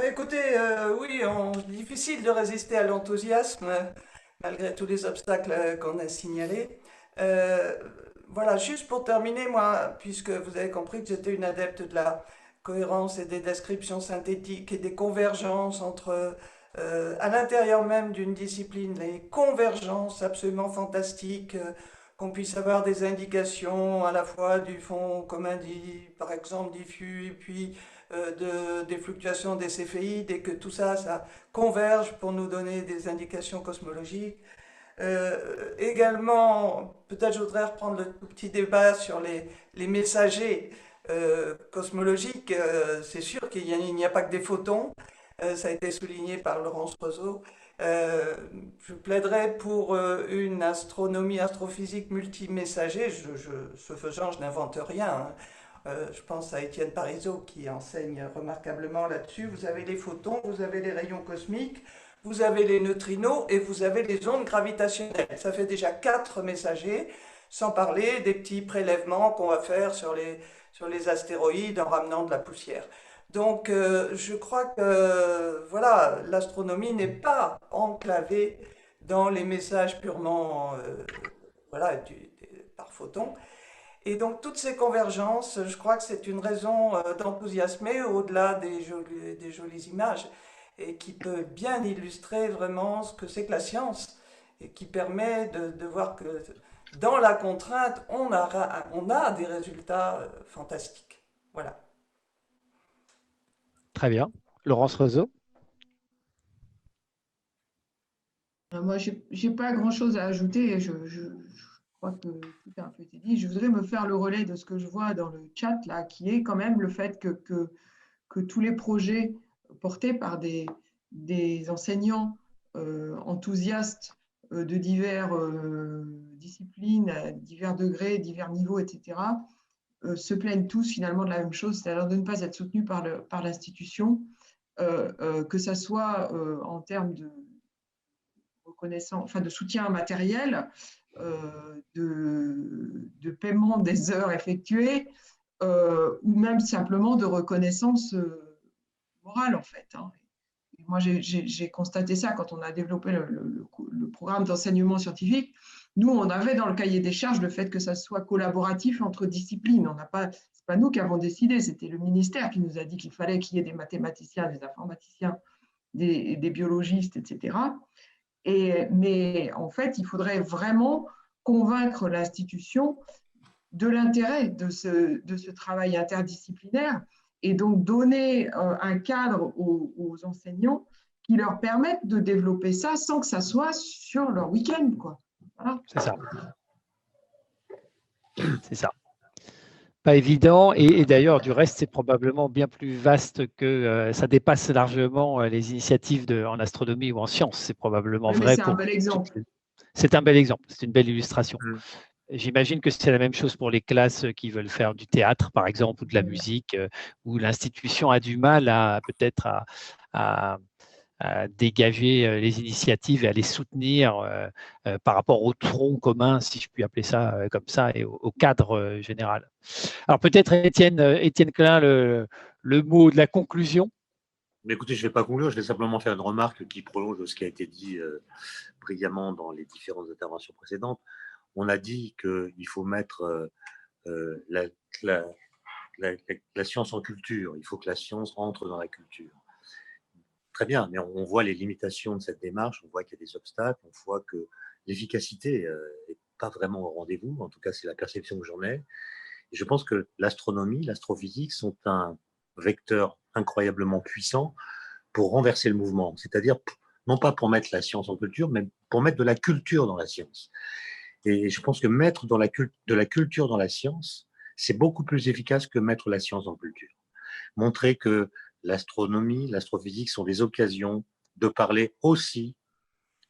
Écoutez, oui, difficile de résister à l'enthousiasme malgré tous les obstacles qu'on a signalés. Voilà, juste pour terminer, moi, puisque vous avez compris que j'étais une adepte de la cohérence et des descriptions synthétiques et des convergences entre à l'intérieur même d'une discipline, les convergences absolument fantastiques, qu'on puisse avoir des indications à la fois du fond commun, par exemple diffus, et puis des fluctuations des céphéides, et que tout ça, ça converge pour nous donner des indications cosmologiques. Également, peut-être je voudrais reprendre le tout petit débat sur les messagers cosmologiques. C'est sûr qu'il n'y a pas que des photons. Ça a été souligné par Laurence Roseau. Je plaiderais pour une astronomie, astrophysique multimessager. Ce faisant, je n'invente rien, hein. Je pense à Étienne Parizeau qui enseigne remarquablement là-dessus. Vous avez les photons, vous avez les rayons cosmiques, vous avez les neutrinos et vous avez les ondes gravitationnelles. Ça fait déjà 4 messagers, sans parler des petits prélèvements qu'on va faire sur les astéroïdes en ramenant de la poussière. Donc, je crois que voilà, l'astronomie n'est pas enclavée dans les messages purement par photons. Et donc, toutes ces convergences, je crois que c'est une raison d'enthousiasmer au-delà des jolies images et qui peut bien illustrer vraiment ce que c'est que la science et qui permet de voir que dans la contrainte, on a des résultats fantastiques. Voilà. Très bien. Laurence Roseau. Moi, je n'ai pas grand-chose à ajouter. Je crois que tout a un peu été dit. Je voudrais me faire le relais de ce que je vois dans le chat, là, qui est quand même le fait que tous les projets portés par des enseignants enthousiastes de diverses disciplines, à divers degrés, divers niveaux, etc., se plaignent tous finalement de la même chose, c'est-à-dire de ne pas être soutenus par l'institution, que ça soit en termes de reconnaissance, enfin de soutien matériel, de paiement des heures effectuées, ou même simplement de reconnaissance morale, en fait. Hein. Et moi, j'ai constaté ça quand on a développé le programme d'enseignement scientifique. Nous, on avait dans le cahier des charges le fait que ça soit collaboratif entre disciplines. C'est pas nous qui avons décidé, c'était le ministère qui nous a dit qu'il fallait qu'il y ait des mathématiciens, des informaticiens, des biologistes, etc. Mais en fait, il faudrait vraiment convaincre l'institution de l'intérêt de ce travail interdisciplinaire et donc donner un cadre aux enseignants qui leur permettent de développer ça sans que ça soit sur leur week-end, quoi. Voilà. C'est ça. C'est ça. Pas évident. Et d'ailleurs, du reste, c'est probablement bien plus vaste que ça dépasse largement les initiatives en astronomie ou en sciences. C'est probablement vrai. C'est un bel exemple. C'est un bel exemple. C'est une belle illustration. J'imagine que c'est la même chose pour les classes qui veulent faire du théâtre, par exemple, ou de la musique, où l'institution a du mal peut-être à dégager les initiatives et à les soutenir par rapport au tronc commun, si je puis appeler ça comme ça, et au cadre général. Alors peut-être Étienne Klein, le mot de la conclusion. Mais écoutez, je ne vais pas conclure, je vais simplement faire une remarque qui prolonge ce qui a été dit brillamment dans les différentes interventions précédentes. On a dit qu'il faut mettre la science en culture, il faut que la science entre dans la culture. Très bien, mais on voit les limitations de cette démarche, on voit qu'il y a des obstacles, on voit que l'efficacité n'est pas vraiment au rendez-vous, en tout cas c'est la perception que j'en ai. Et je pense que l'astronomie, l'astrophysique sont un vecteur incroyablement puissant pour renverser le mouvement, c'est-à-dire non pas pour mettre la science en culture, mais pour mettre de la culture dans la science. Et je pense que mettre de la culture dans la science, c'est beaucoup plus efficace que mettre la science en culture. Montrer que l'astronomie, l'astrophysique sont des occasions de parler aussi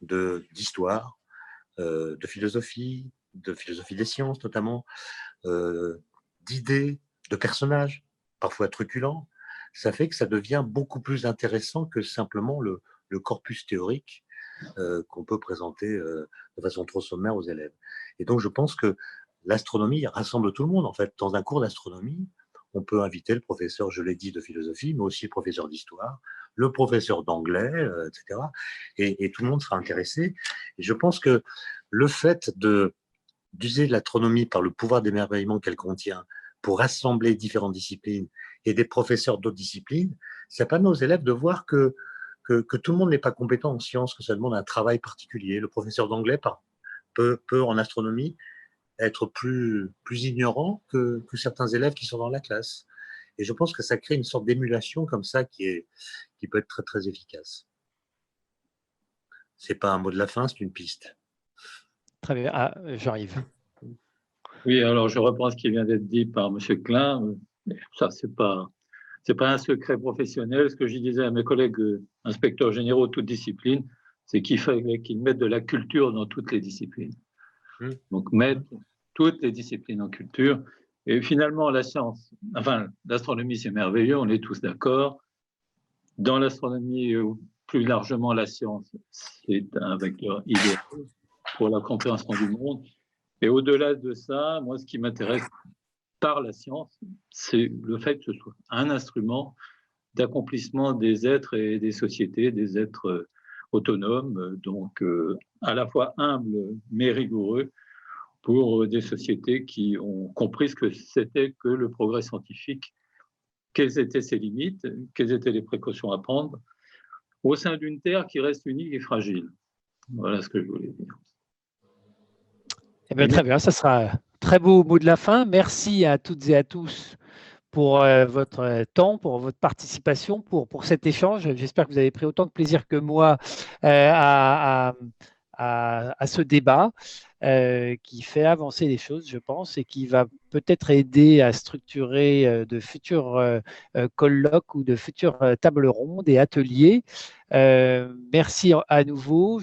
d'histoire, de philosophie des sciences notamment, d'idées, de personnages, parfois truculents. Ça fait que ça devient beaucoup plus intéressant que simplement le corpus théorique qu'on peut présenter de façon trop sommaire aux élèves. Et donc, je pense que l'astronomie rassemble tout le monde. En fait, dans un cours d'astronomie, on peut inviter le professeur, je l'ai dit, de philosophie, mais aussi le professeur d'histoire, le professeur d'anglais, etc. Et tout le monde sera intéressé. Et je pense que le fait d'user l'astronomie par le pouvoir d'émerveillement qu'elle contient pour rassembler différentes disciplines et des professeurs d'autres disciplines, ça permet aux élèves de voir que tout le monde n'est pas compétent en sciences, que ça demande un travail particulier. Le professeur d'anglais peut en astronomie être plus ignorant que certains élèves qui sont dans la classe. Et je pense que ça crée une sorte d'émulation comme ça qui peut être très, très efficace. Ce n'est pas un mot de la fin, c'est une piste. Très bien. Ah, j'arrive. Oui, alors je reprends ce qui vient d'être dit par M. Klein. Ça, c'est pas un secret professionnel. Ce que je disais à mes collègues inspecteurs généraux de toutes disciplines, c'est qu'il fallait qu'ils mettent de la culture dans toutes les disciplines. Donc, mettre toutes les disciplines en culture. Et finalement, la science, enfin, l'astronomie, c'est merveilleux, on est tous d'accord. Dans l'astronomie, plus largement, la science, c'est un vecteur idéal pour la compréhension du monde. Et au-delà de ça, moi, ce qui m'intéresse par la science, c'est le fait que ce soit un instrument d'accomplissement des êtres et des sociétés, des êtres autonomes, donc à la fois humbles mais rigoureux, pour des sociétés qui ont compris ce que c'était que le progrès scientifique, quelles étaient ses limites, quelles étaient les précautions à prendre, au sein d'une Terre qui reste unique et fragile. Voilà ce que je voulais dire. Eh bien, très bien, ça sera un très beau mot de la fin. Merci à toutes et à tous pour votre temps, pour votre participation, pour cet échange. J'espère que vous avez pris autant de plaisir que moi à ce débat qui fait avancer les choses, je pense, et qui va peut-être aider à structurer de futurs colloques ou de futures tables rondes et ateliers. Merci à nouveau.